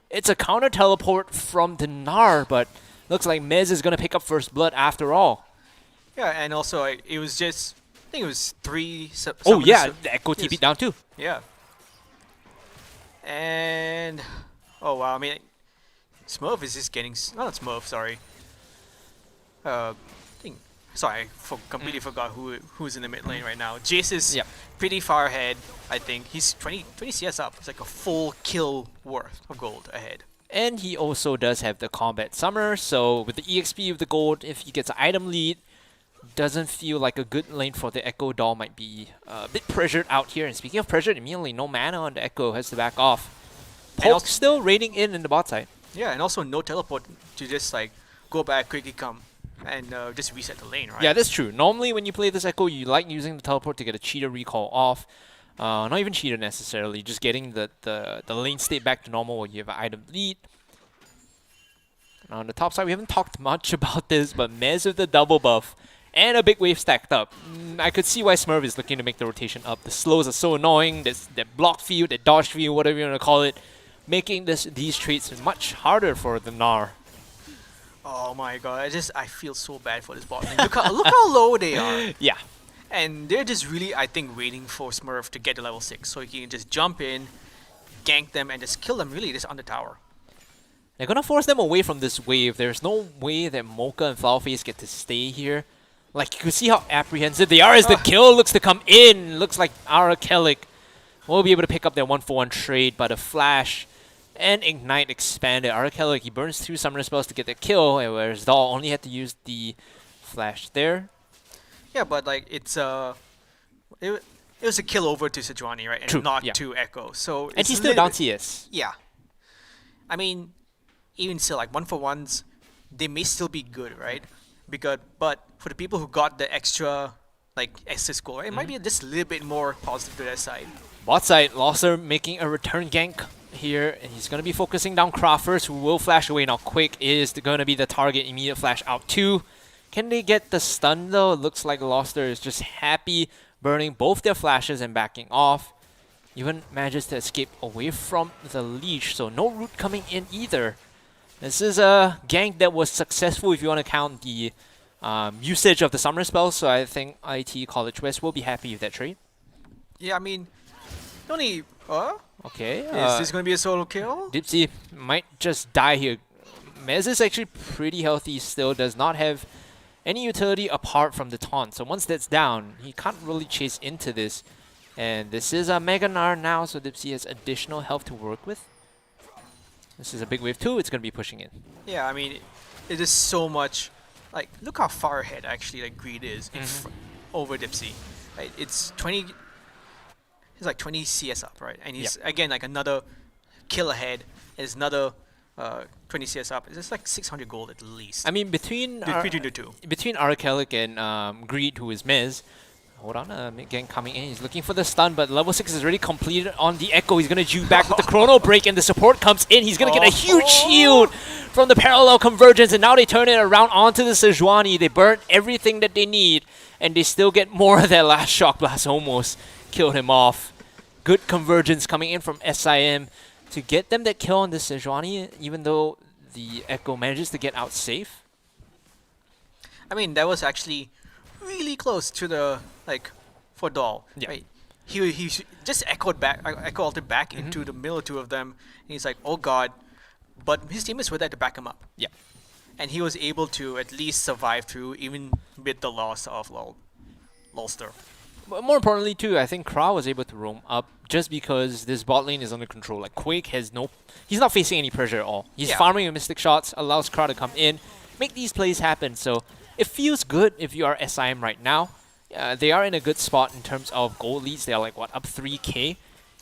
It's a counter teleport from the Gnar, but looks like Mez is going to pick up first blood after all. Yeah, and also it was just, I think it was 3... Oh yeah, the Echo TP down too. Yeah. And... oh wow, I mean, Smurf is just getting... no, not Smurf, sorry. Sorry, I completely forgot who's in the mid lane right now. Jace is pretty far ahead, I think. He's 20 CS up. It's like a full kill worth of gold ahead. And he also does have the combat summer, so with the EXP of the gold, if he gets an item lead, doesn't feel like a good lane for the Echo Doll. Might be a bit pressured out here. And speaking of pressured, immediately no mana on the Echo, has to back off. Poke still raiding in the bot side. Yeah, and also no teleport to just like go back, quickly come, and just reset the lane, right? Yeah, that's true. Normally when you play this Echo, you like using the teleport to get a cheater recall off. Not even cheater necessarily, just getting the lane state back to normal when you have an item lead. On the top side, we haven't talked much about this, but Mez with the double buff and a big wave stacked up. I could see why Smurf is looking to make the rotation up. The slows are so annoying, that block field, that dodge field, whatever you want to call it, making these traits much harder for the Gnar. Oh my god, I feel so bad for this bot lane. Look how low they are. Yeah. And they're just really, I think, waiting for Smurf to get to level 6 so he can just jump in, gank them, and just kill them really just on the tower. They're gonna force them away from this wave. There's no way that Mocha and Flowerface get to stay here. Like, you can see how apprehensive they are as the kill looks to come in. Looks like Arkellic will be able to pick up that 1-for-1 trade, but a flash and Ignite expanded. Arkellic, he burns 2 summoner spells to get the kill, whereas Doll only had to use the flash there. Yeah, but like it was a kill over to Sejuani, right? And True, not yeah. to Echo. So And he's still down CS. Yeah. I mean, even still, like 1-for-1s, they may still be good, right? But for the people who got the extra like extra score, it might be just a little bit more positive to their side. Bot side, Losser making a return gank here, and he's going to be focusing down Kra first, who will flash away. Now Quick is going to be the target, immediate flash out too. Can they get the stun though? It looks like Loster is just happy burning both their flashes and backing off. Even manages to escape away from the leash, so no root coming in either. This is a gank that was successful if you want to count the usage of the summer spells, so I think IT College West will be happy with that trade. Yeah, I mean, only... Okay. is this going to be a solo kill? Dipsy might just die here. Mez is actually pretty healthy still, does not have any utility apart from the taunt. So once that's down, he can't really chase into this. And this is a Mega Gnar now, so Dipsy has additional health to work with. This is a big wave too, it's going to be pushing in. Yeah, I mean, it is so much... Like, look how far ahead actually like Greed is over Dipsy. Right? It's 20... He's like 20 CS up, right? And he's, again, like another kill ahead. There's another 20 CS up. It's just like 600 gold at least. I mean, between the two. Arkellic and Greed, who is Mez, Hold on, again coming in. He's looking for the stun, but level 6 is already completed on the Echo. He's going to juke back with the Chrono Break, and the support comes in. He's going to get a huge shield from the Parallel Convergence, and now they turn it around onto the Sejuani. They burn everything that they need, and they still get more of that last Shock Blast. Almost killed him off. Good convergence coming in from SIM to get them that kill on the Sejuani, even though the Echo manages to get out safe. I mean, that was actually really close to the, like, for Doll. Yeah. Right? He just echoed back, echo ulted back into the middle of two of them. And he's like, oh god. But his teammates were there to back him up. Yeah. And he was able to at least survive through, even with the loss of Lolster. But more importantly too, I think Kra was able to roam up just because this bot lane is under control. Like Quake has he's not facing any pressure at all. He's farming with Mystic Shots, allows Kra to come in, make these plays happen. So it feels good if you are SIM right now. They are in a good spot in terms of gold leads. They are like, what, up 3k?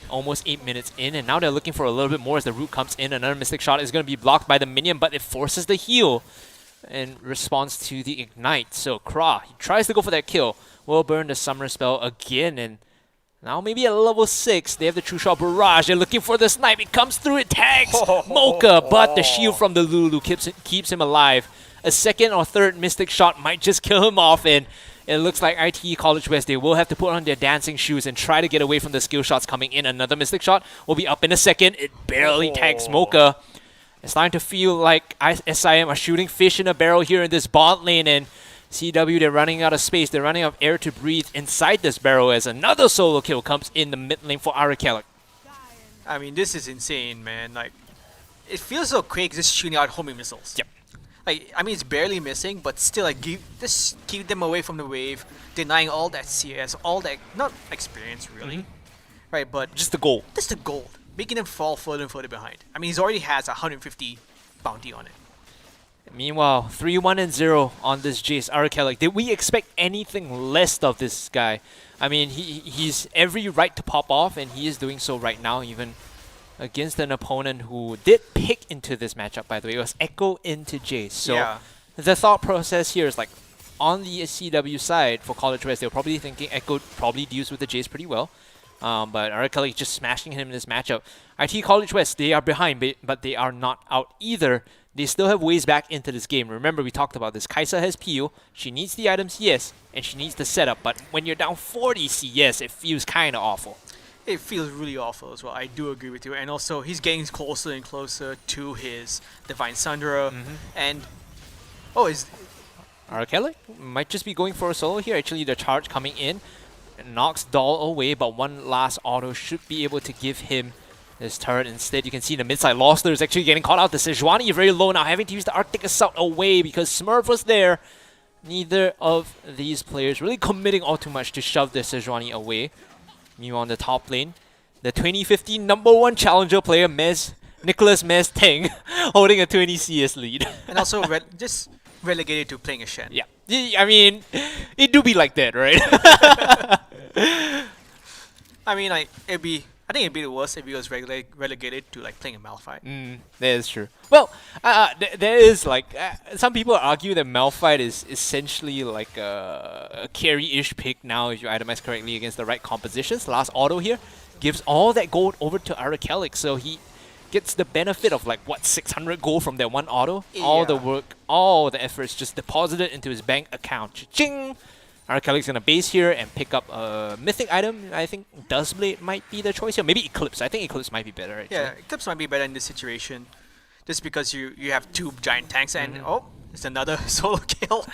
Almost 8 minutes in, and now they're looking for a little bit more as the root comes in. Another Mystic Shot is going to be blocked by the minion, but it forces the heal in response to the Ignite. So Kra, he tries to go for that kill. Will burn the Summer Spell again, and now maybe at level 6, they have the True Shot Barrage. They're looking for the snipe. It comes through, it tags Mocha, but the shield from the Lulu keeps him alive. A second or third Mystic Shot might just kill him off, and it looks like ITE College West, they will have to put on their dancing shoes and try to get away from the skill shots coming in. Another Mystic Shot will be up in a second. It barely tags Mocha. It's starting to feel like SIM are shooting fish in a barrel here in this bot lane, and CW, they're running out of space. They're running out of air to breathe inside this barrel as another solo kill comes in the mid lane for ITECC. I mean, this is insane, man. Like, it feels like Quake just shooting out homing missiles. Yep. Like, I mean, it's barely missing, but still, like, just keep them away from the wave, denying all that CS, all that, not experience, really. Right, but Just the goal. just the gold, making them fall further and further behind. I mean, he's already has 150 bounty on it. Meanwhile, 3-1-0 on this Jace ITECC. Did we expect anything less of this guy? I mean, he's every right to pop off, and he is doing so right now, even against an opponent who did pick into this matchup, by the way. It was Echo into Jace. So the thought process here is like, on the CW side for College West, they were probably thinking Echo probably deals with the Jace pretty well. But ITECC just smashing him in this matchup. IT College West, they are behind, but they are not out either. They still have ways back into this game. Remember, we talked about this. Kaisa has PO. She needs the items, yes, and she needs the setup. But when you're down 40 CS, it feels kind of awful. It feels really awful as well. I do agree with you. And also, he's getting closer and closer to his Divine Sundra. And, is ITECC might just be going for a solo here. Actually, the charge coming in knocks Doll away, but one last auto should be able to give him this turret. Instead, you can see the mid-side Lostler is actually getting caught out. The Sejuani very low now, having to use the Arctic Assault away because Smurf was there. Neither of these players really committing all too much to shove the Sejuani away. Meanwhile, on the top lane, the 2015 #1 challenger player, Nicholas Mez Teng, holding a 20 CS lead. and also just relegated to playing a Shen. Yeah, I mean, it do be like that, right? I mean, like, I think it'd be the worst if he was relegated to, like, playing a Malphite. That is true. Well, there is, like, some people argue that Malphite is essentially like a carry-ish pick now if you itemize correctly against the right compositions. Last auto here gives all that gold over to ITECC, so he gets the benefit of, like, what, 600 gold from that one auto? Yeah. All the work, all the efforts just deposited into his bank account. Cha-ching! ITECC's gonna base here and pick up a mythic item. I think Duskblade might be the choice here. Maybe Eclipse. I think Eclipse might be better, actually. Yeah, Eclipse might be better in this situation. Just because you have two giant tanks and, it's another solo kill.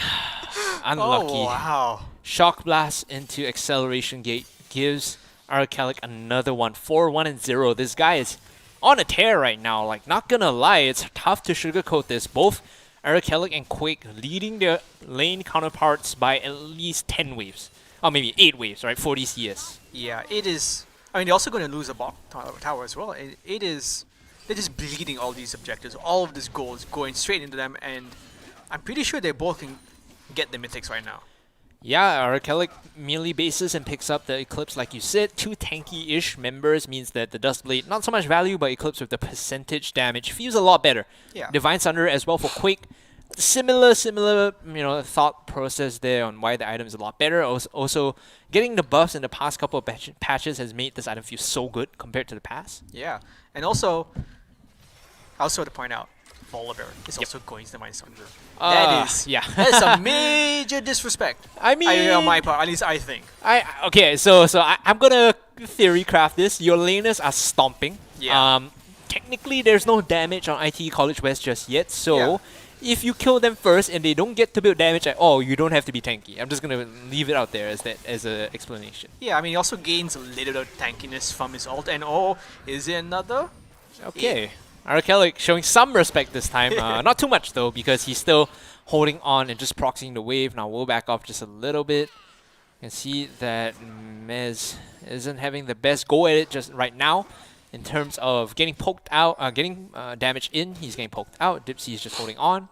Unlucky. Oh, wow. Shock Blast into Acceleration Gate gives ITECC another one. 4-1-0. This guy is on a tear right now. Like, not gonna lie, it's tough to sugarcoat this. Both ITECC and Quake leading their lane counterparts by at least 10 waves. Or maybe 8 waves, right? 40 CS. Yeah, it is. I mean, they're also going to lose a bot tower as well. It is. They're just bleeding all these objectives. All of this gold is going straight into them, and I'm pretty sure they both can get the mythics right now. Yeah, ITECC melee bases and picks up the Eclipse, like you said. 2 tanky-ish members means that the Duskblade, not so much value, but Eclipse with the percentage damage feels a lot better. Yeah. Divine Thunder as well for Quake. Similar, thought process there on why the item is a lot better. Also, getting the buffs in the past couple of patches has made this item feel so good compared to the past. Yeah, and also, I also want to point out, Volibear is also going to the -100. That is a major disrespect. I mean, on my part, at least I think. So I'm gonna theory craft this. Your laners are stomping. Yeah. Technically, there's no damage on ITE College West just yet, so. Yeah. If you kill them first and they don't get to build damage at all, you don't have to be tanky. I'm just gonna leave it out there as an explanation. Yeah, I mean, he also gains a little bit of tankiness from his ult, and is it another? Okay, ITECC showing some respect this time. Not too much though, because he's still holding on and just proxying the wave. Now we'll back off just a little bit. You can see that Mez isn't having the best go at it just right now. In terms of getting poked out, getting damage in, he's getting poked out. Dipsy is just holding on.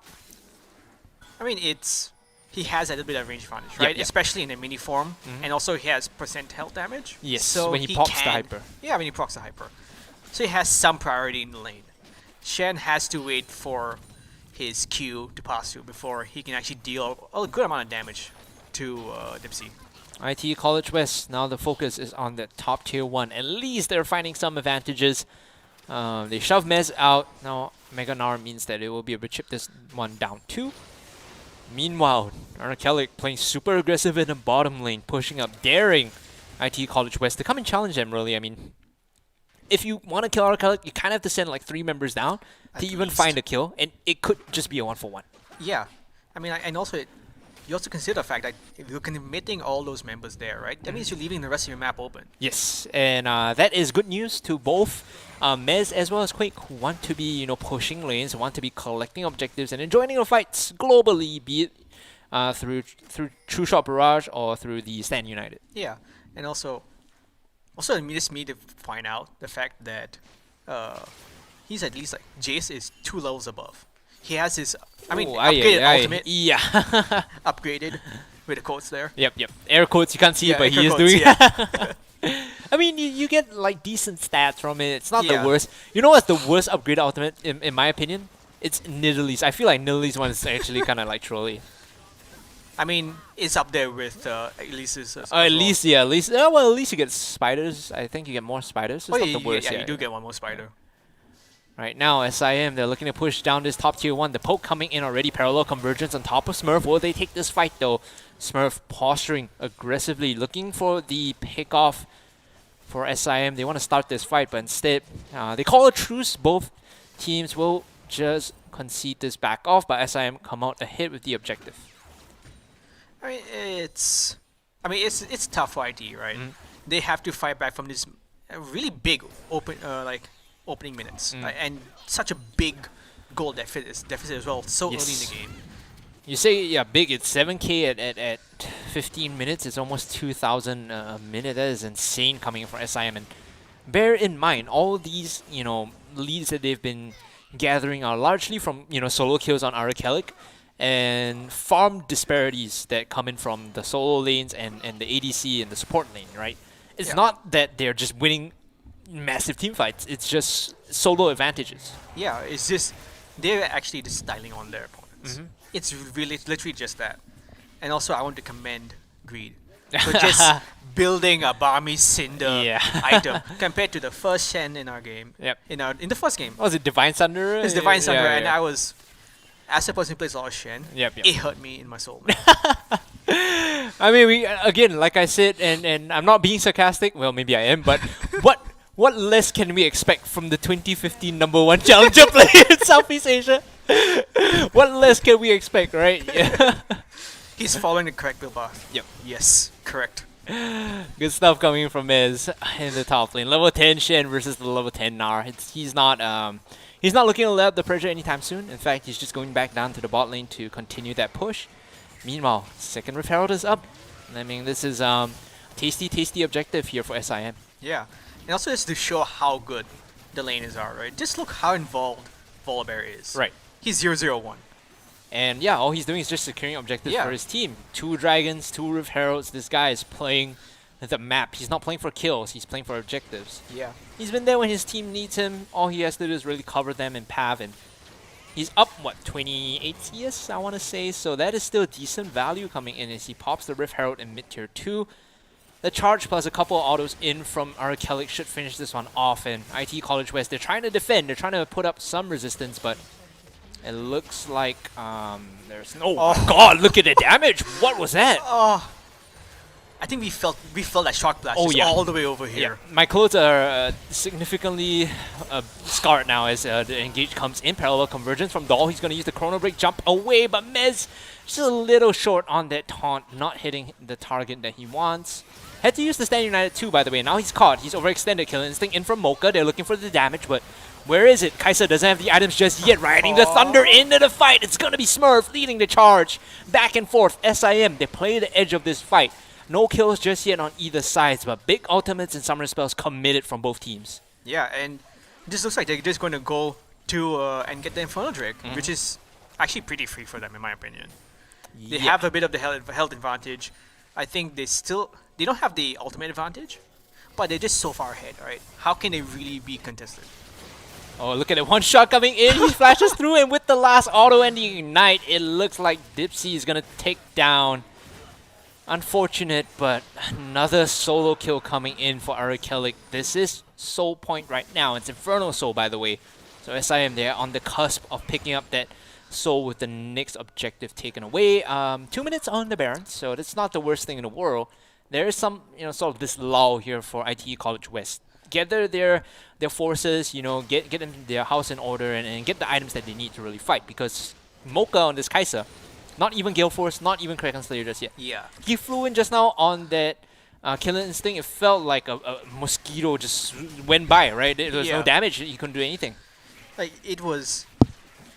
I mean, he has a little bit of range advantage, right? Yep. Especially in the mini form, and also he has % health damage. Yes, so when he procs the hyper. Yeah, when he procs the hyper. So he has some priority in the lane. Shen has to wait for his Q to pass through before he can actually deal a good amount of damage to Dipsy. ITE College West, now the focus is on the top tier 1. At least they're finding some advantages. They shove Mez out. Now Mega Gnar means that it will be able to chip this one down too. Meanwhile, ITECC playing super aggressive in the bottom lane, pushing up, daring ITE College West to come and challenge them really. I mean, if you want to kill ITECC, you kind of have to send like 3 members down to even find a kill, and it could just be a 1-for-1. Yeah, I mean, and also you also consider the fact that if you're committing all those members there, right? That means you're leaving the rest of your map open. Yes, and that is good news to both Mez as well as Quake, who want to be, pushing lanes, want to be collecting objectives and enjoying the fights globally, be it through True Shot Barrage or through the Stand United. Yeah, and also it just me to find out the fact that he's at least like Jace is 2 levels above. He has his, upgraded ultimate. Yeah. Upgraded with the quotes there. Yep. Air quotes, you can't see it, but he is doing it. I mean, you get like decent stats from it. It's not the worst. You know what's the worst upgraded ultimate, in my opinion? It's Nidalee's. I feel like Nidalee's one is actually kind of like trolly. I mean, it's up there with Elise's. At least you get spiders. I think you get more spiders. It's not the worst. You do get one more spider. Right now, SIM, they're looking to push down this top tier 1. The poke coming in already. Parallel convergence on top of Smurf. Will they take this fight though? Smurf posturing aggressively, looking for the pick-off for SIM. They want to start this fight, but instead, they call a truce. Both teams will just concede this back off, but SIM come out ahead with the objective. I mean, it's tough for IT, right? They have to fight back from this really big opening minutes, and such a big goal deficit as well, so early in the game. You say, big, it's 7k at 15 minutes, it's almost 2,000 a minute. That is insane coming from SIM, and bear in mind, all these, leads that they've been gathering are largely from, solo kills on ITECC, and farm disparities that come in from the solo lanes and the ADC and the support lane, right? It's not that they're just winning massive team fights, it's just solo advantages. Yeah, it's just they're actually just styling on their opponents. It's literally just that. And also I want to commend Greed for just building a Barmy Cinder item compared to the first Shen in our game. In the first game. Was it Divine Thunder? It's Divine Thunder, and I was, as a person who plays a lot of Shen, it hurt me in my soul. I mean, we again, like I said, and I'm not being sarcastic. Well, maybe I am, but what less can we expect from the 2015 #1 challenger player in Southeast Asia? What less can we expect, right? He's following the correct build path. Yes, correct. Good stuff coming from Mez in the top lane. Level 10 Shen versus the level 10 Gnar. He's not looking to let up the pressure anytime soon. In fact, he's just going back down to the bot lane to continue that push. Meanwhile, second Rift Herald is up. I mean, this is tasty objective here for SIM. Yeah. And also just to show how good the laners are, right? Just look how involved Volibear is. Right. He's 0-0-1. And all he's doing is just securing objectives for his team. 2 dragons, 2 Rift Heralds. This guy is playing the map. He's not playing for kills, he's playing for objectives. Yeah. He's been there when his team needs him. All he has to do is really cover them and path, and He's up, what, 28 CS, I want to say. So that is still decent value coming in as he pops the Rift Herald in mid-tier 2. The charge plus a couple of autos in from ITECC should finish this one off. And IT College West, they're trying to defend. They're trying to put up some resistance, but it looks like there's no... Oh my god, look at the damage! What was that? Oh, I think we felt that shock blast all the way over here. Yeah. My clothes are significantly scarred now as the engage comes in. Parallel convergence from Doll. He's going to use the chrono break, jump away, but Mez just a little short on that taunt, not hitting the target that he wants. Had to use the Stand United too, by the way. Now he's caught. He's overextended. Killing Instinct in from Mocha. They're looking for the damage, but where is it? KAISA doesn't have the items just yet. Riding the Thunder into the fight. It's going to be Smurf leading the charge. Back and forth. SIM, they play the edge of this fight. No kills just yet on either sides, but big ultimates and summoner spells committed from both teams. Yeah, and this looks like they're just going to go to and get the Infernal Drake, which is actually pretty free for them, in my opinion. They have a bit of the health advantage. I think they don't have the ultimate advantage, but they're just so far ahead, right? How can they really be contested? Oh, look at it. One shot coming in. He flashes through, and with the last auto and the ignite, it looks like Dipsy is going to take down. Unfortunate, but another solo kill coming in for ITECC. This is Soul Point right now. It's Inferno Soul, by the way. So SIM, they're on the cusp of picking up that Soul with the next objective taken away. 2 minutes on the Baron, so that's not the worst thing in the world. There is some, sort of this lull here for ITE College West. Gather their forces, get them their house in order and get the items that they need to really fight. Because Mocha on this KAISA, not even Gale Force, not even Kraken Slayer just yet. Yeah. He flew in just now on that Killer Instinct. It felt like a mosquito just went by, right? There was no damage. He couldn't do anything. Like, it was...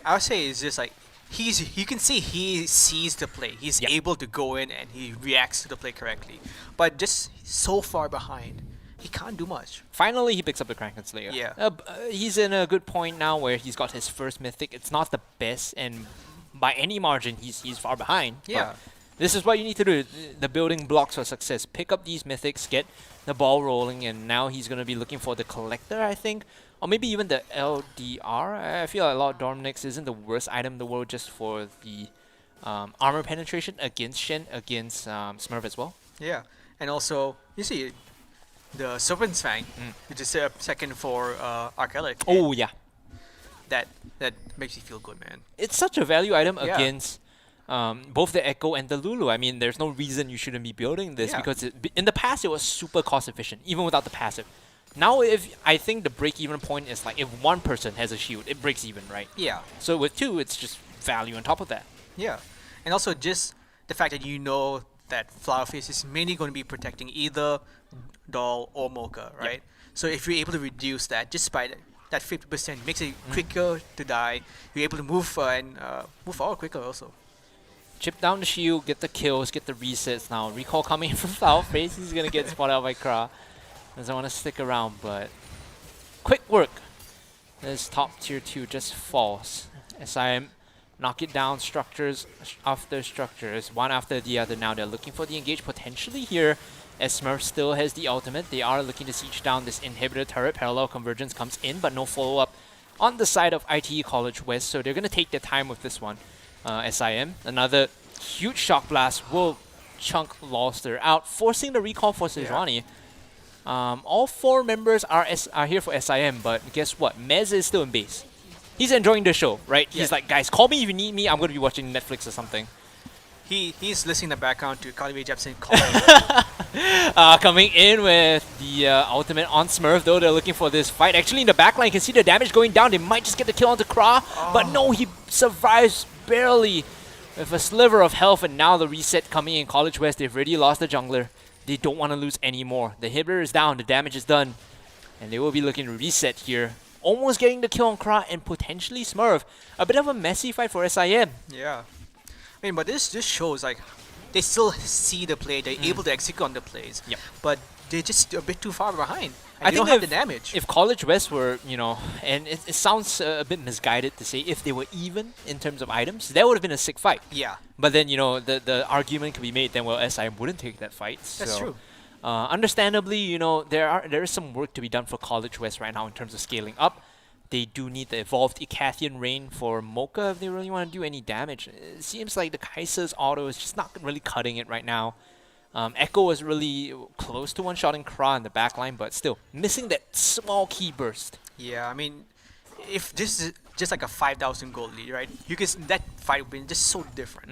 I would say it's just like... You can see he sees the play. He's able to go in and he reacts to the play correctly. But just so far behind, he can't do much. Finally, he picks up the Kraken Slayer. Yeah. He's in a good point now where he's got his first Mythic. It's not the best, and by any margin, he's far behind. Yeah. This is what you need to do. The building blocks for success. Pick up these Mythics, get the ball rolling, and now he's going to be looking for the Collector, I think. Or maybe even the LDR. I feel like a lot of Dormnix isn't the worst item in the world just for the armor penetration against Shen, against Smurf as well. Yeah. And also, you see, the Serpent's Fang, which is second for ITECC. Oh, yeah. That makes you feel good, man. It's such a value item against both the Echo and the Lulu. I mean, there's no reason you shouldn't be building this because in the past it was super cost efficient, even without the passive. Now, I think the break-even point is like if one person has a shield, it breaks even, right? Yeah. So with two, it's just value on top of that. Yeah. And also just the fact that you know that Flowerface is mainly going to be protecting either Doll or Mocha, right? Yep. So if you're able to reduce that just by that 50%, makes it quicker to die. You're able to move and move forward quicker also. Chip down the shield, get the kills, get the resets now. Recall coming in from Flowerface. He's going to get spotted out by Kra. Doesn't want to stick around, but quick work. This top tier 2 just falls. SIM knock it down, structures after structures, one after the other. Now they're looking for the engage potentially here. As Smurf still has the ultimate, they are looking to siege down this inhibitor turret. Parallel convergence comes in, but no follow-up on the side of ITE College West, so they're going to take their time with this one. SIM, another huge shock blast will chunk Lolster out, forcing the recall for Sejuani. All 4 members are here for SIM, but guess what? Mez is still in base. He's enjoying the show, right? He's like, guys, call me if you need me. I'm going to be watching Netflix or something. He's listening in the background to Carly Rae Jepsen calling. Coming in with the ultimate on Smurf, though they're looking for this fight. Actually, in the backline, you can see the damage going down. They might just get the kill onto Kra, but no, he survives barely with a sliver of health, and now the reset coming in. College West, they've already lost the jungler. They don't want to lose anymore. The inhibitor is down, the damage is done, and they will be looking to reset here. Almost getting the kill on Kra and potentially Smurf. A bit of a messy fight for SIM. Yeah. I mean, but this just shows like they still see the play, they're able to execute on the plays, but they're just a bit too far behind. And I think they don't have the damage. If College West were, and it sounds a bit misguided to say if they were even in terms of items, that would have been a sick fight. Yeah. But then, the argument could be made then, well, SIM wouldn't take that fight. That's true. Understandably, there is some work to be done for College West right now in terms of scaling up. They do need the evolved Icathian Rain for Mocha if they really want to do any damage. It seems like the Kaiser's auto is just not really cutting it right now. Echo was really close to one-shotting Kra in the backline, but still missing that small key burst. Yeah, I mean, if this is just like a 5,000 gold lead, right? You can that fight would be just so different.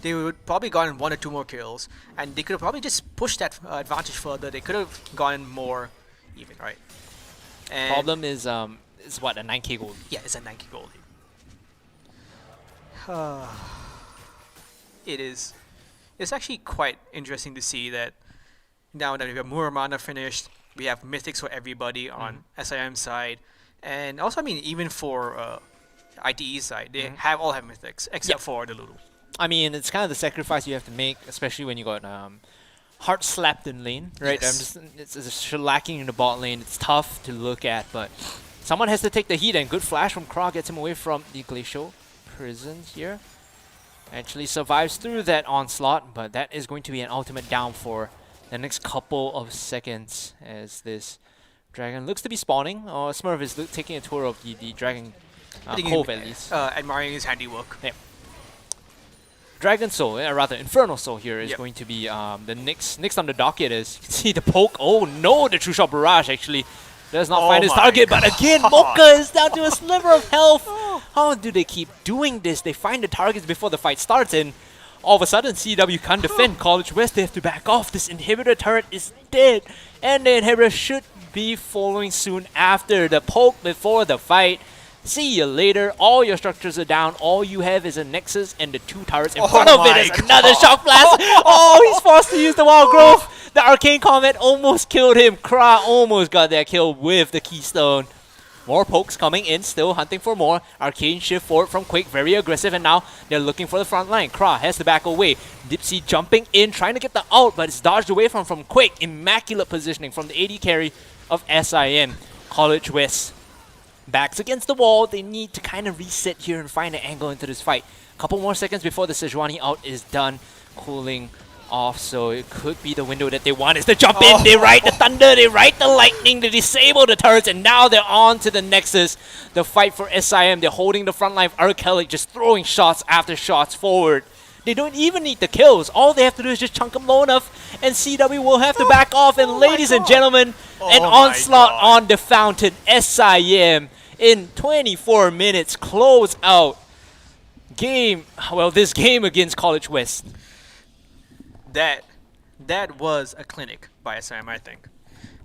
They would probably gotten 1 or 2 more kills, and they could have probably just pushed that advantage further. They could have gotten more even, right? And Problem is what, a 9k gold. yeah, it's a 90 gold lead. It is. It's actually quite interesting to see that now that we have Muramana finished, we have mythics for everybody on SIM side, and also I mean even for ITE side, they all have mythics except for the Lulu. I mean, it's kind of the sacrifice you have to make, especially when you got heart slapped in lane, right? Yes. It's shellacking in the bot lane. It's tough to look at, but someone has to take the heat, and good flash from Kra gets him away from the Glacial Prison here. Actually survives through that onslaught, but that is going to be an ultimate down for the next couple of seconds as this dragon looks to be spawning. Smurf is taking a tour of the dragon cove at least. Admiring his handiwork. Yeah. Dragon Soul, rather Infernal Soul here is Yep. going to be the next on the docket is, you can see the poke. Oh no, the True Shot Barrage actually does not find his my target, but again, God. Mocha is down to a sliver of health. How do they keep doing this? They find the targets before the fight starts, and all of a sudden, CW can't defend. College West, they have to back off. This inhibitor turret is dead, and the inhibitor should be following soon after. The poke before the fight. See you later. All your structures are down. All you have is a Nexus and the 2 turrets in front of it my is another Shock Blast. Oh, he's forced to use the Wild Growth. The Arcane Comet almost killed him. Kra almost got that kill with the Keystone. More pokes coming in, still hunting for more. Arcane shift forward from Quake, very aggressive, and now they're looking for the front line. Kra has to back away. Dipsy jumping in, trying to get the ult, but it's dodged away from Quake. Immaculate positioning from the AD carry of SIM. College West backs against the wall. They need to kind of reset here and find an angle into this fight. Couple more seconds before the Sejuani ult is done, cooling off, so it could be the window that they want is to jump in. They ride the thunder, they ride the lightning, they disable the turrets, and now they're on to the Nexus. The fight for SIM, they're holding the front line of Arcelic, just throwing shots after shots forward. They don't even need the kills. All they have to do is just chunk them low enough, and CW will have to back off. And ladies and gentlemen, an onslaught on the fountain. SIM in 24 minutes close out game. Well, this game against College West. That was a clinic by SIM, I think.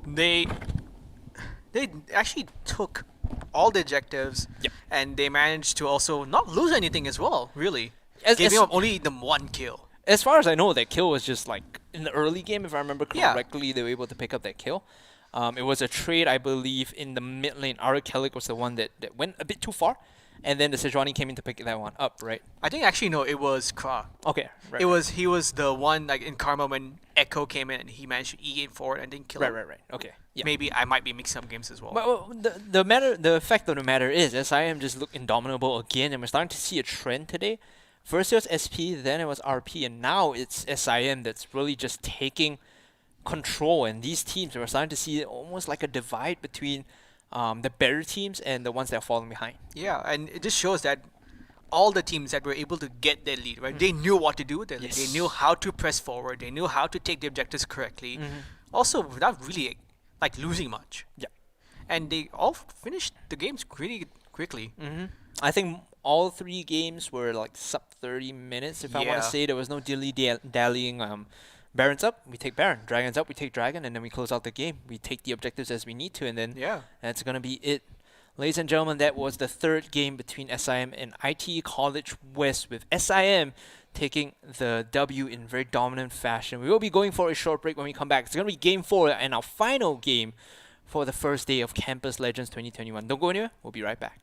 They actually took all the objectives, and they managed to also not lose anything as well, really. Giving up only the 1 kill. As far as I know, that kill was just like in the early game, if I remember correctly, they were able to pick up that kill. It was a trade, I believe, in the mid lane. Arcelic was the one that went a bit too far, and then the Sejuani came in to pick that one up, right? I think actually no, it was Kra. Okay, right. He was the one like in Karma when Echo came in and he managed to E it forward and didn't kill him. Right. Okay. Yeah. Maybe I might be mixing up games as well. But the fact of the matter is, SIM just look indomitable again, and we're starting to see a trend today. First it was SP, then it was RP, and now it's SIM that's really just taking control. And these teams, we're starting to see almost like a divide between the better teams and the ones that are falling behind. Yeah, and it just shows that all the teams that were able to get their lead, right? They knew what to do with their lead. They knew how to press forward. They knew how to take the objectives correctly. Also, without really like losing much. Yeah. And they all finished the games really quickly. I think all 3 games were like sub 30 minutes, if I want to say. There was no dilly-dallying. Baron's up, we take Baron. Dragon's up, we take Dragon, and then we close out the game. We take the objectives as we need to, and then that's going to be it. Ladies and gentlemen, that was the 3rd game between SIM and ITE College West, with SIM taking the W in very dominant fashion. We will be going for a short break when we come back. It's going to be Game 4 and our final game for the first day of Campus Legends 2021. Don't go anywhere. We'll be right back.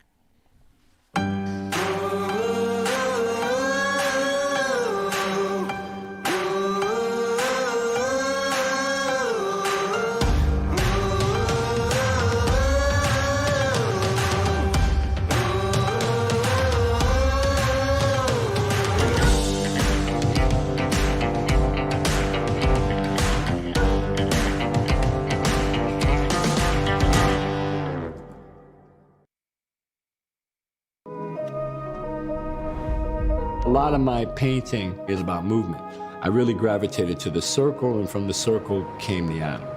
A lot of my painting is about movement. I really gravitated to the circle, and from the circle came the atom.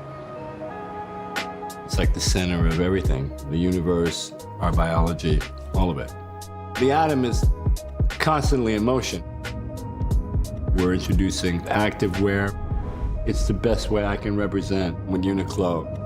It's like the center of everything, the universe, our biology, all of it. The atom is constantly in motion. We're introducing activewear. It's the best way I can represent with Uniqlo.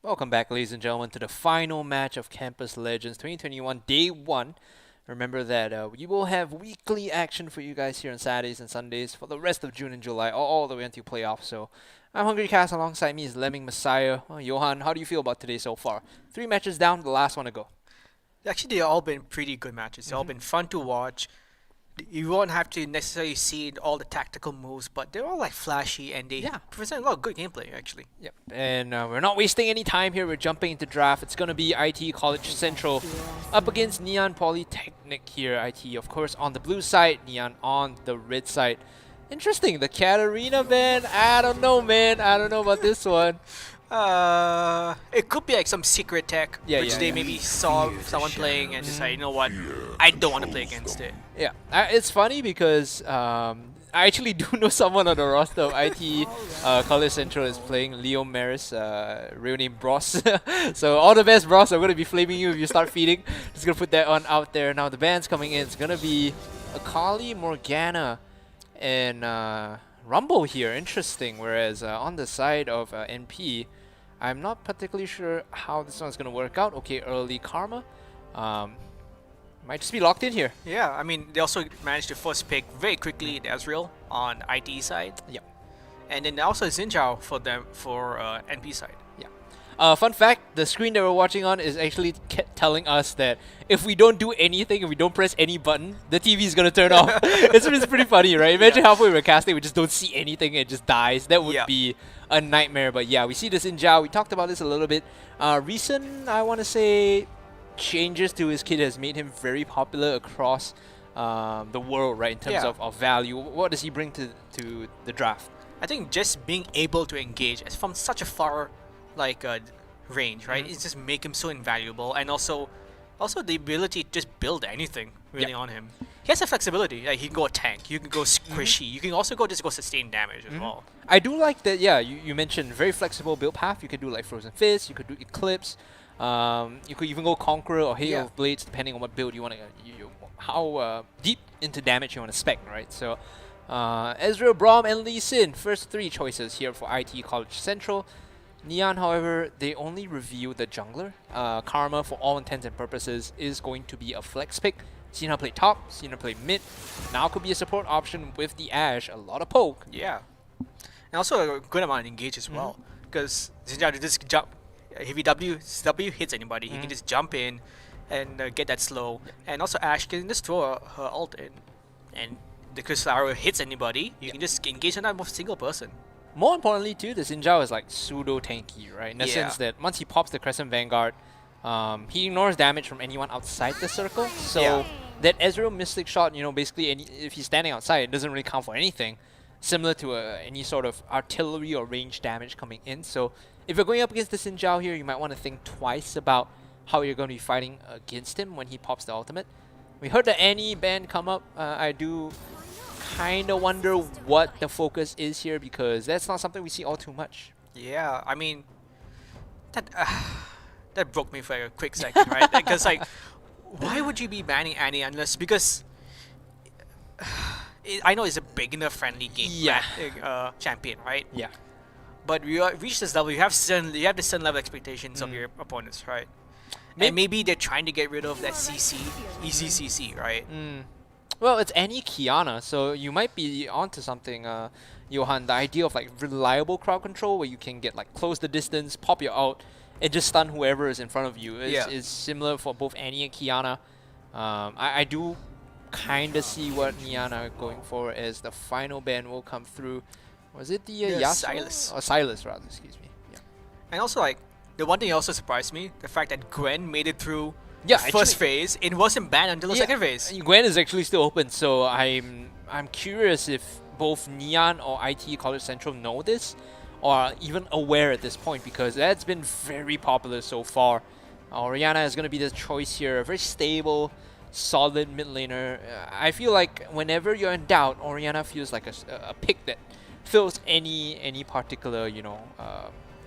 Welcome back, ladies and gentlemen, to the final match of Campus Legends 2021 Day 1. Remember that we will have weekly action for you guys here on Saturdays and Sundays for the rest of June and July, all the way until playoffs. So I'm Hungry Cast. Alongside me is Lemming Messiah. Johan, how do you feel about today so far? 3 matches down, the last one to go. Actually, they've all been pretty good matches. They've all been fun to watch. You won't have to necessarily see all the tactical moves, but they're all like flashy and they present a lot of good gameplay actually. Yep. And we're not wasting any time here. We're jumping into draft. It's going to be IT College Central up against Neon Polytechnic here. IT, of course, on the blue side, Neon on the red side. Interesting. The Katarina ban. I don't know, man. I don't know about this one. It could be like some secret tech, which they maybe saw someone playing and decided, you know what, I don't want to play against it. Yeah, it's funny because I actually do know someone on the roster of IT College Central is playing Leo Maris, real name Bros. So all the best, Bros. I'm going to be flaming you if you start feeding. Just going to put that on out there. Now the band's coming in. It's going to be Akali, Morgana, and Rumble here. Interesting. Whereas on the side of NP, I'm not particularly sure how this one's going to work out. Okay, early Karma. Might just be locked in here. Yeah, I mean, they also managed to first pick very quickly the Ezreal on IT side. Yeah. And then also Xinjiao for them for NP side. Yeah. Fun fact, the screen that we're watching on is actually telling us that if we don't do anything, if we don't press any button, the TV is going to turn off. It's pretty funny, right? Imagine halfway we're casting, we just don't see anything, it just dies. That would be a nightmare. But yeah, we see this in Zhao. We talked about this a little bit. Recent, I want to say, changes to his kit has made him very popular across the world, right? In terms of value. What does he bring to the draft? I think just being able to engage from such a far range, right? It's just make him so invaluable, and also the ability to just build anything really on him. He has the flexibility. Like he can go tank, you can go squishy, you can also go sustain damage as well. I do like that. Yeah, you mentioned very flexible build path. You could do like Frozen Fist, you could do Eclipse. You could even go Conqueror or Hail of Blades, depending on what build you want to, how deep into damage you want to spec, right? So, Ezreal, Braum, and Lee Sin, first 3 choices here for IT College Central. Neon, however, they only reveal the jungler. Karma, for all intents and purposes, is going to be a flex pick. Seen her play top, seen her play mid. Now could be a support option with the Ashe, a lot of poke. Yeah, and also a good amount of engage as well, because Xinjiao just jump. If W hits anybody, he can just jump in and get that slow. And also Ashe can just throw her ult in. And the Crystal Arrow hits anybody, you can just engage on that with a single person. More importantly too, the Xinjiao is like pseudo tanky, right? In the sense that once he pops the Crescent Vanguard, he ignores damage from anyone outside the circle. So that Ezreal Mystic Shot, basically if he's standing outside, it doesn't really count for anything. Similar to any sort of artillery or range damage coming in. So if you're going up against the Xinjiao here, you might want to think twice about how you're going to be fighting against him when he pops the ultimate. We heard the Annie ban come up. I do kind of wonder what the focus is here, because that's not something we see all too much. Yeah, I mean, that broke me for a quick second, right? Because why would you be banning Annie unless because I know it's a beginner-friendly game, champion, right? Yeah. But we reach this level. You have the certain level expectations of your opponents, right? And maybe they're trying to get rid of that CC, easy CC, right? Well, it's any Kiana, so you might be onto something, Johan. The idea of reliable crowd control, where you can get close the distance, pop your ult, and just stun whoever is in front of you, is similar for both Annie and Kiana. I do kind of see what Neon are going for, as the final ban will come through. Was it the Yasuo? Silas. Or Silas, rather, excuse me. Yeah. And also, the one thing that also surprised me, the fact that Gwen made it through first phase. It wasn't banned until the second phase. Gwen is actually still open, so I'm curious if both Neon or IT College Central know this, or are even aware at this point, because that's been very popular so far. Orianna is going to be the choice here, a very stable, solid mid laner. I feel like whenever you're in doubt, Orianna feels like a pick that fills any particular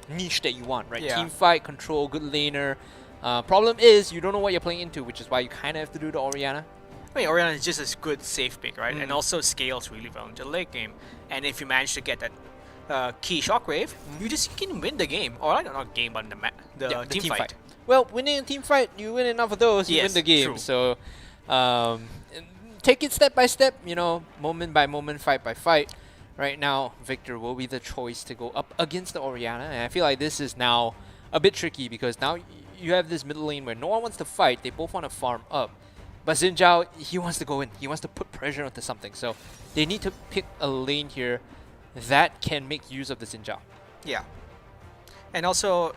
niche that you want, right? Team fight, control, good laner. Problem is you don't know what you're playing into, which is why you kind of have to do the Orianna. I mean, Orianna is just a good safe pick, right? And also scales really well into the late game. And if you manage to get that key shockwave, you just can win the game. Or not game, but the Yeah, team fight. Well, winning a team fight, you win enough of those, you win Yes, the game. true. So, take it step by step, moment by moment, fight by fight. Right now, Victor will be the choice to go up against the Orianna, and I feel like this is now a bit tricky because now you have this middle lane where no one wants to fight, they both want to farm up. But Xin Zhao, he wants to go in, he wants to put pressure onto something, so they need to pick a lane here that can make use of the Xin Zhao. Yeah. And also,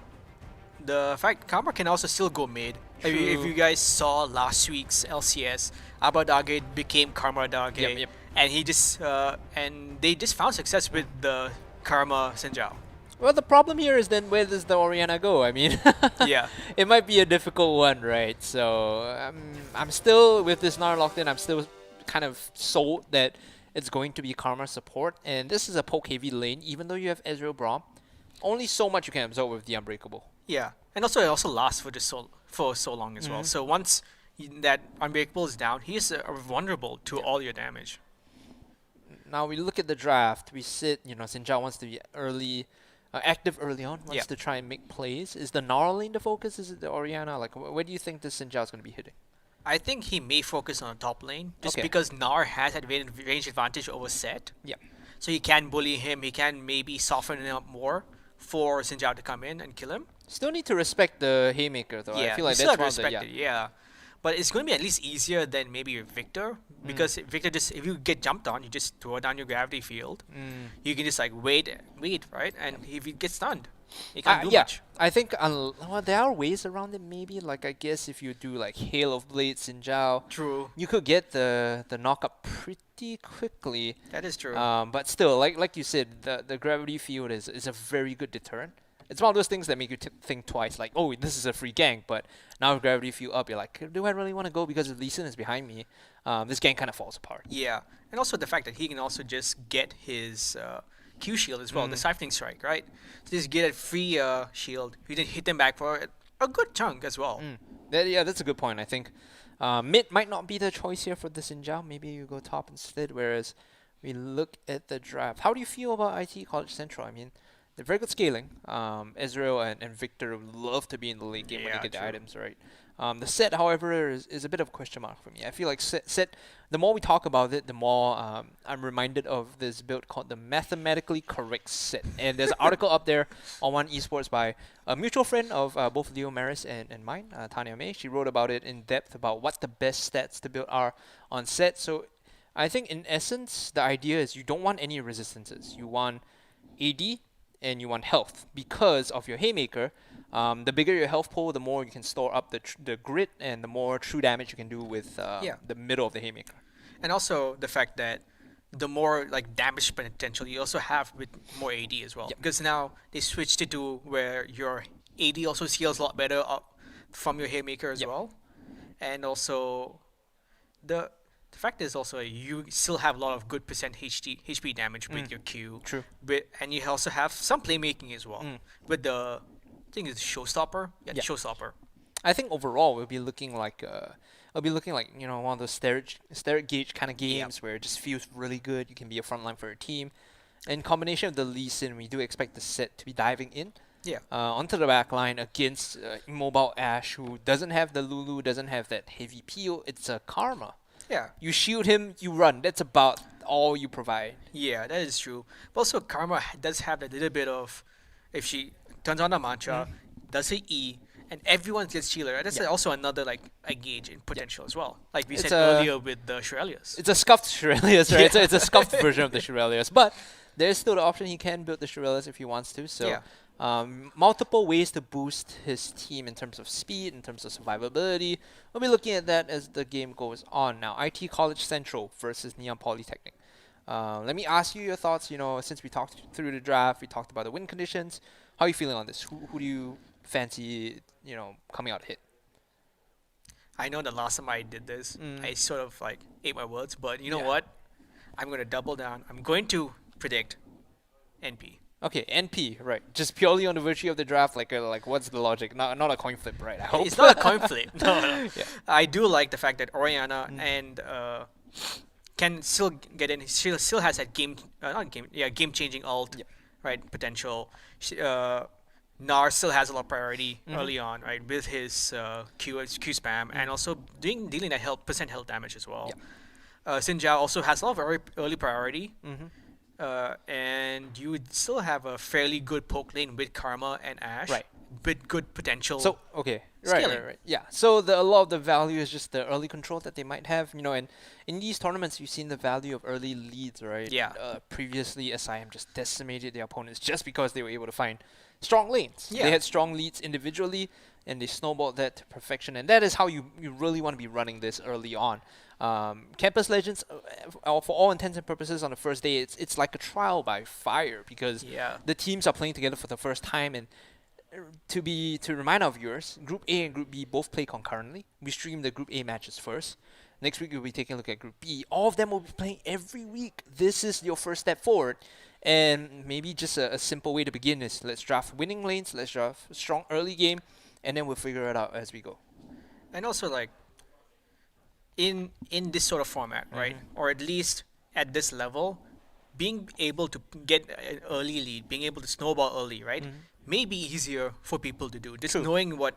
the fact Karma can also still go mid. If you guys saw last week's LCS, Abadage became Karma Dage, Yep. and he just and they just found success with the Karma Xin Zhao. Well, the problem here is then where does the Orianna go? I mean, Yeah. it might be a difficult one, right? So I'm still with this Gnar locked in. I'm still kind of sold that it's going to be Karma support, and this is a poke heavy lane. Even though you have Ezreal Braum, only so much you can absorb with the Unbreakable. Yeah, and also it also lasts for so long as well. So once that Unbreakable is down, he is vulnerable to all your damage. Now we look at the draft. We sit, Xin Zhao wants to be early, active early on, wants to try and make plays. Is the Gnar lane the focus? Is it the Orianna? Like, where do you think this Xin Zhao is going to be hitting? I think he may focus on the top lane just Okay. because Gnar has that range advantage over Set. Yeah. So he can bully him. He can maybe soften him up more for Xin Zhao to come in and kill him. Still need to respect the Haymaker though. Yeah, I feel like you that's still one have of to the, respect it. Yeah, but it's going to be at least easier than maybe with Victor because Victor just if you get jumped on, you just throw down your gravity field. You can just like wait, right? And if he gets stunned, he can't do yeah, much. I think well, there are ways around it. Maybe like I guess if you do like Hail of Blades Xin Zhao, True, you could get the knock up pretty quickly. that is true. But still, like you said, the gravity field is a very good deterrent. It's one of those things that make you think twice, like, oh, this is a free gank, but now with gravity field up, you're like, do I really want to go because if Lee Sin is behind me? This gank kind of falls apart. Yeah, and also the fact that he can also just get his Q shield as well, the siphoning strike, right? So just get a free shield. You can hit them back for a good chunk as well. That's a good point. I think mid might not be the choice here for the Xin Zhao. Maybe you go top instead, whereas we look at the draft. How do you feel about ITECC College Central? I mean, they're very good scaling. Ezreal and Victor would love to be in the late game when they get the items, right? The set, however, is a bit of a question mark for me. I feel like set the more we talk about it, the more I'm reminded of this build called the Mathematically Correct Set. And there's an article up there on One Esports by a mutual friend of both Leo Maris and mine, Tanya May. She wrote about it in depth about what the best stats to build are on set. So I think in essence, the idea is you don't want any resistances. You want AD and you want health because of your Haymaker. The bigger your health pool, the more you can store up the grid and the more true damage you can do with the middle of the Haymaker. And also the fact that the more like damage potential you also have with more AD as well. Because now they switched it to where your AD also scales a lot better up from your Haymaker as well. And also the fact is also you still have a lot of good percent HP damage with your Q. True. And you also have some playmaking as well. With the I think it's Showstopper. Yeah, Showstopper. I think overall we'll be looking like one of those steric gauge kind of games where it just feels really good. You can be a frontline for your team. In combination with the Lee Sin, we do expect the set to be diving in onto the back line against immobile Ashe, who doesn't have the Lulu, doesn't have that heavy peel. It's a Karma. Yeah. You shield him, you run. That's about all you provide. Yeah, that is true. But also Karma does have a little bit of, if she turns on the mantra, does her E, and everyone gets shielded. Right? That's also another like a gauge in potential as well. Like we said earlier with the Shurelius. It's a scuffed Shurelius, right? It's a scuffed version of the Shurelius. But there's still the option he can build the Shurelius if he wants to. So multiple ways to boost his team in terms of speed, in terms of survivability. We'll be looking at that as the game goes on. Now, IT College Central versus Neon Polytechnic. Let me ask you your thoughts. Since we talked through the draft, we talked about the win conditions. How are you feeling on this? Who do you fancy, coming out hit? I know the last time I did this, I sort of like ate my words, but you know what? I'm going to double down. I'm going to predict NP. Okay, NP, right. Just purely on the virtue of the draft, like what's the logic? Not a coin flip, right? I hope. It's not a coin flip. No. I do like the fact that Orianna and can still get in. She still has that game changing ult. right, potential. Nar still has a lot of priority early on, right, with his Q spam and also dealing that percent health damage as well. Xin Zhao also has a lot of early priority, and you would still have a fairly good poke lane with Karma and Ashe, Right. with good potential. So okay, right, Scaling. right. Yeah. So a lot of the value is just the early control that they might have, and in these tournaments you've seen the value of early leads, right? Yeah. Previously, SIM just decimated their opponents just because they were able to find strong lanes. Yeah. They had strong leads individually, and they snowballed that to perfection. And that is how you really want to be running this early on. Campus Legends, for all intents and purposes, on the first day, it's like a trial by fire because Yeah. the teams are playing together for the first time. And to remind our viewers, Group A and Group B both play concurrently. We stream the Group A matches first. Next week we'll be taking a look at Group B. All of them will be playing every week. This is your first step forward. And maybe just a simple way to begin is let's draft winning lanes, let's draft a strong early game, and then we'll figure it out as we go. And also, like, in this sort of format, right, or at least at this level, being able to get an early lead, being able to snowball early, right, may be easier for people to do. Just True. knowing what,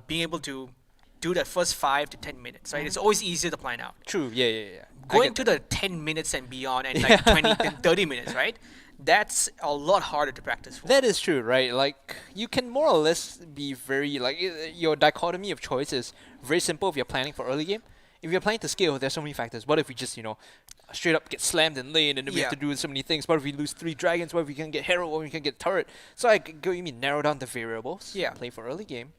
being able to do that first 5 to 10 minutes, right? It's always easier to plan out. True, yeah. I Going get to the 10 minutes and beyond and like 20 and 30 minutes, right? That's a lot harder to practice for. That is true, right? Like, you can more or less be very, like, your dichotomy of choice is very simple if you're planning for early game. If you're planning to scale, there's so many factors. What if we just, straight up get slammed in lane and then we have to do so many things? What if we lose 3 dragons? What if we can get Herald? What if we can get turret? So I go, you mean narrow down the variables. Yeah. Play for early game,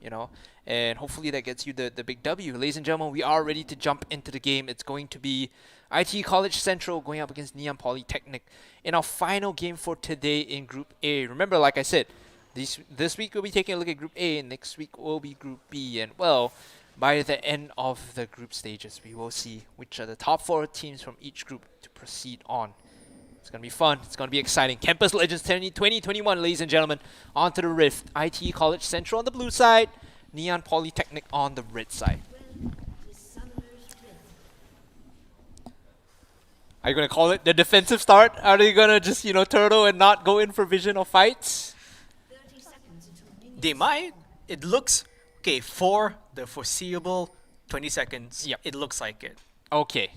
and hopefully that gets you the big W. Ladies and gentlemen, we are ready to jump into the game. It's going to be IT College Central going up against Neon Polytechnic in our final game for today in Group A. Remember, like I said, this week we'll be taking a look at Group A, and next week will be Group B. And, well, by the end of the group stages, we will see which are the top 4 teams from each group to proceed on. It's going to be fun. It's going to be exciting. Campus Legends 2021, ladies and gentlemen. On to the Rift. IT College Central on the blue side. Neon Polytechnic on the red side. Are you going to call it the defensive start? Are they going to just, turtle and not go in for vision or fights? They might. It looks okay for the foreseeable 20 seconds. Yep. It looks like it. Okay.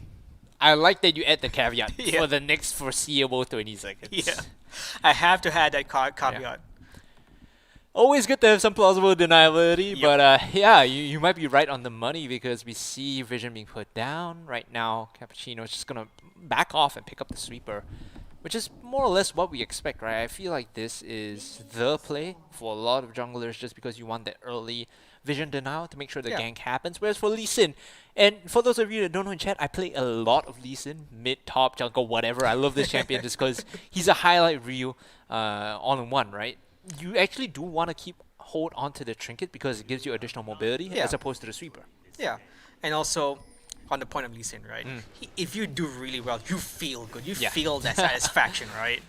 I like that you add the caveat Yeah. for the next foreseeable 20 seconds. Yeah, I have to add that caveat. Always good to have some plausible deniability, Yep. but you might be right on the money because we see Vision being put down. Right now, Cappuccino is just going to back off and pick up the sweeper, which is more or less what we expect, right? I feel like this is the play for a lot of junglers just because you want that early Vision denial to make sure the gank happens. Whereas for Lee Sin, and for those of you that don't know in chat, I play a lot of Lee Sin, mid, top, jungle, whatever. I love this champion just because he's a highlight reel all-in-one, right? You actually do want to hold onto the trinket because it gives you additional mobility as opposed to the sweeper. Yeah, and also on the point of Lee Sin, right? If you do really well, you feel good. You feel that satisfaction, right?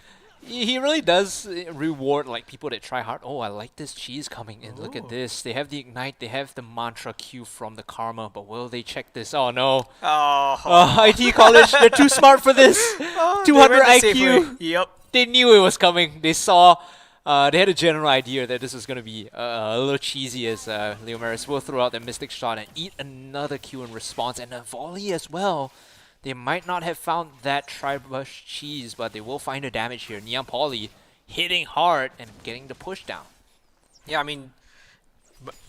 He really does reward like people that try hard. Oh, I like this cheese coming in. Look at this. They have the ignite. They have the mantra Q from the karma. But will they check this? Oh no. IT College, they're too smart for this. 200 IQ. Yep. They knew it was coming. They saw. They had a general idea that this was going to be a little cheesy as Leo Maris will throw out the Mystic Shot and eat another Q in response. And a volley as well. They might not have found that Tri-Bush cheese, but they will find the damage here. Neon Poly hitting hard and getting the push down. Yeah, I mean,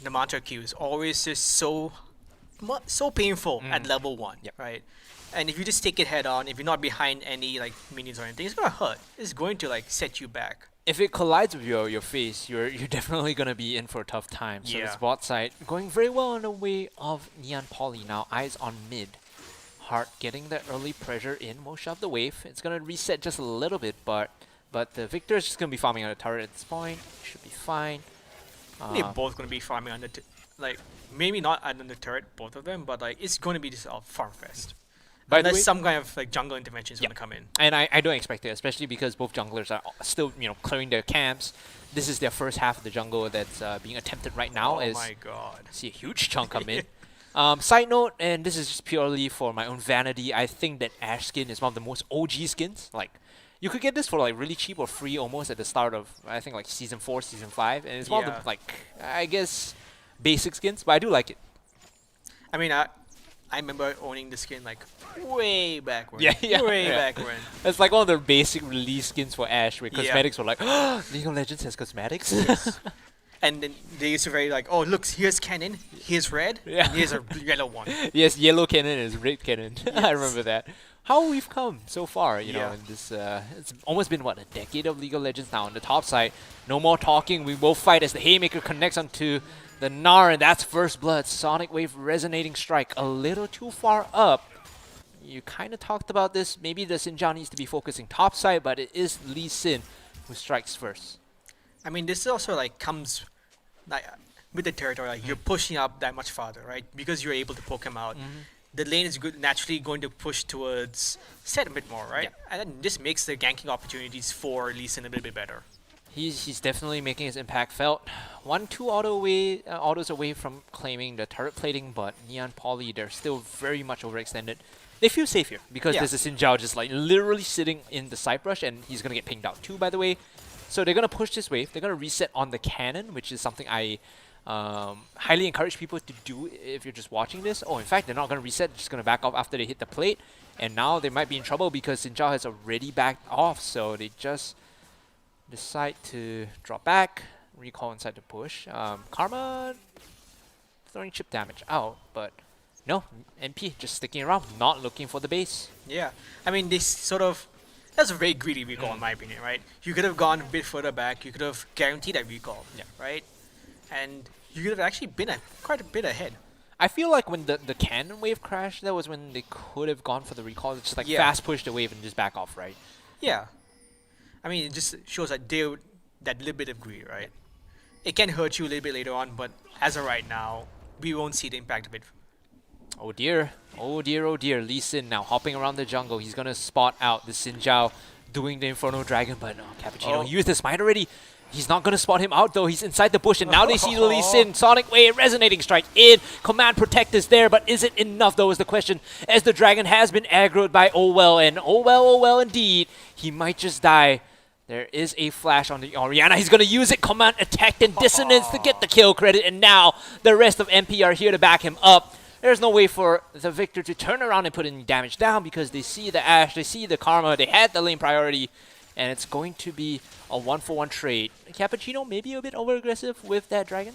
the mantra Q is always just so painful at level 1, right? And if you just take it head on, if you're not behind any like minions or anything, it's gonna hurt. It's going to like set you back. If it collides with your face, you're definitely gonna be in for a tough time. So this bot side going very well in the way of Neon Poly now. Eyes on mid. Hart getting the early pressure in, won't shove the wave. It's gonna reset just a little bit, but the Victor is just gonna be farming on the turret at this point. Should be fine. They're both gonna be farming on the like maybe not on the turret, both of them, but like it's gonna be just a farm fest. By the Unless way, some kind of like jungle intervention is gonna come in. and I don't expect it, especially because both junglers are still clearing their camps. This is their first half of the jungle that's being attempted right now. Oh my god! See a huge chunk come in. Side note, and this is just purely for my own vanity, I think that Ash skin is one of the most OG skins. Like, You could get this for like really cheap or free almost at the start of, I think, like Season 4, Season 5. And it's one of Yeah. the, like, I guess, basic skins, but I do like it. I mean, I remember owning the skin like way back when. Yeah, yeah, Way yeah. back when. It's like one of the basic release skins for Ash, where Yeah. cosmetics were like, oh, League of Legends has cosmetics? And then they used to very like, oh look, here's cannon, here's red, Yeah. and here's a yellow one. Yes, yellow cannon is red cannon. I remember that. How we've come so far, you know, Yeah. in this, it's almost been, what, a decade of League of Legends now on the top side. No more talking, we will fight as the Haymaker connects onto the Gnar, and that's first blood. Sonic Wave resonating strike, a little too far up. You kind of talked about this, maybe the Xin Zhao needs to be focusing top side, but it is Lee Sin who strikes first. I mean, this also like comes like with the territory. Like you're pushing up that much farther, right? Because you're able to poke him out. The lane is naturally going to push towards set a bit more, right? Yeah. And then this makes the ganking opportunities for Lee Sin a little bit better. He's definitely making his impact felt. 1-2 autos away from claiming the turret plating, but Neon Poly, they're still very much overextended. They feel safe here because Yeah. there's a Xin Zhao just like literally sitting in the side brush, and he's gonna get pinged out too, by the way. So they're gonna push this wave. They're gonna reset on the cannon, which is something I highly encourage people to do if you're just watching this. Oh, in fact, they're not gonna reset. They're just gonna back off after they hit the plate, and now they might be in trouble because Xin Zhao has already backed off. So they just decide to drop back, recall inside the push. Karma throwing chip damage out, but no, MP just sticking around, not looking for the base. Yeah. I mean, this sort of that's a very greedy recall in my opinion, right? You could have gone a bit further back. You could have guaranteed that recall, Yeah. right? And you could have actually been quite a bit ahead. I feel like when the cannon wave crashed, that was when they could have gone for the recall. It's just like Yeah. fast push the wave and just back off, right? Yeah. I mean, it just shows that that little bit of greed, right? It can hurt you a little bit later on, but as of right now, we won't see the impact of it. Oh dear, oh dear, oh dear. Lee Sin now hopping around the jungle. He's gonna spot out the Xin Zhao doing the Inferno Dragon, but Cappuccino used the smite already. He's not gonna spot him out though. He's inside the bush, and now they see the Lee Sin. Sonic Wave, resonating strike in. Command Protect is there, but is it enough though is the question, as the Dragon has been aggroed by Oh Well, and oh well indeed. He might just die. There is a flash on the Orianna. He's going to use it. Command Attack and Dissonance to get the kill credit. And now the rest of MP are here to back him up. There's no way for the Victor to turn around and put any damage down because they see the Ash, they see the Karma, they had the lane priority. And it's going to be a 1-for-1 trade. Cappuccino maybe a bit over-aggressive with that Dragon.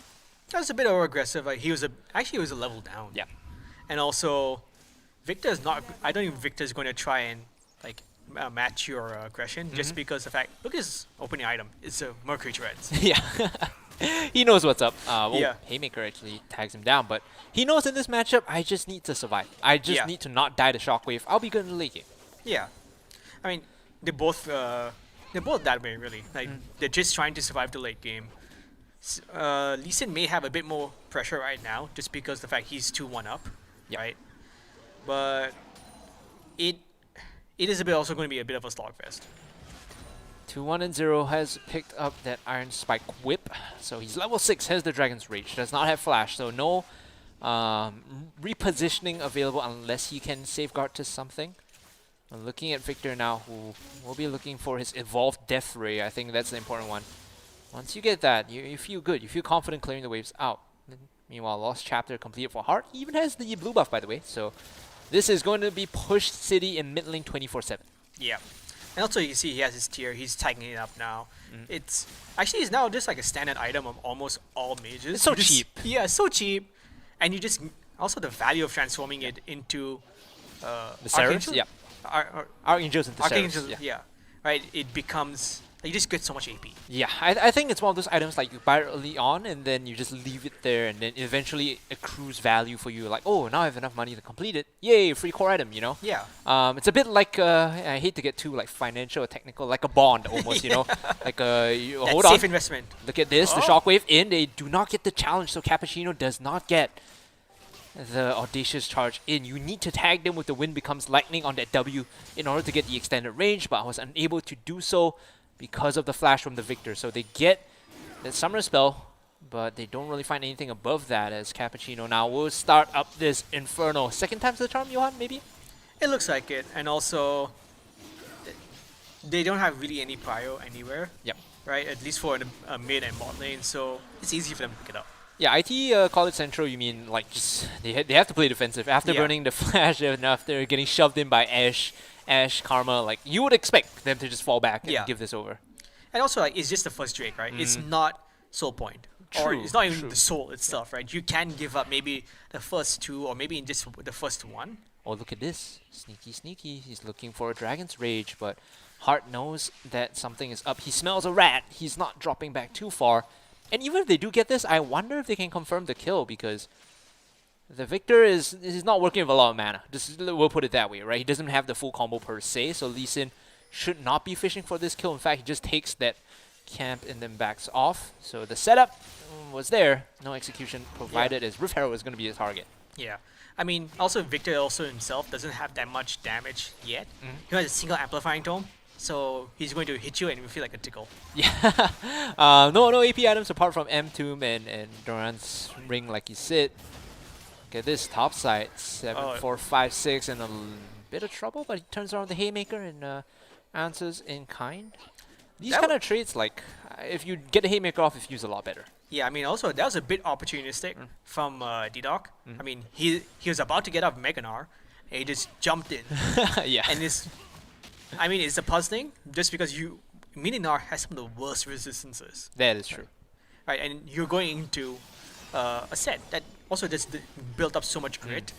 That was a bit over aggressive. Like he was actually a level down. Yeah. And also, Victor's not. I don't think Victor's going to try and like match your aggression just because the fact. Look at his opening item. It's a Mercury Treads. Yeah. He knows what's up. Yeah. Haymaker actually tags him down, but he knows in this matchup, I just need to survive. I just Yeah. need to not die to Shockwave. I'll be good in the late game. Yeah. I mean, they're both that way really. Like they're just trying to survive the late game. Lee Sin may have a bit more pressure right now just because the fact he's 2-1 up, Yeah. right? But it is a bit also going to be a bit of a slogfest. 2-1-0 has picked up that Iron Spike Whip, so he's level 6, has the Dragon's Rage, does not have Flash, so no repositioning available unless he can safeguard to something. I'm looking at Victor now, who will be looking for his Evolved Death Ray. I think that's the important one. Once you get that, you feel good, you feel confident clearing the waves out. Meanwhile, Lost Chapter completed for Heart, he even has the blue buff by the way, so this is going to be Push City in mid lane 24/7. Yeah. And also you see he has his tier, he's tagging it up now. It's now just like a standard item of almost all mages. It's so You just- cheap. Yeah, so cheap. And you just also the value of transforming it into The Seraphs? Archangel? Yeah. Archangels and the Archangel, Seraphs, yeah. Right, it becomes you just get so much AP. Yeah, I think it's one of those items like you buy it early on and then you just leave it there and then eventually it accrues value for you. Like, oh, now I have enough money to complete it. Yay, free core item, you know? Yeah. It's a bit like, I hate to get too like financial or technical, like a bond almost, you know? Like, you, That's hold on, safe investment. look at this, the Oh. Shockwave in, they do not get the challenge, so Cappuccino does not get the Audacious Charge in. You need to tag them with the Wind Becomes Lightning on that W in order to get the extended range, but I was unable to do so because of the flash from the Victor. So they get the Summer Spell, but they don't really find anything above that as Cappuccino now will start up this Inferno. Second time's the charm, Johan, maybe? It looks like it, and also they don't have really any prio anywhere. Yep. Right, at least for a mid and bot lane, so it's easy for them to pick it up. Yeah, IT College Central, you mean like just they have to play defensive after Yeah. burning the flash and after getting shoved in by Ashe, Karma. Like you would expect them to just fall back and Yeah. give this over. And also, like, it's just the first Drake, right? It's not soul point. Or True, it's not even true. the soul itself, right? You can give up maybe the first two or maybe just the first one. Oh, look at this. Sneaky, sneaky. He's looking for a Dragon's Rage, but Hart knows that something is up. He smells a rat. He's not dropping back too far. And even if they do get this, I wonder if they can confirm the kill because the Victor is not working with a lot of mana. We'll put it that way, right? He doesn't have the full combo per se, so Lee Sin should not be fishing for this kill. In fact, he just takes that camp and then backs off. So the setup was there. No execution provided as Rift Herald is going to be the target. Yeah. I mean, also Victor also himself doesn't have that much damage yet. He has a single amplifying tome, so he's going to hit you and you feel like a tickle. Yeah. No AP items apart from M Tomb and Duran's ring like you said. Look at this top side. 7, 4, 5, 6 and a bit of trouble, but he turns around the Haymaker and answers in kind. These That kind of traits, like if you get the Haymaker off, it's used a lot better. Yeah, I mean, also that was a bit opportunistic from D-Doc. I mean, he was about to get up Meganar, and he just jumped in. Yeah. And I mean, it's a puzzling just because Mininar has some of the worst resistances, That is true. right? And you're going into a set that also just built up so much grit.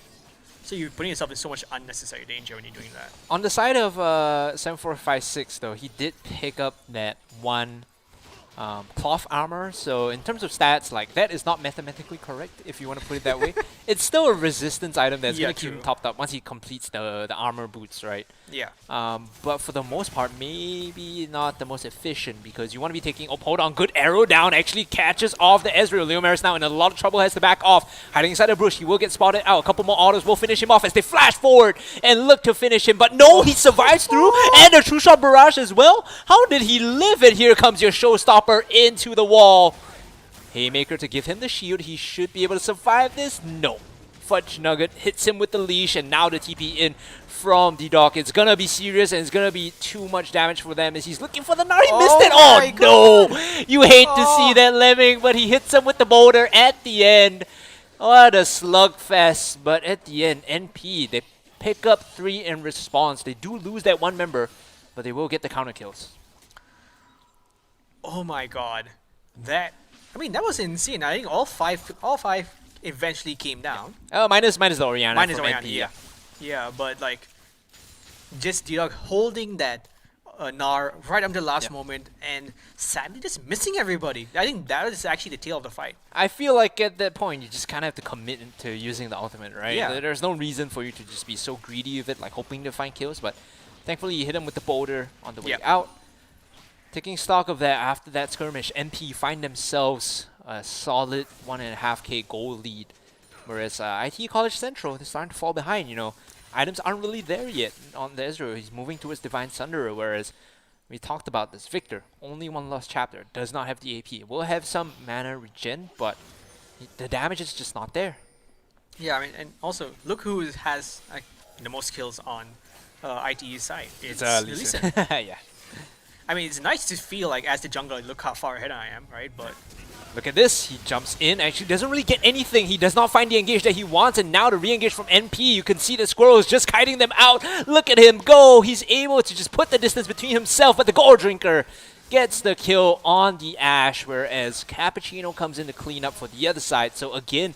So you're putting yourself in so much unnecessary danger when you're doing that. On the side of 7456 though, he did pick up that one cloth armor, so in terms of stats, like that is not mathematically correct if you want to put it that way. It's still a resistance item that's Yeah, gonna keep him true. topped up once he completes the armor boots, right? Yeah. But for the most part, maybe not the most efficient because you want to be taking. Oh, hold on, good arrow down. Actually catches off the Ezreal. Leomaris now in a lot of trouble, has to back off. Hiding inside the bush, he will get spotted out. A couple more autos will finish him off as they flash forward and look to finish him. But no, he survives through, and a true shot barrage as well. How did he live it? Here comes your showstopper into the wall. Haymaker to give him the shield. He should be able to survive this. No. Fudge Nugget hits him with the leash, and now the TP in from D-Doc. It's gonna be serious, and it's gonna be too much damage for them as he's looking for the Nari. Missed it! my Oh no! You hate to see that, Lemming, but he hits him with the boulder at the end. What a slugfest. But at the end, NP, they pick up 3 in response. They do lose that one member, but they will get the counter kills. Oh my god. That was insane. I think all five eventually came down. Minus the Orianna Minus from Orianna, NP, yeah. Yeah, but like just D-Dog holding that Nar right up to the last moment and sadly just missing everybody. I think that is actually the tail of the fight. I feel like at that point, you just kind of have to commit to using the ultimate, right? Yeah. There's no reason for you to just be so greedy with it, like hoping to find kills, but thankfully you hit him with the boulder on the way out. Taking stock of that after that skirmish, NP find themselves a solid 1.5k goal lead, whereas IT College Central, they're starting to fall behind, you know. Items aren't really there yet on the Ezreal. He's moving towards Divine Sunderer, whereas we talked about this. Victor, only one lost chapter, does not have the AP. Will have some mana regen, but the damage is just not there. Yeah, I mean, and also look who has like the most kills on ITE's side. It's Lee Lee Sin. Sin. Yeah. I mean, it's nice to feel like as the jungler, look how far ahead I am, right? But Look at this. He jumps in. Actually doesn't really get anything. He does not find the engage that he wants. And now the re-engage from NP. You can see the squirrel is just kiting them out. Look at him go. He's able to just put the distance between himself. But the Gold Drinker gets the kill on the Ashe. Whereas Cappuccino comes in to clean up for the other side. So again,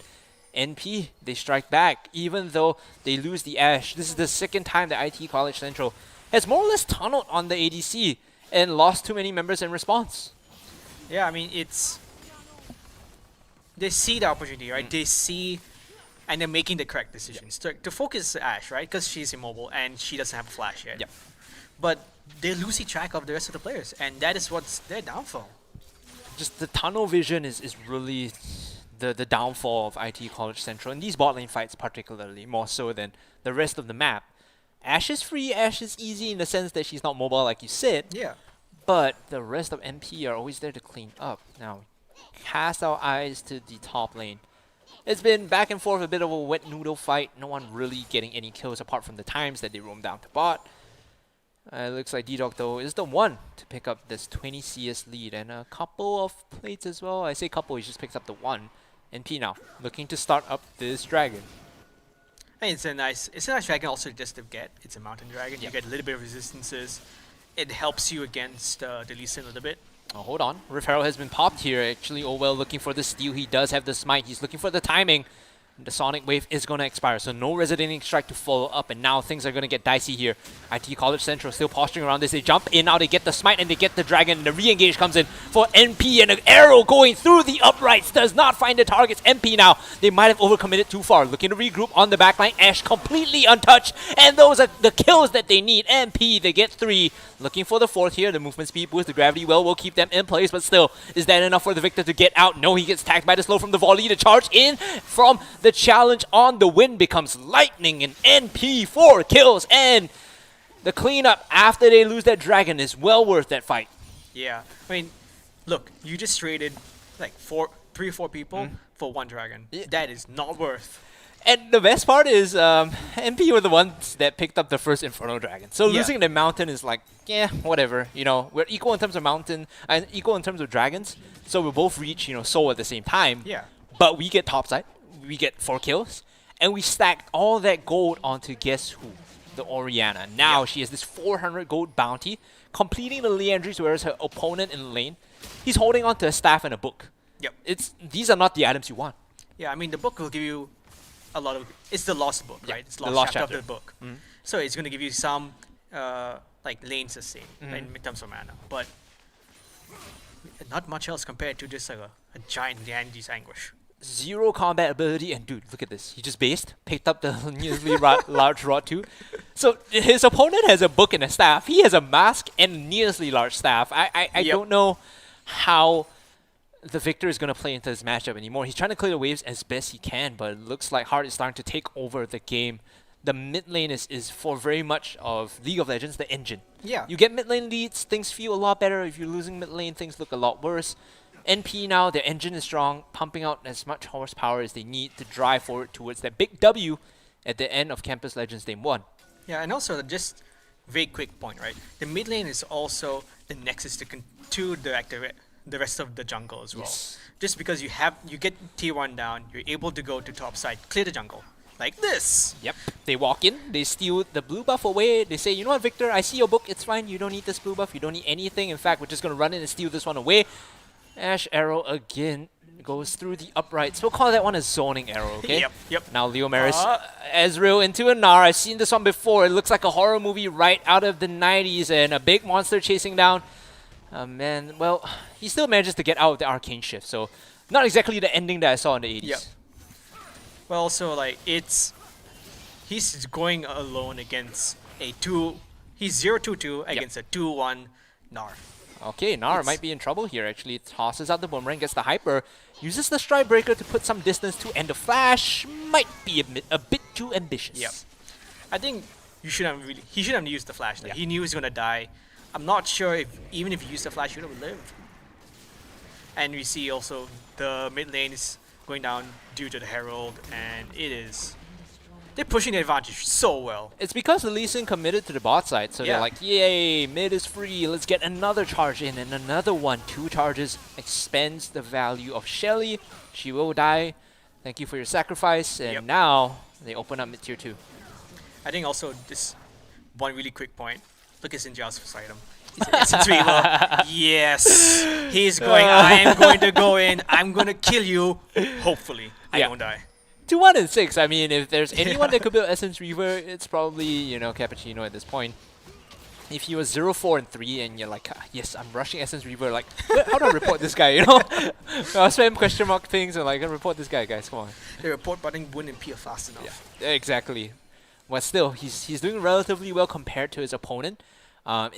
NP, they strike back. Even though they lose the Ashe. This is the second time that IT College Central has more or less tunneled on the ADC. And lost too many members in response. yeah, I mean, they see the opportunity, right? They see, and they're making the correct decisions to focus Ashe, right? Because she's immobile and she doesn't have a flash yet. Yep. But they lose track of the rest of the players, and that is what's their downfall. Just the tunnel vision is really the downfall of IT College Central. In these bot lane fights particularly, more so than the rest of the map. Ashe is free, Ashe is easy in the sense that she's not mobile like you said. Yeah. But the rest of MP are always there to clean up. Now, cast our eyes to the top lane. It's been back and forth, a bit of a wet noodle fight. No one really getting any kills apart from the times that they roam down to bot. It looks like D-Dog, though, is the one to pick up this 20 CS lead, and a couple of plates as well. I say couple, he just picks up the one. NP now, looking to start up this dragon. And it's a nice dragon also just to get. It's a mountain dragon. You get a little bit of resistances. It helps you against the Lee Sin a little bit. Oh, hold on. Rift Herald has been popped here. Actually, Owell looking for the steal. He does have the smite. He's looking for the timing. The Sonic Wave is going to expire, so no Resonating Strike to follow up, and now things are going to get dicey here. IT College Central still posturing around this. They jump in, now they get the smite, and they get the dragon, and the re-engage comes in for NP, and an arrow going through the uprights does not find the targets. NP now, they might have overcommitted too far. Looking to regroup on the backline. Ash completely untouched, and those are the kills that they need. NP, they get 3. Looking for the 4th here. The movement speed boost, the gravity well will keep them in place, but still, is that enough for the Victor to get out? No, he gets tagged by the slow from the volley. The charge in from the challenge on the win becomes lightning, and NP 4 kills, and the cleanup after they lose that dragon is well worth that fight. Yeah, I mean, look, you just traded like 3 or 4 people for 1 dragon. Yeah. That is not worth. And the best part is NP were the ones that picked up the first Inferno Dragon. So losing the mountain is like, yeah, whatever. You know, we're equal in terms of mountain and equal in terms of dragons. So we both reach, soul at the same time. Yeah. But we get topside, we get 4 kills, and we stacked all that gold onto guess who? The Oriana. Now she has this 400 gold bounty, completing the Leandries, whereas her opponent in lane, he's holding on to a staff and a book. Yep. These are not the items you want. Yeah, I mean, the book will give you a lot of... It's the lost book, right? It's the the lost lost chapter chapter. of the book. So it's going to give you some, like, lanes to see in terms of mana. But not much else compared to just like a giant Leandry's Anguish. 0 combat ability, and dude, look at this. He just based, picked up the nearly large rod too. So his opponent has a book and a staff. He has a mask and a nearly large staff. I don't know how the Victor is going to play into this matchup anymore. He's trying to clear the waves as best he can, but it looks like Heart is starting to take over the game. The mid lane is for very much of League of Legends, the engine. Yeah. You get mid lane leads, things feel a lot better. If you're losing mid lane, things look a lot worse. NP now, their engine is strong, pumping out as much horsepower as they need to drive forward towards that big W at the end of Campus Legends Game 1. Yeah, and also just very quick point, right? The mid lane is also the nexus to the rest of the jungle as well. Yes. Just because you get tier 1 down, you're able to go to top side, clear the jungle. Like this! Yep. They walk in, they steal the blue buff away. They say, you know what, Victor, I see your book, it's fine. You don't need this blue buff, you don't need anything. In fact, we're just going to run in and steal this one away. Ash arrow again goes through the uprights. We'll call that one a zoning arrow, okay? Yep. Now Leo Maris, Ezreal into a Gnar. I've seen this one before. It looks like a horror movie right out of the 90s, and a big monster chasing down. Man, well, he still manages to get out of the arcane shift, so not exactly the ending that I saw in the 80s. Yep. Well, also, like, he's going alone against a 2... He's 0-2-2 against a 2-1 Gnar. Okay, Gnar might be in trouble here, actually. Tosses out the boomerang, gets the hyper, uses the strike breaker to put some distance to end the flash. Might be a bit too ambitious. Yep. I think he shouldn't have used the flash. Like, he knew he was going to die. I'm not sure if even if he used the flash, he would have lived. And we see also the mid lane is going down due to the Herald, and they're pushing the advantage so well. It's because the Lee Sin committed to the bot side, so they're like, yay, mid is free, let's get another charge in, and another one. 2 charges expands the value of Shelly. She will die. Thank you for your sacrifice. And now they open up mid tier 2. I think also this one really quick point. Look at Sinjar's beside him. He's an Essence Reaver. Yes! He's going, I am going to go in, I'm going to kill you. Hopefully, I don't die. 2-1 and 6. I mean, if there's anyone that could build Essence Reaver, it's probably, Cappuccino at this point. If he was 0-4 and 3 and you're like, yes, I'm rushing Essence Reaver, like, how do I report this guy, I'll spam question mark things and like, report this guy, guys, come on. The report button wouldn't appear fast enough. Yeah, exactly. But still, he's doing relatively well compared to his opponent.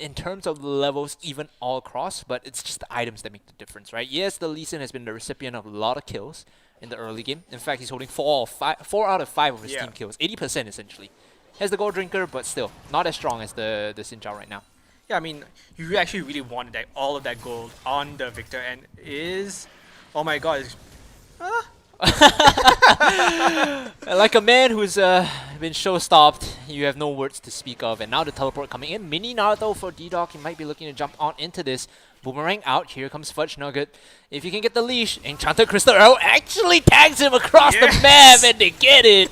In terms of levels, even all across, but it's just the items that make the difference, right? Yes, the Lee Sin has been the recipient of a lot of kills in the early game. In fact, he's holding 4 out of 5 of his team kills, 80% essentially. Has the Gold Drinker, but still not as strong as the Sinjar right now. Yeah, I mean, you actually really wanted all of that gold on the Victor, and oh my god, Like a man who's been show-stopped, you have no words to speak of. And now the teleport coming in. Mini Naruto for D-Dog. He might be looking to jump on into this. Boomerang out. Here comes Fudge Nugget. If you can get the leash, Enchanted Crystal Arrow actually tags him across the map, and they get it.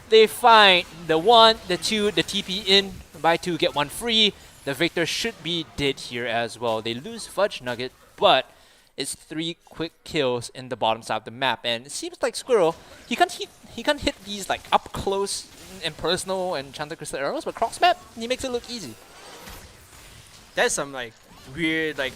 They find the 1, the 2, the TP in. Buy 2, get 1 free. The Victor should be dead here as well. They lose Fudge Nugget, but it's 3 quick kills in the bottom side of the map. And it seems like Squirrel, he can't hit these like up close and personal and Enchanted Crystal Arrows, but cross map, he makes it look easy. That's some like weird like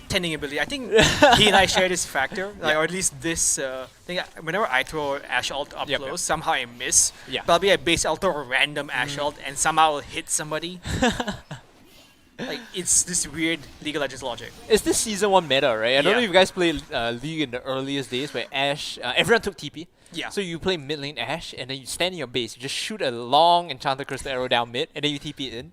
tending ability. I think he and I share this factor, like, or at least this thing. Whenever I throw Ash Ult up close, somehow I miss. But I'll be a base ult or a random Ash Ult, and somehow I'll hit somebody. Like, it's this weird League of Legends logic. It's this season 1 meta, right? I don't know if you guys played League in the earliest days where Ashe, everyone took TP. So you play mid lane Ashe, and then you stand in your base. You just shoot a long Enchanted Crystal Arrow down mid, and then you TP in.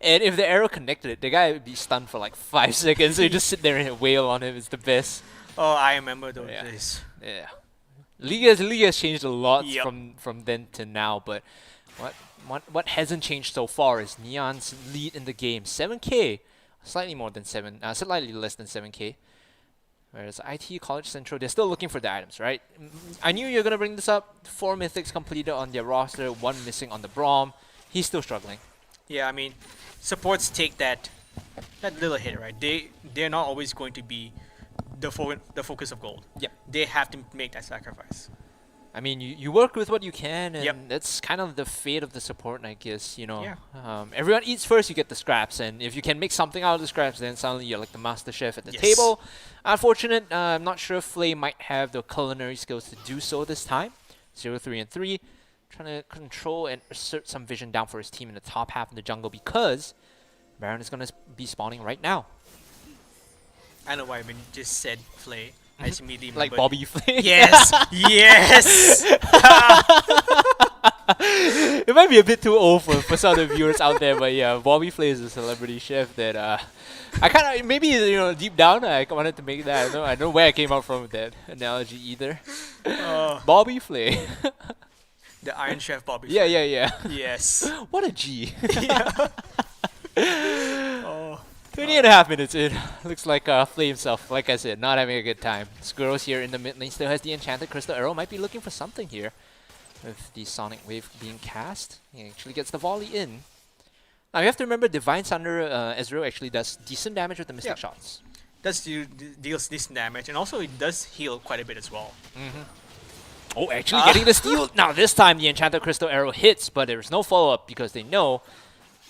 And if the arrow connected, the guy would be stunned for like 5 seconds, so you just sit there and wail on him. It's the best. Oh, I remember those days. Yeah. League has changed a lot from then to now, but what hasn't changed so far is Neon's lead in the game. 7k, slightly more than 7, slightly less than 7k. Whereas ITECC College Central, they're still looking for the items, right? I knew you were gonna bring this up. 4 mythics completed on their roster, 1 missing on the Braum. He's still struggling. Yeah, I mean, supports take that little hit, right? They're not always going to be the focus of gold. They have to make that sacrifice. I mean, you work with what you can, and that's kind of the fate of the support, I guess, you know. Everyone eats first, you get the scraps, and if you can make something out of the scraps, then suddenly you're like the master chef at the table. Unfortunate, I'm not sure Flay might have the culinary skills to do so this time. 0-3 and 3, trying to control and assert some vision down for his team in the top half of the jungle because Baron is going to be spawning right now. I know why when you just said Flay. I just immediately like Bobby Flay. Yes, yes. It might be a bit too old for some of the viewers out there, but yeah, Bobby Flay is a celebrity chef that I kind of maybe deep down I wanted to make that. I don't know where I came out from with that analogy either. Bobby Flay. The Iron Chef Bobby Flay. Yeah. Yes. What a G. 20.5 minutes in. Looks like Flay himself, like I said, not having a good time. Squirrels here in the mid lane still has the Enchanted Crystal Arrow. Might be looking for something here with the Sonic Wave being cast. He actually gets the volley in. Now you have to remember Divine Thunder Ezreal actually does decent damage with the Mystic Shots. Deals decent damage, and also it does heal quite a bit as well. Oh, actually getting the steal. Now this time the Enchanted Crystal Arrow hits, but there's no follow-up because they know.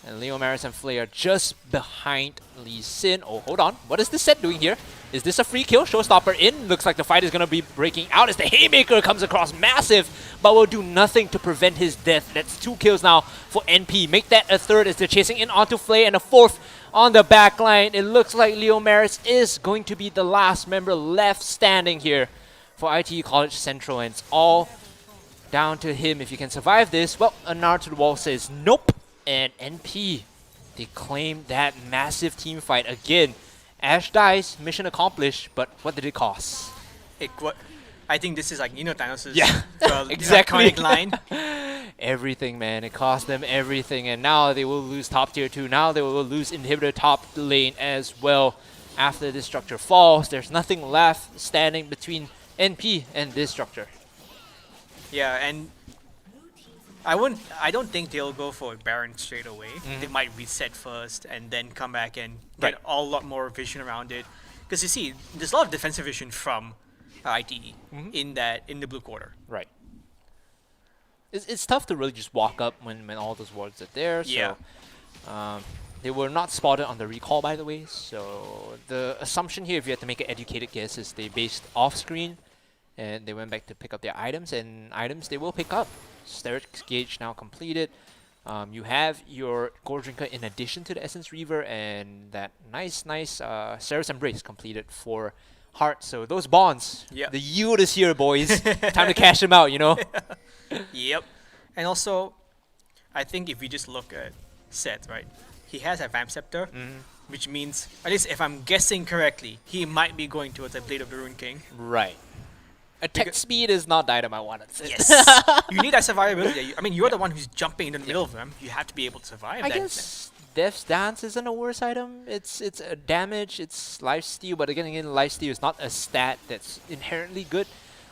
And Leo Maris and Flay are just behind Lee Sin. Oh, hold on. What is this set doing here? Is this a free kill? Showstopper in. Looks like the fight is going to be breaking out as the Haymaker comes across massive, but will do nothing to prevent his death. That's 2 kills now for NP. Make that a 3rd as they're chasing in onto Flay, and a 4th on the back line. It looks like Leo Maris is going to be the last member left standing here for ITECC College Central, and it's all down to him. If you can survive this, well, a nod to the wall says nope. And NP, they claim that massive team fight again. Ashe dies, mission accomplished, but what did it cost? I think this is like Thanos' exactly. iconic line. Everything, man. It cost them everything, and now they will lose top tier 2. Now they will lose inhibitor top lane as well. After this structure falls, there's nothing left standing between NP and this structure. Yeah, and I don't think they'll go for Baron straight away. They might reset first and then come back and get a lot more vision around it. Because you see, there's a lot of defensive vision from ITE in the blue quarter. Right. It's tough to really just walk up when all those wards are there. So, they were not spotted on the recall, by the way. So the assumption here, if you had to make an educated guess, is they based off screen and they went back to pick up their items, and items they will pick up. Sterix Gauge now completed. You have your Gold Drinker in addition to the Essence Reaver, and that nice Sarah's Embrace completed for Heart. So those bonds, the yield is here, boys. Time to cash them out, Yep. And also, I think if we just look at Seth, right, he has a Vamp Scepter, which means, at least if I'm guessing correctly, he might be going towards a Blade of the Rune King. Right. Attack speed is not the item I wanted. Yes. You need that survivability. I mean, you're the one who's jumping in the middle of them. You have to be able to survive I that. guess Death's Dance isn't a worse item. It's a damage, it's lifesteal, but again, lifesteal is not a stat that's inherently good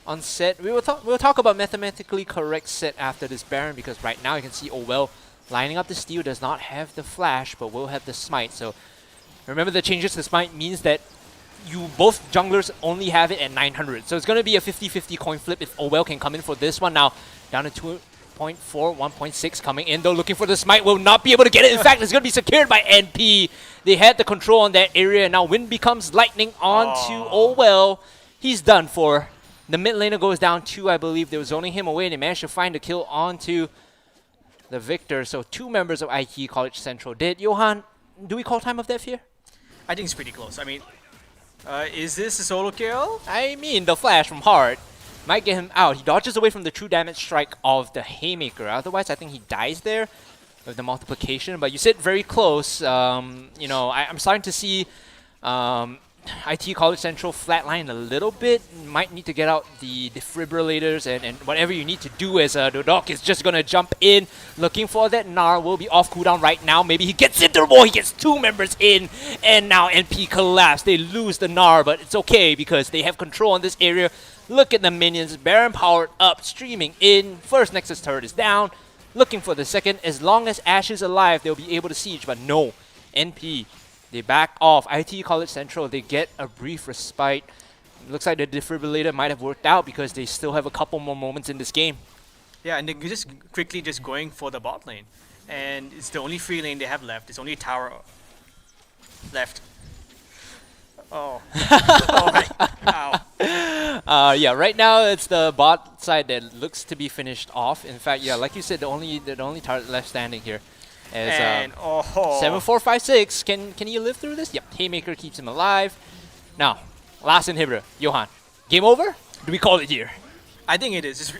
on set. We'll talk about mathematically correct set after this Baron, because right now you can see, oh well, lining up the steal does not have the flash, but will have the smite. So remember, the changes to smite means that you both junglers only have it at 900. So it's going to be a 50-50 coin flip if Owell can come in for this one. Now down to 2.4, 1.6 coming in though, looking for the smite, will not be able to get it. In fact, it's going to be secured by NP. They had the control on that area. Now wind becomes lightning onto Owell. He's done for. The mid laner goes down 2, I believe. They were zoning him away and they managed to find the kill onto the victor. So 2 members of ITECC College Central did. Johan, do we call time of death here? I think it's pretty close. I mean, is this a solo kill? I mean, the flash from Hart might get him out. He dodges away from the true damage strike of the Haymaker. Otherwise, I think he dies there with the multiplication. But you sit very close. You know, I'm starting to see ITECC College Central flatline a little bit. Might need to get out the defibrillators and whatever you need to do, as Dodok is just going to jump in looking for that Gnar. Will be off cooldown right now. Maybe he gets into the wall. He gets 2 members in, and now NP collapse. They lose the Gnar, but it's okay because they have control on this area. Look at the minions. Baron powered up, streaming in. First Nexus turret is down. Looking for the second. As long as Ashe is alive, they'll be able to siege, but no. NP, they back off. ITECC College Central, they get a brief respite. Looks like the defibrillator might have worked out because they still have a couple more moments in this game. Yeah, and they're just quickly just going for the bot lane. And it's the only free lane they have left. It's only a tower left. Oh. Oh my. Ow. Yeah, right now it's the bot side that looks to be finished off. In fact, yeah, like you said, the only target left standing here. And 7456. Can he live through this? Yep. Haymaker keeps him alive. Now, last inhibitor, Johan. Game over? Do we call it here? I think it is.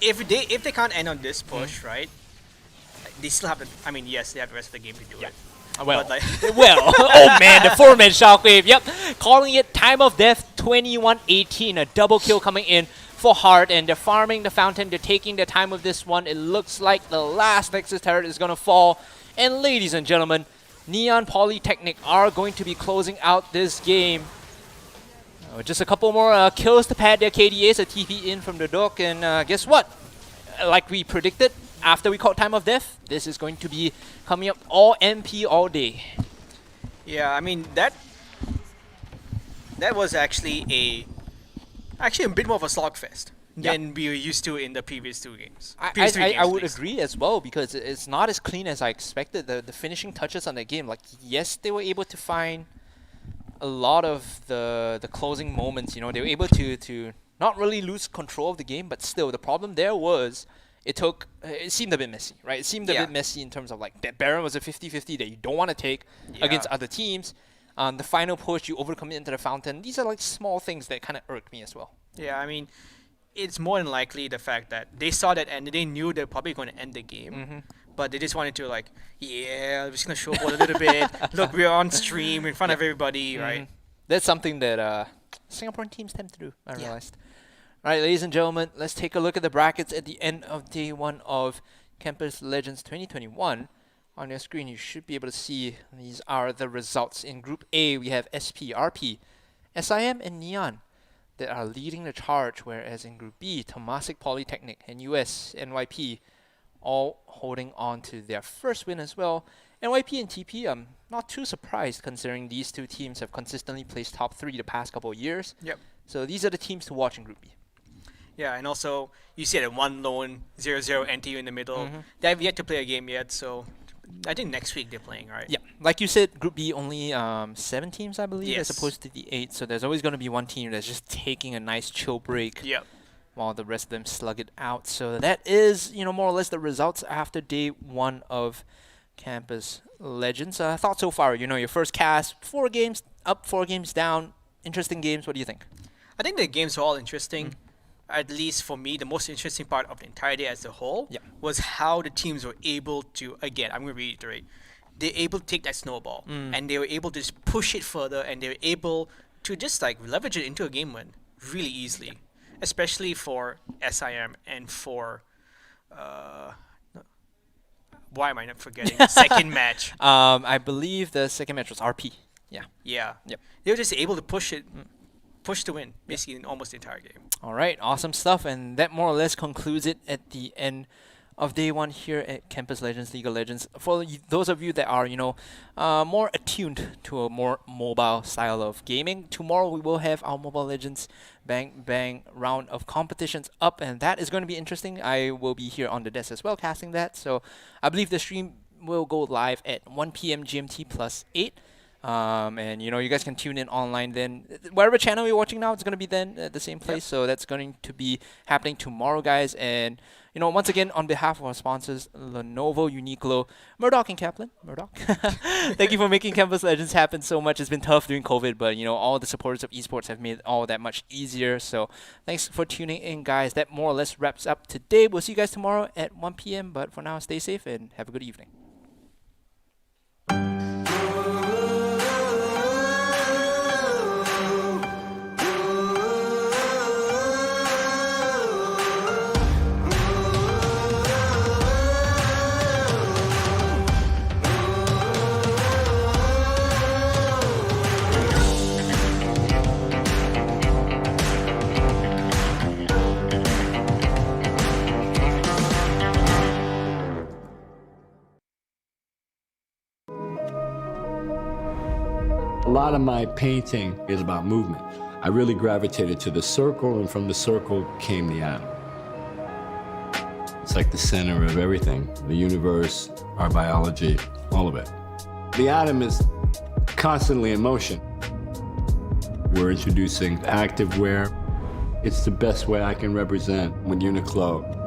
If they can't end on this push, right? They still have the. I mean, yes, they have the rest of the game to do it. Well, But like well, oh man, the 4-man shockwave. Yep, calling it time of death. 21-18, a double kill coming in for Hart, and they're farming the fountain. They're taking the time of this one. It looks like the last Nexus turret is gonna fall. And ladies and gentlemen, Neon Polytechnic are going to be closing out this game. Just a couple more kills to pad their KDAs. A TP in from the Dok, and guess what? Like we predicted, after we called time of death, this is going to be coming up all MP all day. yeah, I mean that was actually a bit more of a slogfest than we were used to in the previous 2 games. I would agree as well, because it's not as clean as I expected. The finishing touches on the game, like yes, they were able to find a lot of the closing moments. You know, they were able to not really lose control of the game, but still the problem there was it seemed a bit messy, right? It seemed a bit messy in terms of like that Baron was a 50-50 that you don't want to take against other teams. The final push, you overcommit into the fountain. These are like small things that kind of irk me as well. Yeah, I mean, it's more than likely the fact that they saw that and they knew they're probably going to end the game. But they just wanted to like, yeah, we're just going to show up a little bit. Look, we're on stream in front of everybody, right? That's something that Singaporean teams tend to do, I realized. All right, ladies and gentlemen, let's take a look at the brackets at the end of day 1 of Campus Legends 2021. On your screen, you should be able to see these are the results. In Group A, we have SP, RP, SIM, and Neon that are leading the charge, whereas in Group B, Temasek Polytechnic and US, NYP, all holding on to their first win as well. NYP and TP, I'm not too surprised considering these 2 teams have consistently placed top 3 the past couple of years. Yep. So these are the teams to watch in Group B. Yeah, and also you see that one lone 0-0 NTU in the middle. They have yet to play a game yet, so I think next week they're playing, right? Yeah, like you said, Group B only 7 teams, I believe, Yes. as opposed to the 8. So there's always going to be one team that's just taking a nice chill break Yep. while the rest of them slug it out. So that is, more or less the results after day 1 of Campus Legends. Thoughts so far? Your first cast, 4 games up, 4 games down. Interesting games. What do you think? I think the games are all interesting. At least for me, the most interesting part of the entire day as a whole was how the teams were able to, again, I'm going to reiterate, they're able to take that snowball and they were able to just push it further, and they were able to just like leverage it into a game win really easily. especially for SIM and for why am I not forgetting second match? I believe the second match was RP. Yeah. Yeah. Yep. They were just able to push to win basically in almost the entire game. All right, awesome stuff, and that more or less concludes it at the end of day one here at Campus Legends, League of Legends. For those of you that are, more attuned to a more mobile style of gaming, tomorrow we will have our Mobile Legends Bang Bang round of competitions up, and that is going to be interesting. I will be here on the desk as well, casting that. So I believe the stream will go live at 1 p.m. GMT plus 8. And you guys can tune in online then. Whatever channel you're watching now, it's going to be then at the same place. Yep. So that's going to be happening tomorrow, guys. And once again, on behalf of our sponsors, Lenovo, Uniqlo, Murdoch and KAPLAN. Murdoch. Thank you for making Campus Legends happen so much. It's been tough during COVID, but all the supporters of esports have made all that much easier. So thanks for tuning in, guys. That more or less wraps up today. We'll see you guys tomorrow at 1 p.m. But for now, stay safe and have a good evening. A lot of my painting is about movement. I really gravitated to the circle, and from the circle came the atom. It's like the center of everything, the universe, our biology, all of it. The atom is constantly in motion. We're introducing active wear. It's the best way I can represent what Uniqlo